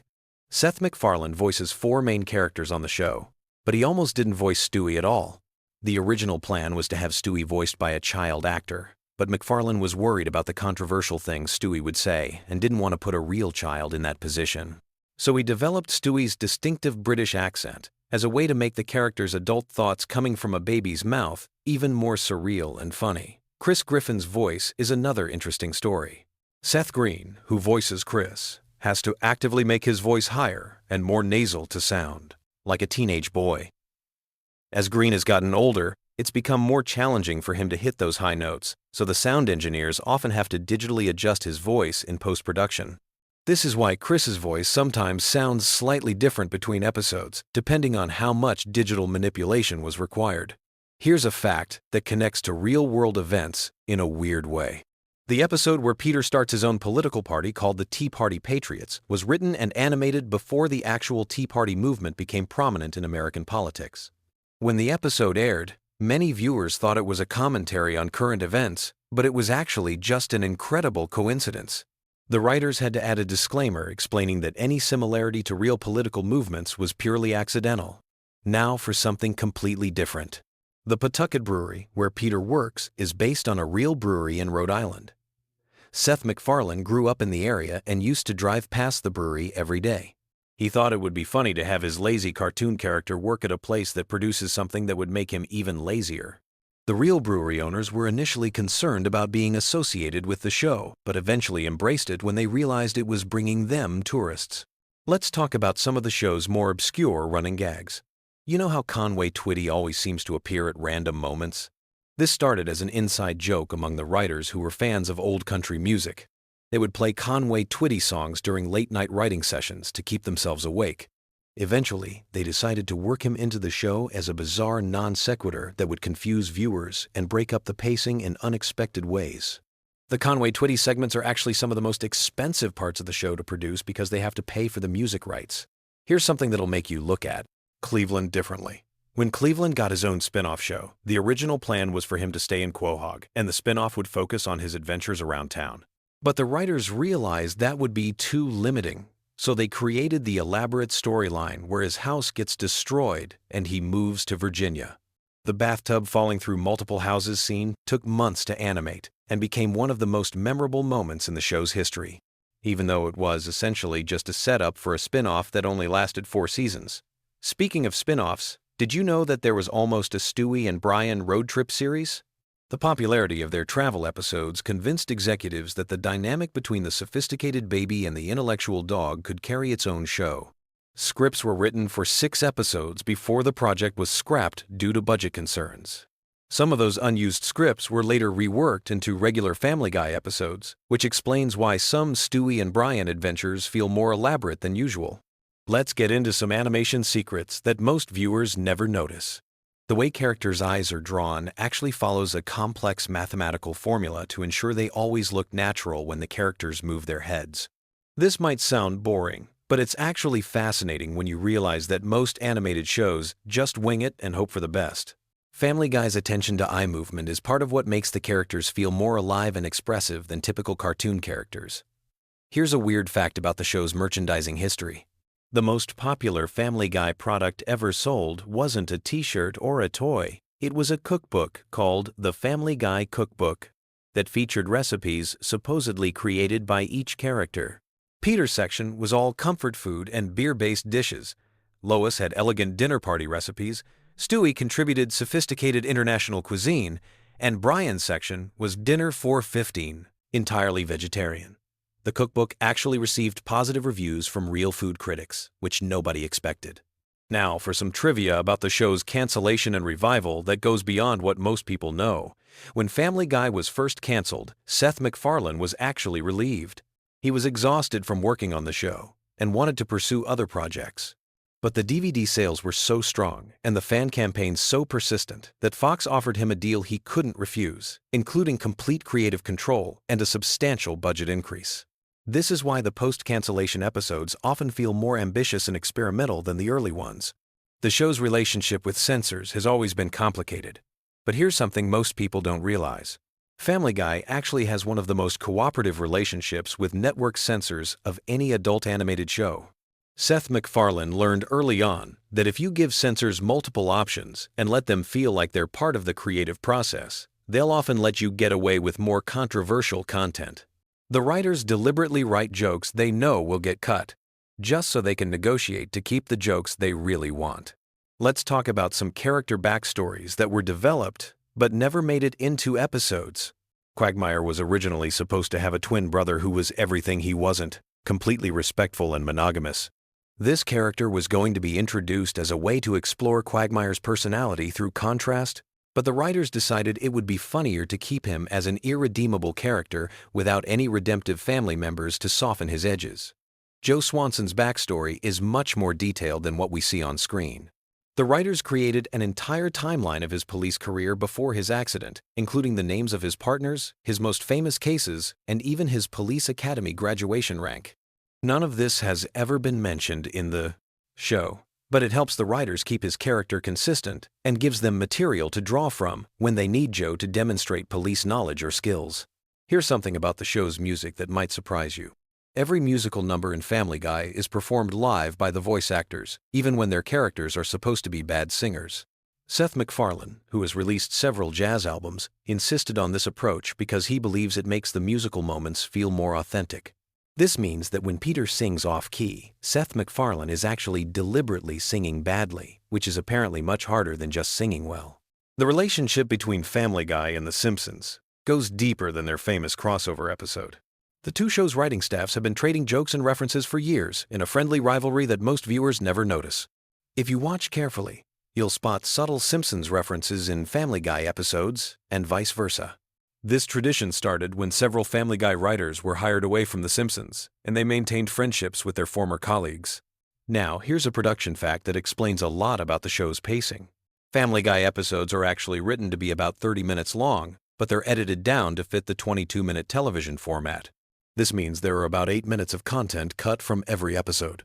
Seth MacFarlane voices 4 main characters on the show, but he almost didn't voice Stewie at all. The original plan was to have Stewie voiced by a child actor, but MacFarlane was worried about the controversial things Stewie would say and didn't want to put a real child in that position. So he developed Stewie's distinctive British accent as a way to make the character's adult thoughts coming from a baby's mouth even more surreal and funny. Chris Griffin's voice is another interesting story. Seth Green, who voices Chris, has to actively make his voice higher and more nasal to sound, like a teenage boy. As Green has gotten older, it's become more challenging for him to hit those high notes, so the sound engineers often have to digitally adjust his voice in post-production. This is why Chris's voice sometimes sounds slightly different between episodes, depending on how much digital manipulation was required. Here's a fact that connects to real-world events in a weird way. The episode where Peter starts his own political party called the Tea Party Patriots was written and animated before the actual Tea Party movement became prominent in American politics. When the episode aired, many viewers thought it was a commentary on current events, but it was actually just an incredible coincidence. The writers had to add a disclaimer explaining that any similarity to real political movements was purely accidental. Now for something completely different. The Pawtucket Brewery, where Peter works, is based on a real brewery in Rhode Island. Seth MacFarlane grew up in the area and used to drive past the brewery every day. He thought it would be funny to have his lazy cartoon character work at a place that produces something that would make him even lazier. The real brewery owners were initially concerned about being associated with the show, but eventually embraced it when they realized it was bringing them tourists. Let's talk about some of the show's more obscure running gags. You know how Conway Twitty always seems to appear at random moments? This started as an inside joke among the writers who were fans of old country music. They would play Conway Twitty songs during late-night writing sessions to keep themselves awake. Eventually, they decided to work him into the show as a bizarre non sequitur that would confuse viewers and break up the pacing in unexpected ways. The Conway Twitty segments are actually some of the most expensive parts of the show to produce because they have to pay for the music rights. Here's something that'll make you look at Cleveland differently. When Cleveland got his own spin-off show, the original plan was for him to stay in Quahog, and the spin-off would focus on his adventures around town. But the writers realized that would be too limiting. So they created the elaborate storyline where his house gets destroyed and he moves to Virginia. The bathtub falling through multiple houses scene took months to animate and became one of the most memorable moments in the show's history, even though it was essentially just a setup for a spin-off that only lasted 4 seasons. Speaking of spin-offs, did you know that there was almost a Stewie and Brian road trip series? The popularity of their travel episodes convinced executives that the dynamic between the sophisticated baby and the intellectual dog could carry its own show. Scripts were written for 6 episodes before the project was scrapped due to budget concerns. Some of those unused scripts were later reworked into regular Family Guy episodes, which explains why some Stewie and Brian adventures feel more elaborate than usual. Let's get into some animation secrets that most viewers never notice. The way characters' eyes are drawn actually follows a complex mathematical formula to ensure they always look natural when the characters move their heads. This might sound boring, but it's actually fascinating when you realize that most animated shows just wing it and hope for the best. Family Guy's attention to eye movement is part of what makes the characters feel more alive and expressive than typical cartoon characters. Here's a weird fact about the show's merchandising history. The most popular Family Guy product ever sold wasn't a t-shirt or a toy. It was a cookbook called the Family Guy Cookbook that featured recipes supposedly created by each character. Peter's section was all comfort food and beer-based dishes. Lois had elegant dinner party recipes. Stewie contributed sophisticated international cuisine. And Brian's section was dinner for 15, entirely vegetarian. The cookbook actually received positive reviews from real food critics, which nobody expected. Now for some trivia about the show's cancellation and revival that goes beyond what most people know. When Family Guy was first canceled, Seth MacFarlane was actually relieved. He was exhausted from working on the show and wanted to pursue other projects. But the DVD sales were so strong and the fan campaigns so persistent that Fox offered him a deal he couldn't refuse, including complete creative control and a substantial budget increase. This is why the post-cancellation episodes often feel more ambitious and experimental than the early ones. The show's relationship with censors has always been complicated. But here's something most people don't realize. Family Guy actually has one of the most cooperative relationships with network censors of any adult animated show. Seth MacFarlane learned early on that if you give censors multiple options and let them feel like they're part of the creative process, they'll often let you get away with more controversial content. The writers deliberately write jokes they know will get cut, just so they can negotiate to keep the jokes they really want. Let's talk about some character backstories that were developed but never made it into episodes. Quagmire was originally supposed to have a twin brother who was everything he wasn't, completely respectful and monogamous. This character was going to be introduced as a way to explore Quagmire's personality through contrast, but the writers decided it would be funnier to keep him as an irredeemable character without any redemptive family members to soften his edges. Joe Swanson's backstory is much more detailed than what we see on screen. The writers created an entire timeline of his police career before his accident, including the names of his partners, his most famous cases, and even his police academy graduation rank. None of this has ever been mentioned in the show, but it helps the writers keep his character consistent and gives them material to draw from when they need Joe to demonstrate police knowledge or skills. Here's something about the show's music that might surprise you. Every musical number in Family Guy is performed live by the voice actors, even when their characters are supposed to be bad singers. Seth MacFarlane, who has released several jazz albums, insisted on this approach because he believes it makes the musical moments feel more authentic. This means that when Peter sings off-key, Seth MacFarlane is actually deliberately singing badly, which is apparently much harder than just singing well. The relationship between Family Guy and The Simpsons goes deeper than their famous crossover episode. The two shows' writing staffs have been trading jokes and references for years in a friendly rivalry that most viewers never notice. If you watch carefully, you'll spot subtle Simpsons references in Family Guy episodes and vice versa. This tradition started when several Family Guy writers were hired away from The Simpsons, and they maintained friendships with their former colleagues. Now, here's a production fact that explains a lot about the show's pacing. Family Guy episodes are actually written to be about 30 minutes long, but they're edited down to fit the 22-minute television format. This means there are about 8 minutes of content cut from every episode.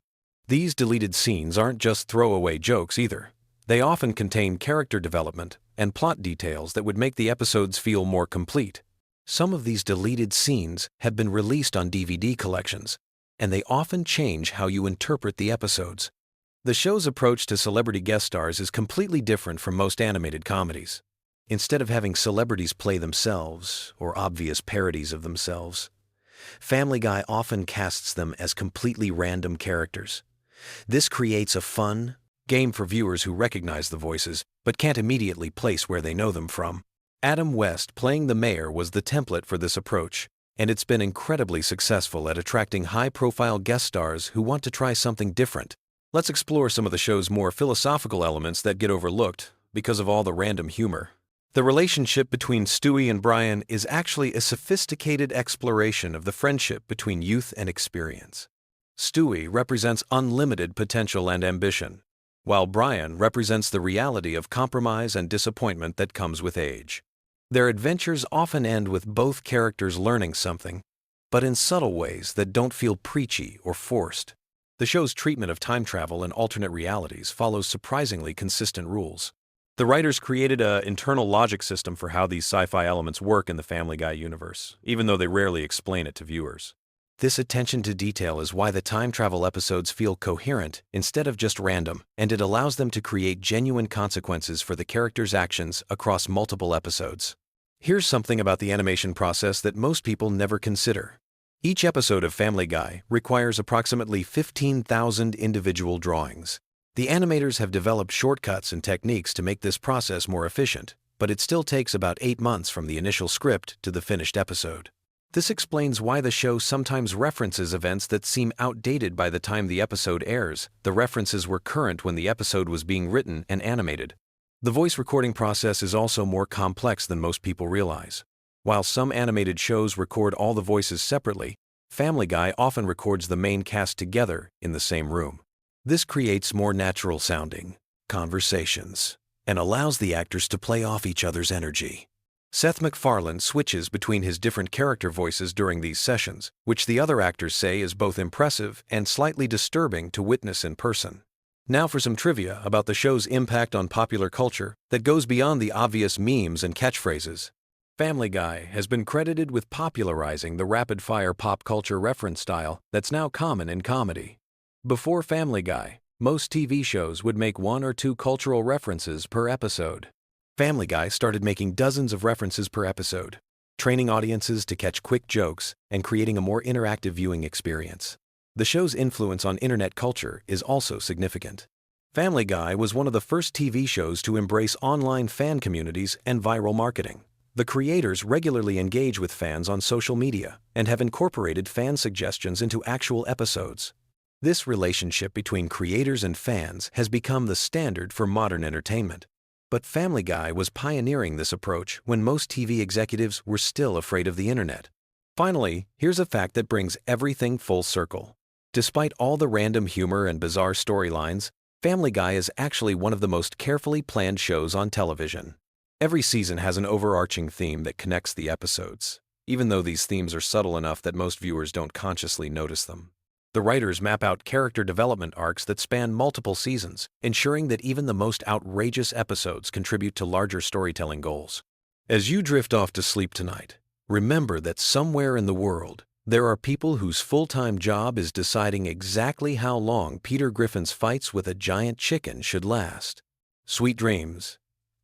These deleted scenes aren't just throwaway jokes either. They often contain character development and plot details that would make the episodes feel more complete. Some of these deleted scenes have been released on DVD collections, and they often change how you interpret the episodes. The show's approach to celebrity guest stars is completely different from most animated comedies. Instead of having celebrities play themselves or obvious parodies of themselves, Family Guy often casts them as completely random characters. This creates a fun game for viewers who recognize the voices but can't immediately place where they know them from. Adam West playing the mayor was the template for this approach, and it's been incredibly successful at attracting high-profile guest stars who want to try something different. Let's explore some of the show's more philosophical elements that get overlooked because of all the random humor. The relationship between Stewie and Brian is actually a sophisticated exploration of the friendship between youth and experience. Stewie represents unlimited potential and ambition, while Brian represents the reality of compromise and disappointment that comes with age. Their adventures often end with both characters learning something, but in subtle ways that don't feel preachy or forced. The show's treatment of time travel and alternate realities follows surprisingly consistent rules. The writers created an internal logic system for how these sci-fi elements work in the Family Guy universe, even though they rarely explain it to viewers. This attention to detail is why the time travel episodes feel coherent instead of just random, and it allows them to create genuine consequences for the characters' actions across multiple episodes. Here's something about the animation process that most people never consider. Each episode of Family Guy requires approximately 15,000 individual drawings. The animators have developed shortcuts and techniques to make this process more efficient, but it still takes about 8 months from the initial script to the finished episode. This explains why the show sometimes references events that seem outdated by the time the episode airs. The references were current when the episode was being written and animated. The voice recording process is also more complex than most people realize. While some animated shows record all the voices separately, Family Guy often records the main cast together in the same room. This creates more natural-sounding conversations and allows the actors to play off each other's energy. Seth MacFarlane switches between his different character voices during these sessions, which the other actors say is both impressive and slightly disturbing to witness in person. Now for some trivia about the show's impact on popular culture that goes beyond the obvious memes and catchphrases. Family Guy has been credited with popularizing the rapid-fire pop culture reference style that's now common in comedy. Before Family Guy, most TV shows would make 1 or 2 cultural references per episode. Family Guy started making dozens of references per episode, training audiences to catch quick jokes and creating a more interactive viewing experience. The show's influence on internet culture is also significant. Family Guy was one of the first TV shows to embrace online fan communities and viral marketing. The creators regularly engage with fans on social media and have incorporated fan suggestions into actual episodes. This relationship between creators and fans has become the standard for modern entertainment. But Family Guy was pioneering this approach when most TV executives were still afraid of the internet. Finally, here's a fact that brings everything full circle. Despite all the random humor and bizarre storylines, Family Guy is actually one of the most carefully planned shows on television. Every season has an overarching theme that connects the episodes, even though these themes are subtle enough that most viewers don't consciously notice them. The writers map out character development arcs that span multiple seasons, ensuring that even the most outrageous episodes contribute to larger storytelling goals. As you drift off to sleep tonight, remember that somewhere in the world, there are people whose full-time job is deciding exactly how long Peter Griffin's fights with a giant chicken should last. Sweet dreams,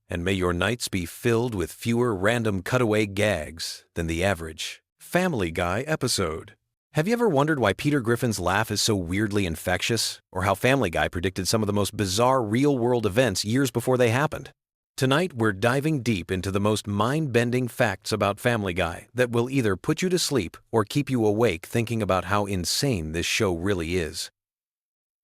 and may your nights be filled with fewer random cutaway gags than the average Family Guy episode. Have you ever wondered why Peter Griffin's laugh is so weirdly infectious, or how Family Guy predicted some of the most bizarre real-world events years before they happened? Tonight, we're diving deep into the most mind-bending facts about Family Guy that will either put you to sleep or keep you awake thinking about how insane this show really is.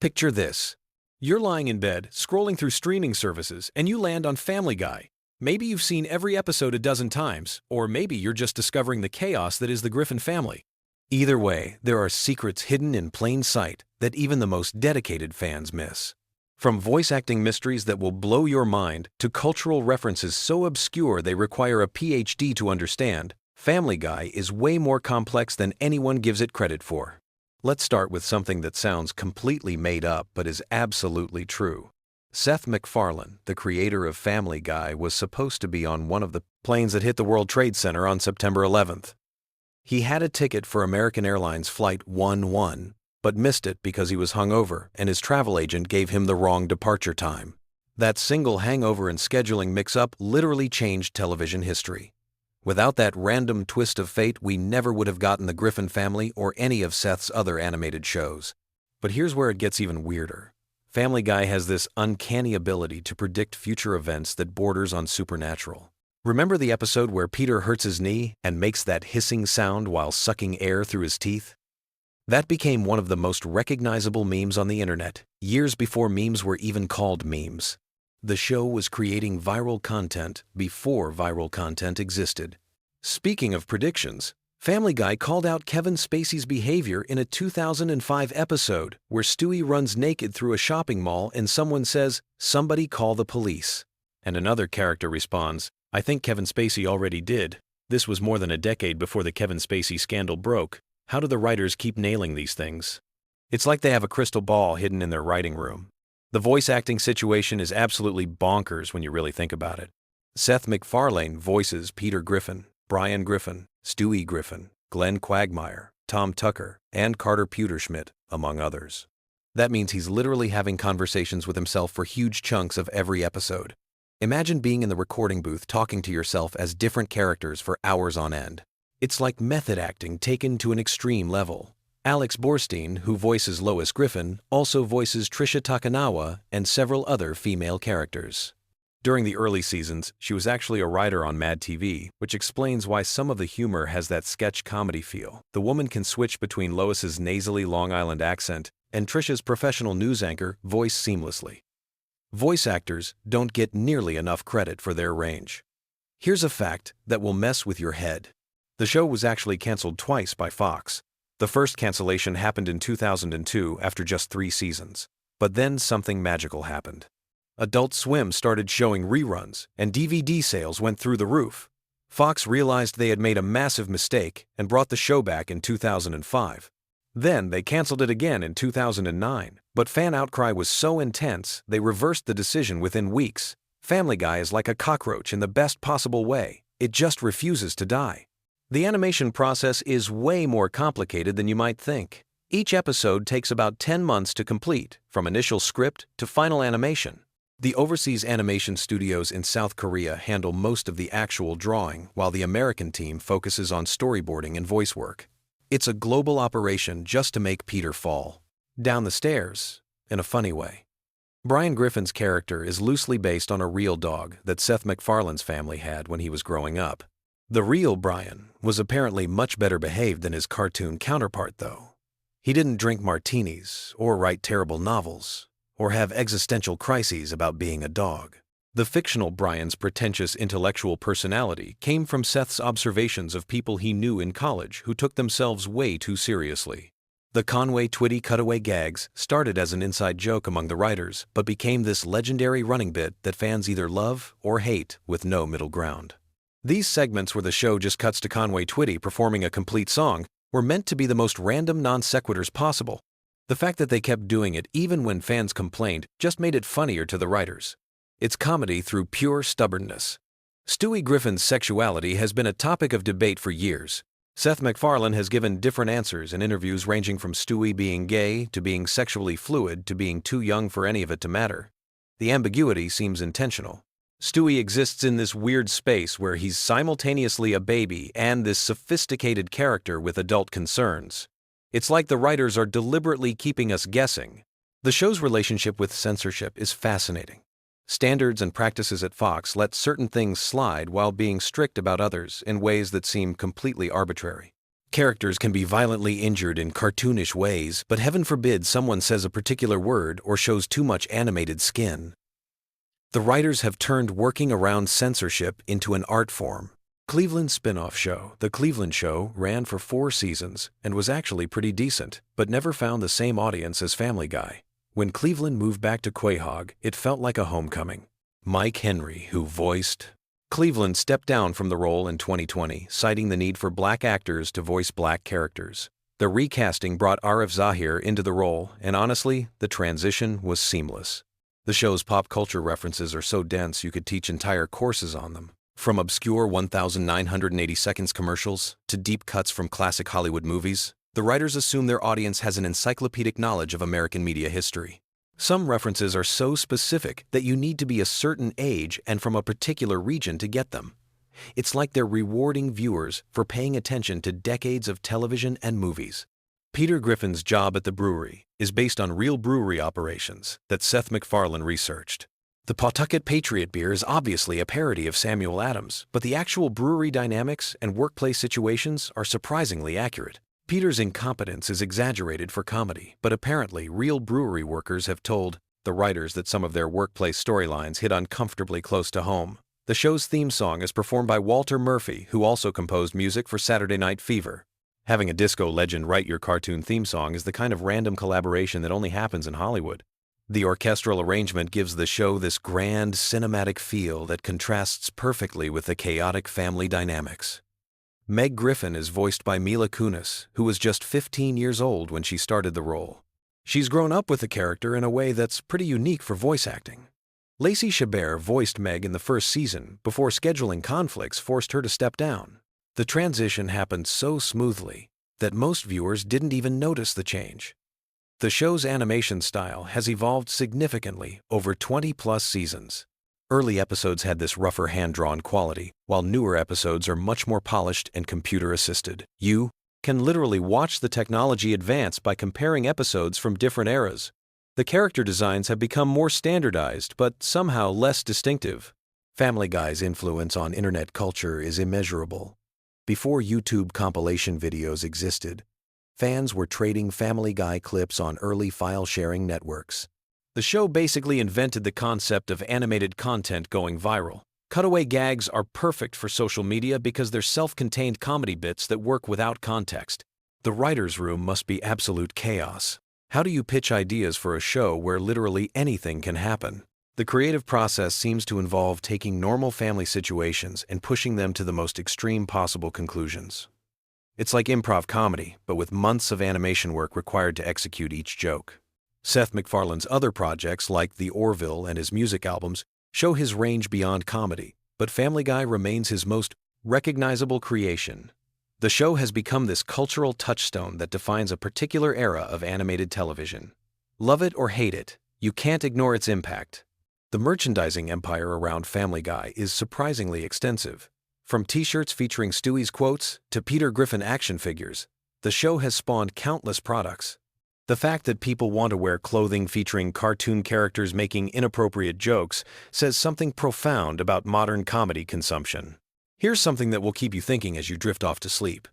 Picture this. You're lying in bed, scrolling through streaming services, and you land on Family Guy. Maybe you've seen every episode a dozen times, or maybe you're just discovering the chaos that is the Griffin family. Either way, there are secrets hidden in plain sight that even the most dedicated fans miss. From voice acting mysteries that will blow your mind to cultural references so obscure they require a PhD to understand, Family Guy is way more complex than anyone gives it credit for. Let's start with something that sounds completely made up but is absolutely true. Seth MacFarlane, the creator of Family Guy, was supposed to be on one of the planes that hit the World Trade Center on September 11th. He had a ticket for American Airlines Flight 11, but missed it because he was hungover and his travel agent gave him the wrong departure time. That single hangover and scheduling mix-up literally changed television history. Without that random twist of fate, we never would have gotten the Griffin family or any of Seth's other animated shows. But here's where it gets even weirder. Family Guy has this uncanny ability to predict future events that borders on supernatural. Remember the episode where Peter hurts his knee and makes that hissing sound while sucking air through his teeth? That became one of the most recognizable memes on the internet, years before memes were even called memes. The show was creating viral content before viral content existed. Speaking of predictions, Family Guy called out Kevin Spacey's behavior in a 2005 episode where Stewie runs naked through a shopping mall and someone says, "Somebody call the police." And another character responds, "I think Kevin Spacey already did. This was more than a decade before the Kevin Spacey scandal broke. How do the writers keep nailing these things?" It's like they have a crystal ball hidden in their writing room. The voice acting situation is absolutely bonkers when you really think about it. Seth MacFarlane voices Peter Griffin, Brian Griffin, Stewie Griffin, Glenn Quagmire, Tom Tucker, and Carter Pewterschmidt, among others. That means he's literally having conversations with himself for huge chunks of every episode. Imagine being in the recording booth talking to yourself as different characters for hours on end. It's like method acting taken to an extreme level. Alex Borstein, who voices Lois Griffin, also voices Trisha Takanawa and several other female characters. During the early seasons, she was actually a writer on Mad TV, which explains why some of the humor has that sketch comedy feel. The woman can switch between Lois's nasally Long Island accent and Trisha's professional news anchor voice seamlessly. Voice actors don't get nearly enough credit for their range. Here's a fact that will mess with your head. The show was actually canceled twice by Fox. The first cancellation happened in 2002 after just 3 seasons. But then something magical happened. Adult Swim started showing reruns, and DVD sales went through the roof. Fox realized they had made a massive mistake and brought the show back in 2005. Then they canceled it again in 2009, but fan outcry was so intense they reversed the decision within weeks. Family Guy is like a cockroach in the best possible way. It just refuses to die. The animation process is way more complicated than you might think. Each episode takes about 10 months to complete, from initial script to final animation. The overseas animation studios in South Korea handle most of the actual drawing, while the American team focuses on storyboarding and voice work. It's a global operation just to make Peter fall down the stairs in a funny way. Brian Griffin's character is loosely based on a real dog that Seth MacFarlane's family had when he was growing up. The real Brian was apparently much better behaved than his cartoon counterpart, though. He didn't drink martinis, or write terrible novels, or have existential crises about being a dog. The fictional Brian's pretentious intellectual personality came from Seth's observations of people he knew in college who took themselves way too seriously. The Conway Twitty cutaway gags started as an inside joke among the writers, but became this legendary running bit that fans either love or hate with no middle ground. These segments where the show just cuts to Conway Twitty performing a complete song were meant to be the most random non sequiturs possible. The fact that they kept doing it even when fans complained just made it funnier to the writers. It's comedy through pure stubbornness. Stewie Griffin's sexuality has been a topic of debate for years. Seth MacFarlane has given different answers in interviews ranging from Stewie being gay to being sexually fluid to being too young for any of it to matter. The ambiguity seems intentional. Stewie exists in this weird space where he's simultaneously a baby and this sophisticated character with adult concerns. It's like the writers are deliberately keeping us guessing. The show's relationship with censorship is fascinating. Standards and practices at Fox let certain things slide while being strict about others in ways that seem completely arbitrary. Characters can be violently injured in cartoonish ways, but heaven forbid someone says a particular word or shows too much animated skin. The writers have turned working around censorship into an art form. Cleveland's spin-off show, The Cleveland Show, ran for 4 seasons and was actually pretty decent, but never found the same audience as Family Guy. When Cleveland moved back to Quahog, it felt like a homecoming. Mike Henry, who voiced Cleveland, stepped down from the role in 2020, citing the need for black actors to voice black characters. The recasting brought Arif Zahir into the role, and honestly, the transition was seamless. The show's pop culture references are so dense you could teach entire courses on them. From obscure 1,980 seconds commercials to deep cuts from classic Hollywood movies, the writers assume their audience has an encyclopedic knowledge of American media history. Some references are so specific that you need to be a certain age and from a particular region to get them. It's like they're rewarding viewers for paying attention to decades of television and movies. Peter Griffin's job at the brewery is based on real brewery operations that Seth MacFarlane researched. The Pawtucket Patriot beer is obviously a parody of Samuel Adams, but the actual brewery dynamics and workplace situations are surprisingly accurate. Peter's incompetence is exaggerated for comedy, but apparently real brewery workers have told the writers that some of their workplace storylines hit uncomfortably close to home. The show's theme song is performed by Walter Murphy, who also composed music for Saturday Night Fever. Having a disco legend write your cartoon theme song is the kind of random collaboration that only happens in Hollywood. The orchestral arrangement gives the show this grand, cinematic feel that contrasts perfectly with the chaotic family dynamics. Meg Griffin is voiced by Mila Kunis, who was just 15 years old when she started the role. She's grown up with the character in a way that's pretty unique for voice acting. Lacey Chabert voiced Meg in the first season before scheduling conflicts forced her to step down. The transition happened so smoothly that most viewers didn't even notice the change. The show's animation style has evolved significantly over 20-plus seasons. Early episodes had this rougher hand-drawn quality, while newer episodes are much more polished and computer-assisted. You can literally watch the technology advance by comparing episodes from different eras. The character designs have become more standardized, but somehow less distinctive. Family Guy's influence on internet culture is immeasurable. Before YouTube compilation videos existed, fans were trading Family Guy clips on early file-sharing networks. The show basically invented the concept of animated content going viral. Cutaway gags are perfect for social media because they're self-contained comedy bits that work without context. The writer's room must be absolute chaos. How do you pitch ideas for a show where literally anything can happen? The creative process seems to involve taking normal family situations and pushing them to the most extreme possible conclusions. It's like improv comedy, but with months of animation work required to execute each joke. Seth MacFarlane's other projects, like The Orville and his music albums, show his range beyond comedy, but Family Guy remains his most recognizable creation. The show has become this cultural touchstone that defines a particular era of animated television. Love it or hate it, you can't ignore its impact. The merchandising empire around Family Guy is surprisingly extensive. From t-shirts featuring Stewie's quotes to Peter Griffin action figures, the show has spawned countless products. The fact that people want to wear clothing featuring cartoon characters making inappropriate jokes says something profound about modern comedy consumption. Here's something that will keep you thinking as you drift off to sleep.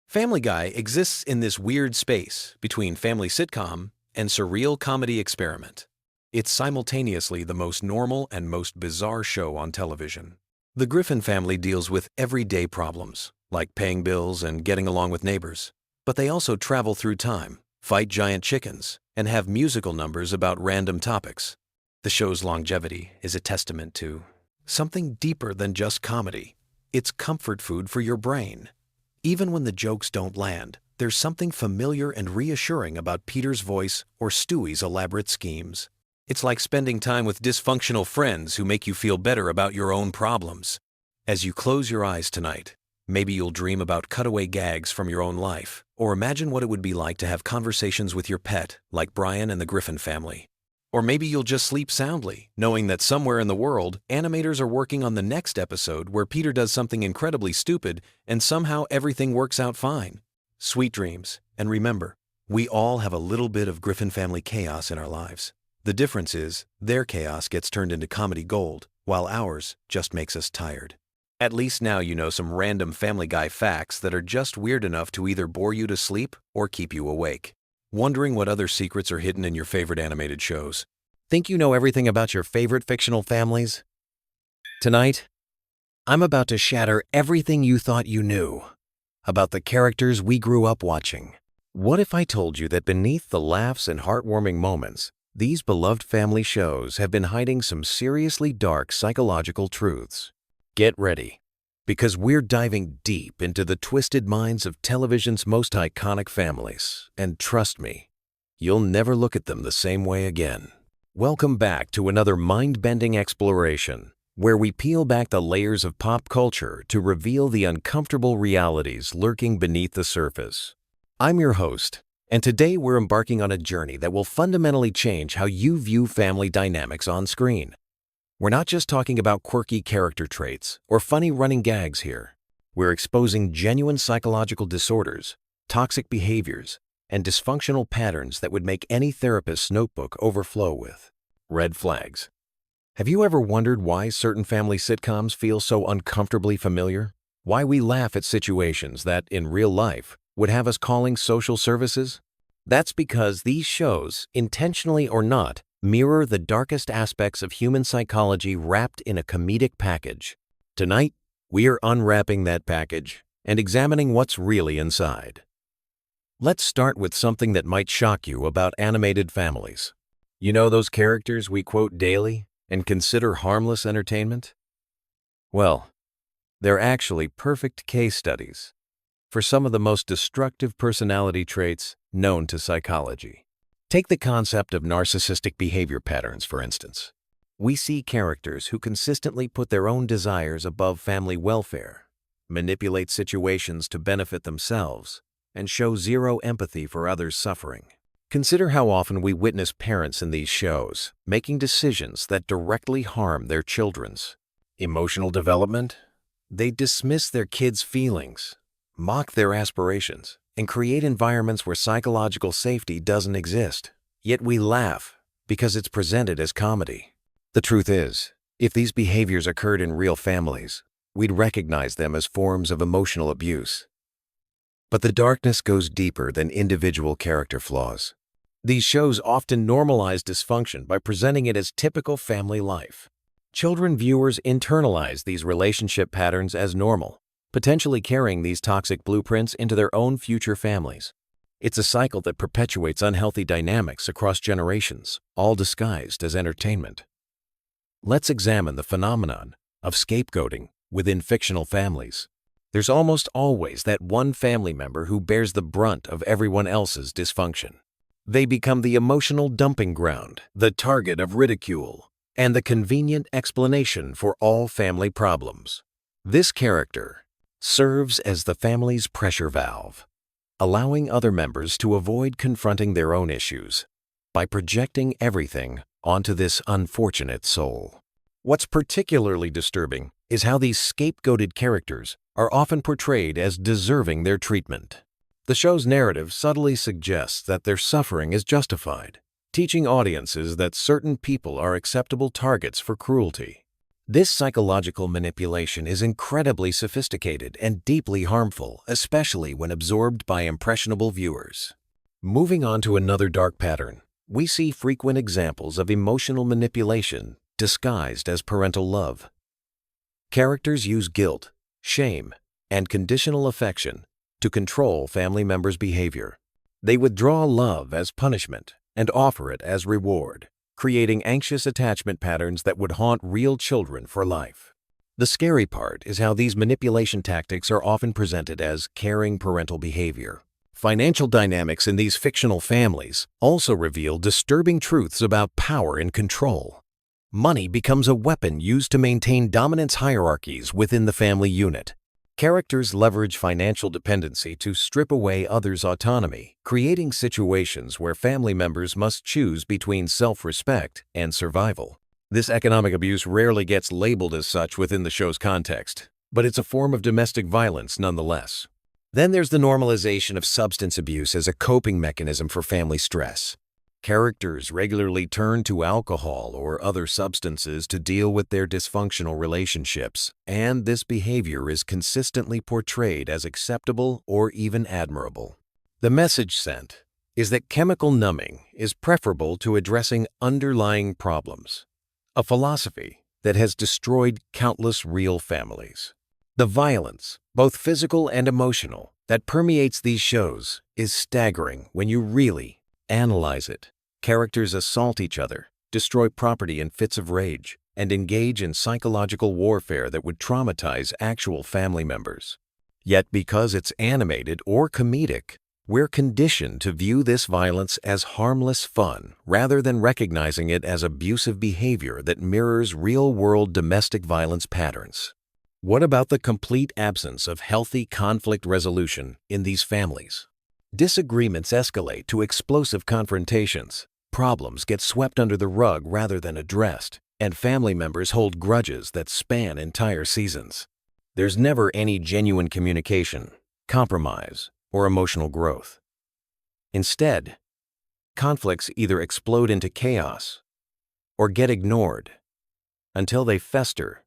Family Guy exists in this weird space between family sitcom and surreal comedy experiment. It's simultaneously the most normal and most bizarre show on television. The Griffin family deals with everyday problems, like paying bills and getting along with neighbors. But they also travel through time, fight giant chickens, and have musical numbers about random topics. The show's longevity is a testament to something deeper than just comedy. It's comfort food for your brain. Even when the jokes don't land, there's something familiar and reassuring about Peter's voice or Stewie's elaborate schemes. It's like spending time with dysfunctional friends who make you feel better about your own problems. As you close your eyes tonight, maybe you'll dream about cutaway gags from your own life, or imagine what it would be like to have conversations with your pet, like Brian and the Griffin family. Or maybe you'll just sleep soundly, knowing that somewhere in the world, animators are working on the next episode where Peter does something incredibly stupid and somehow everything works out fine. Sweet dreams, and remember, we all have a little bit of Griffin family chaos in our lives. The difference is, their chaos gets turned into comedy gold, while ours just makes us tired. At least now you know some random Family Guy facts that are just weird enough to either bore you to sleep or keep you awake. Wondering what other secrets are hidden in your favorite animated shows? Think you know everything about your favorite fictional families? Tonight, I'm about to shatter everything you thought you knew about the characters we grew up watching. What if I told you that beneath the laughs and heartwarming moments, these beloved family shows have been hiding some seriously dark psychological truths? Get ready, because we're diving deep into the twisted minds of television's most iconic families, and trust me, you'll never look at them the same way again. Welcome back to another mind-bending exploration, where we peel back the layers of pop culture to reveal the uncomfortable realities lurking beneath the surface. I'm your host, and today we're embarking on a journey that will fundamentally change how you view family dynamics on screen. We're not just talking about quirky character traits or funny running gags here. We're exposing genuine psychological disorders, toxic behaviors, and dysfunctional patterns that would make any therapist's notebook overflow with red flags. Have you ever wondered why certain family sitcoms feel so uncomfortably familiar? Why we laugh at situations that, in real life, would have us calling social services? That's because these shows, intentionally or not, mirror the darkest aspects of human psychology wrapped in a comedic package. Tonight, we are unwrapping that package and examining what's really inside. Let's start with something that might shock you about animated families. You know those characters we quote daily and consider harmless entertainment? Well, they're actually perfect case studies for some of the most destructive personality traits known to psychology. Take the concept of narcissistic behavior patterns, for instance. We see characters who consistently put their own desires above family welfare, manipulate situations to benefit themselves, and show zero empathy for others' suffering. Consider how often we witness parents in these shows making decisions that directly harm their children's emotional development. They dismiss their kids' feelings, mock their aspirations, and create environments where psychological safety doesn't exist. Yet we laugh because it's presented as comedy. The truth is, if these behaviors occurred in real families, we'd recognize them as forms of emotional abuse. But the darkness goes deeper than individual character flaws. These shows often normalize dysfunction by presenting it as typical family life. Children viewers internalize these relationship patterns as normal, potentially carrying these toxic blueprints into their own future families. It's a cycle that perpetuates unhealthy dynamics across generations, all disguised as entertainment. Let's examine the phenomenon of scapegoating within fictional families. There's almost always that one family member who bears the brunt of everyone else's dysfunction. They become the emotional dumping ground, the target of ridicule, and the convenient explanation for all family problems. This character serves as the family's pressure valve, allowing other members to avoid confronting their own issues by projecting everything onto this unfortunate soul. What's particularly disturbing is how these scapegoated characters are often portrayed as deserving their treatment. The show's narrative subtly suggests that their suffering is justified, teaching audiences that certain people are acceptable targets for cruelty. This psychological manipulation is incredibly sophisticated and deeply harmful, especially when absorbed by impressionable viewers. Moving on to another dark pattern, we see frequent examples of emotional manipulation disguised as parental love. Characters use guilt, shame, and conditional affection to control family members' behavior. They withdraw love as punishment and offer it as reward, creating anxious attachment patterns that would haunt real children for life. The scary part is how these manipulation tactics are often presented as caring parental behavior. Financial dynamics in these fictional families also reveal disturbing truths about power and control. Money becomes a weapon used to maintain dominance hierarchies within the family unit. Characters leverage financial dependency to strip away others' autonomy, creating situations where family members must choose between self-respect and survival. This economic abuse rarely gets labeled as such within the show's context, but it's a form of domestic violence nonetheless. Then there's the normalization of substance abuse as a coping mechanism for family stress. Characters regularly turn to alcohol or other substances to deal with their dysfunctional relationships, and this behavior is consistently portrayed as acceptable or even admirable. The message sent is that chemical numbing is preferable to addressing underlying problems, a philosophy that has destroyed countless real families. The violence, both physical and emotional, that permeates these shows is staggering when you really analyze it. Characters assault each other, destroy property in fits of rage, and engage in psychological warfare that would traumatize actual family members. Yet because it's animated or comedic, we're conditioned to view this violence as harmless fun rather than recognizing it as abusive behavior that mirrors real-world domestic violence patterns. What about the complete absence of healthy conflict resolution in these families? Disagreements escalate to explosive confrontations, problems get swept under the rug rather than addressed, and family members hold grudges that span entire seasons. There's never any genuine communication, compromise, or emotional growth. Instead, conflicts either explode into chaos or get ignored until they fester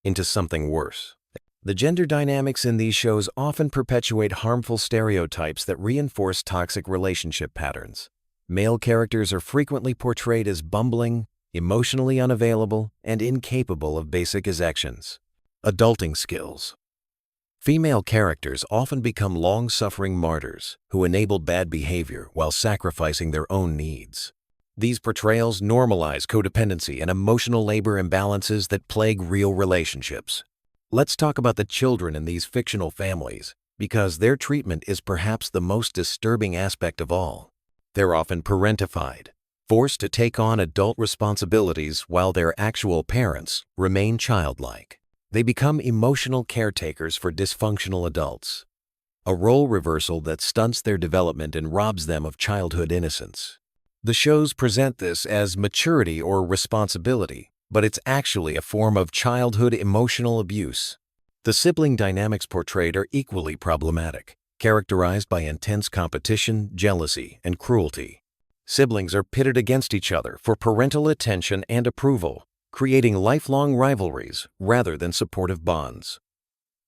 into something worse. The gender dynamics in these shows often perpetuate harmful stereotypes that reinforce toxic relationship patterns. Male characters are frequently portrayed as bumbling, emotionally unavailable, and incapable of basic actions. Adulting skills. Female characters often become long-suffering martyrs who enable bad behavior while sacrificing their own needs. These portrayals normalize codependency and emotional labor imbalances that plague real relationships. Let's talk about the children in these fictional families, because their treatment is perhaps the most disturbing aspect of all. They're often parentified, forced to take on adult responsibilities while their actual parents remain childlike. They become emotional caretakers for dysfunctional adults, a role reversal that stunts their development and robs them of childhood innocence. The shows present this as maturity or responsibility, but it's actually a form of childhood emotional abuse. The sibling dynamics portrayed are equally problematic, characterized by intense competition, jealousy, and cruelty. Siblings are pitted against each other for parental attention and approval, creating lifelong rivalries rather than supportive bonds.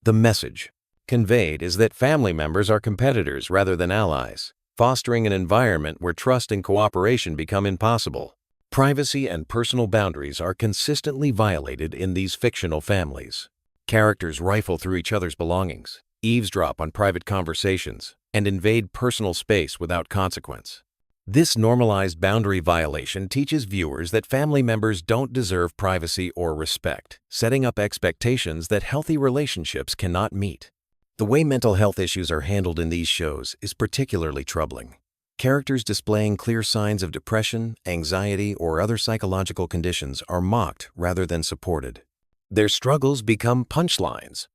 The message conveyed is that family members are competitors rather than allies, fostering an environment where trust and cooperation become impossible. Privacy and personal boundaries are consistently violated in these fictional families. Characters rifle through each other's belongings, eavesdrop on private conversations, and invade personal space without consequence. This normalized boundary violation teaches viewers that family members don't deserve privacy or respect, setting up expectations that healthy relationships cannot meet. The way mental health issues are handled in these shows is particularly troubling. Characters displaying clear signs of depression, anxiety, or other psychological conditions are mocked rather than supported. Their struggles become punchlines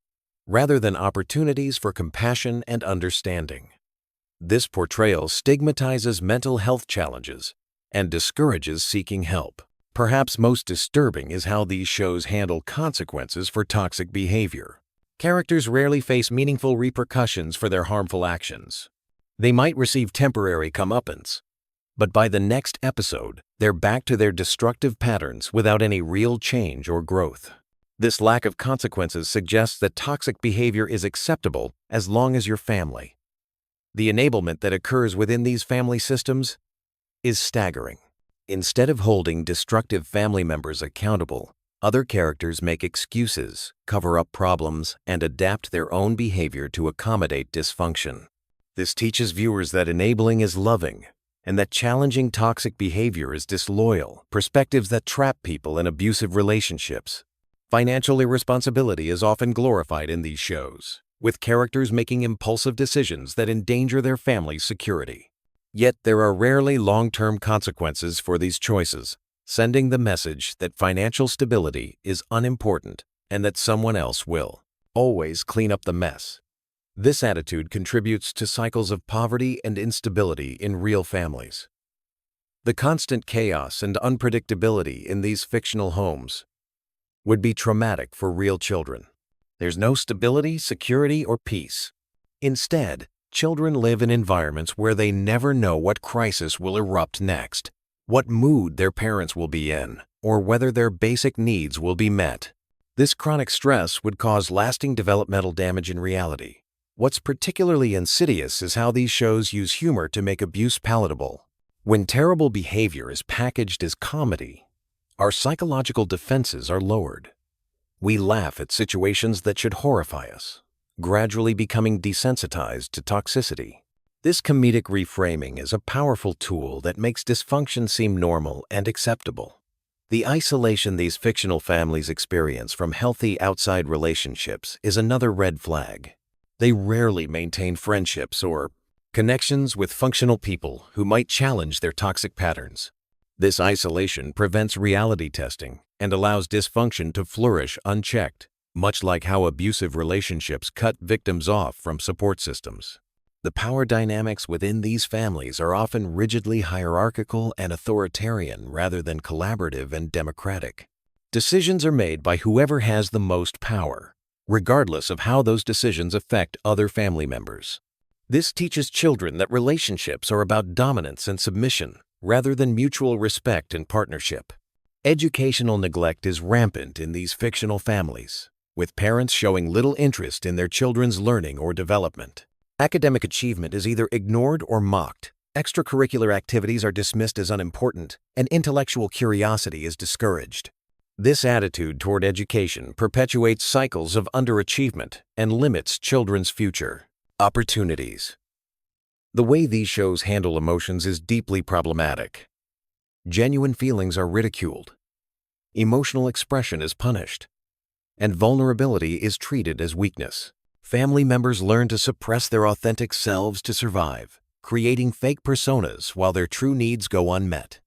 rather than opportunities for compassion and understanding. This portrayal stigmatizes mental health challenges and discourages seeking help. Perhaps most disturbing is how these shows handle consequences for toxic behavior. Characters rarely face meaningful repercussions for their harmful actions. They might receive temporary comeuppance, but by the next episode, they're back to their destructive patterns without any real change or growth. This lack of consequences suggests that toxic behavior is acceptable as long as you're family. The enablement that occurs within these family systems is staggering. Instead of holding destructive family members accountable, other characters make excuses, cover up problems, and adapt their own behavior to accommodate dysfunction. This teaches viewers that enabling is loving, and that challenging toxic behavior is disloyal, perspectives that trap people in abusive relationships. Financial irresponsibility is often glorified in these shows, with characters making impulsive decisions that endanger their family's security. Yet there are rarely long-term consequences for these choices, sending the message that financial stability is unimportant and that someone else will always clean up the mess. This attitude contributes to cycles of poverty and instability in real families. The constant chaos and unpredictability in these fictional homes would be traumatic for real children. There's no stability, security, or peace. Instead, children live in environments where they never know what crisis will erupt next, what mood their parents will be in, or whether their basic needs will be met. This chronic stress would cause lasting developmental damage in reality. What's particularly insidious is how these shows use humor to make abuse palatable. When terrible behavior is packaged as comedy, our psychological defenses are lowered. We laugh at situations that should horrify us, gradually becoming desensitized to toxicity. This comedic reframing is a powerful tool that makes dysfunction seem normal and acceptable. The isolation these fictional families experience from healthy outside relationships is another red flag. They rarely maintain friendships or connections with functional people who might challenge their toxic patterns. This isolation prevents reality testing and allows dysfunction to flourish unchecked, much like how abusive relationships cut victims off from support systems. The power dynamics within these families are often rigidly hierarchical and authoritarian rather than collaborative and democratic. Decisions are made by whoever has the most power, regardless of how those decisions affect other family members. This teaches children that relationships are about dominance and submission, rather than mutual respect and partnership. Educational neglect is rampant in these fictional families, with parents showing little interest in their children's learning or development. Academic achievement is either ignored or mocked. Extracurricular activities are dismissed as unimportant, and intellectual curiosity is discouraged. This attitude toward education perpetuates cycles of underachievement and limits children's future opportunities. The way these shows handle emotions is deeply problematic. Genuine feelings are ridiculed, emotional expression is punished, and vulnerability is treated as weakness. Family members learn to suppress their authentic selves to survive, creating fake personas while their true needs go unmet.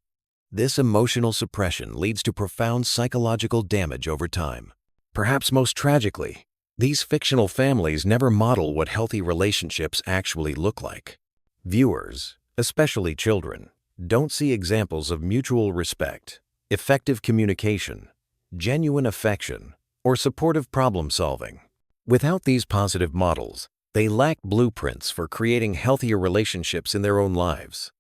This emotional suppression leads to profound psychological damage over time. Perhaps most tragically, these fictional families never model what healthy relationships actually look like. Viewers, especially children, don't see examples of mutual respect, effective communication, genuine affection, or supportive problem solving. Without these positive models, they lack blueprints for creating healthier relationships in their own lives.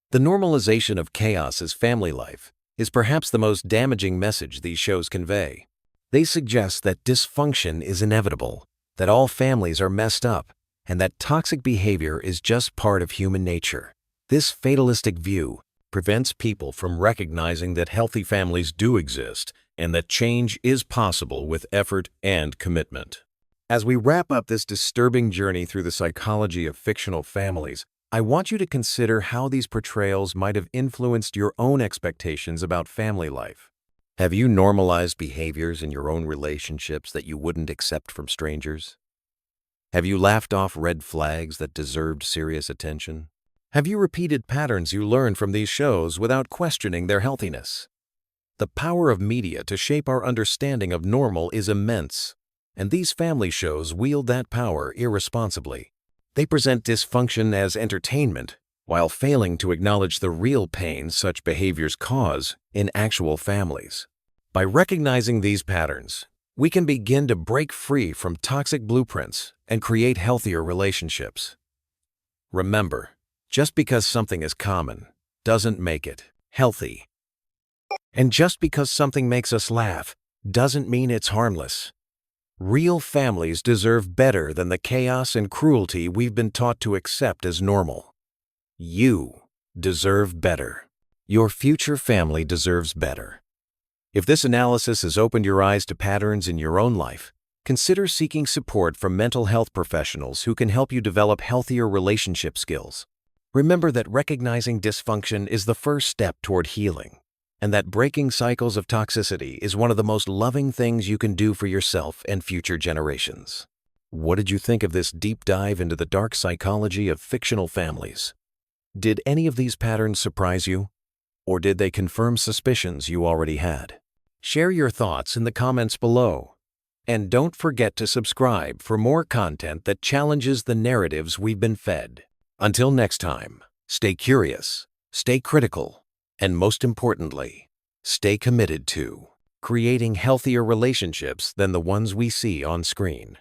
The normalization of chaos as family life is perhaps the most damaging message these shows convey. They suggest that dysfunction is inevitable, that all families are messed up, and that toxic behavior is just part of human nature. This fatalistic view prevents people from recognizing that healthy families do exist and that change is possible with effort and commitment. As we wrap up this disturbing journey through the psychology of fictional families, I want you to consider how these portrayals might have influenced your own expectations about family life. Have you normalized behaviors in your own relationships that you wouldn't accept from strangers? Have you laughed off red flags that deserved serious attention? Have you repeated patterns you learned from these shows without questioning their healthiness? The power of media to shape our understanding of normal is immense, and these family shows wield that power irresponsibly. They present dysfunction as entertainment, while failing to acknowledge the real pain such behaviors cause in actual families. By recognizing these patterns, we can begin to break free from toxic blueprints and create healthier relationships. Remember, just because something is common doesn't make it healthy. And just because something makes us laugh doesn't mean it's harmless. Real families deserve better than the chaos and cruelty we've been taught to accept as normal. You deserve better. Your future family deserves better. If this analysis has opened your eyes to patterns in your own life, consider seeking support from mental health professionals who can help you develop healthier relationship skills. Remember that recognizing dysfunction is the first step toward healing, and that breaking cycles of toxicity is one of the most loving things you can do for yourself and future generations. What did you think of this deep dive into the dark psychology of fictional families? Did any of these patterns surprise you? Or did they confirm suspicions you already had? Share your thoughts in the comments below. And don't forget to subscribe for more content that challenges the narratives we've been fed. Until next time, stay curious, stay critical, and most importantly, stay committed to creating healthier relationships than the ones we see on screen.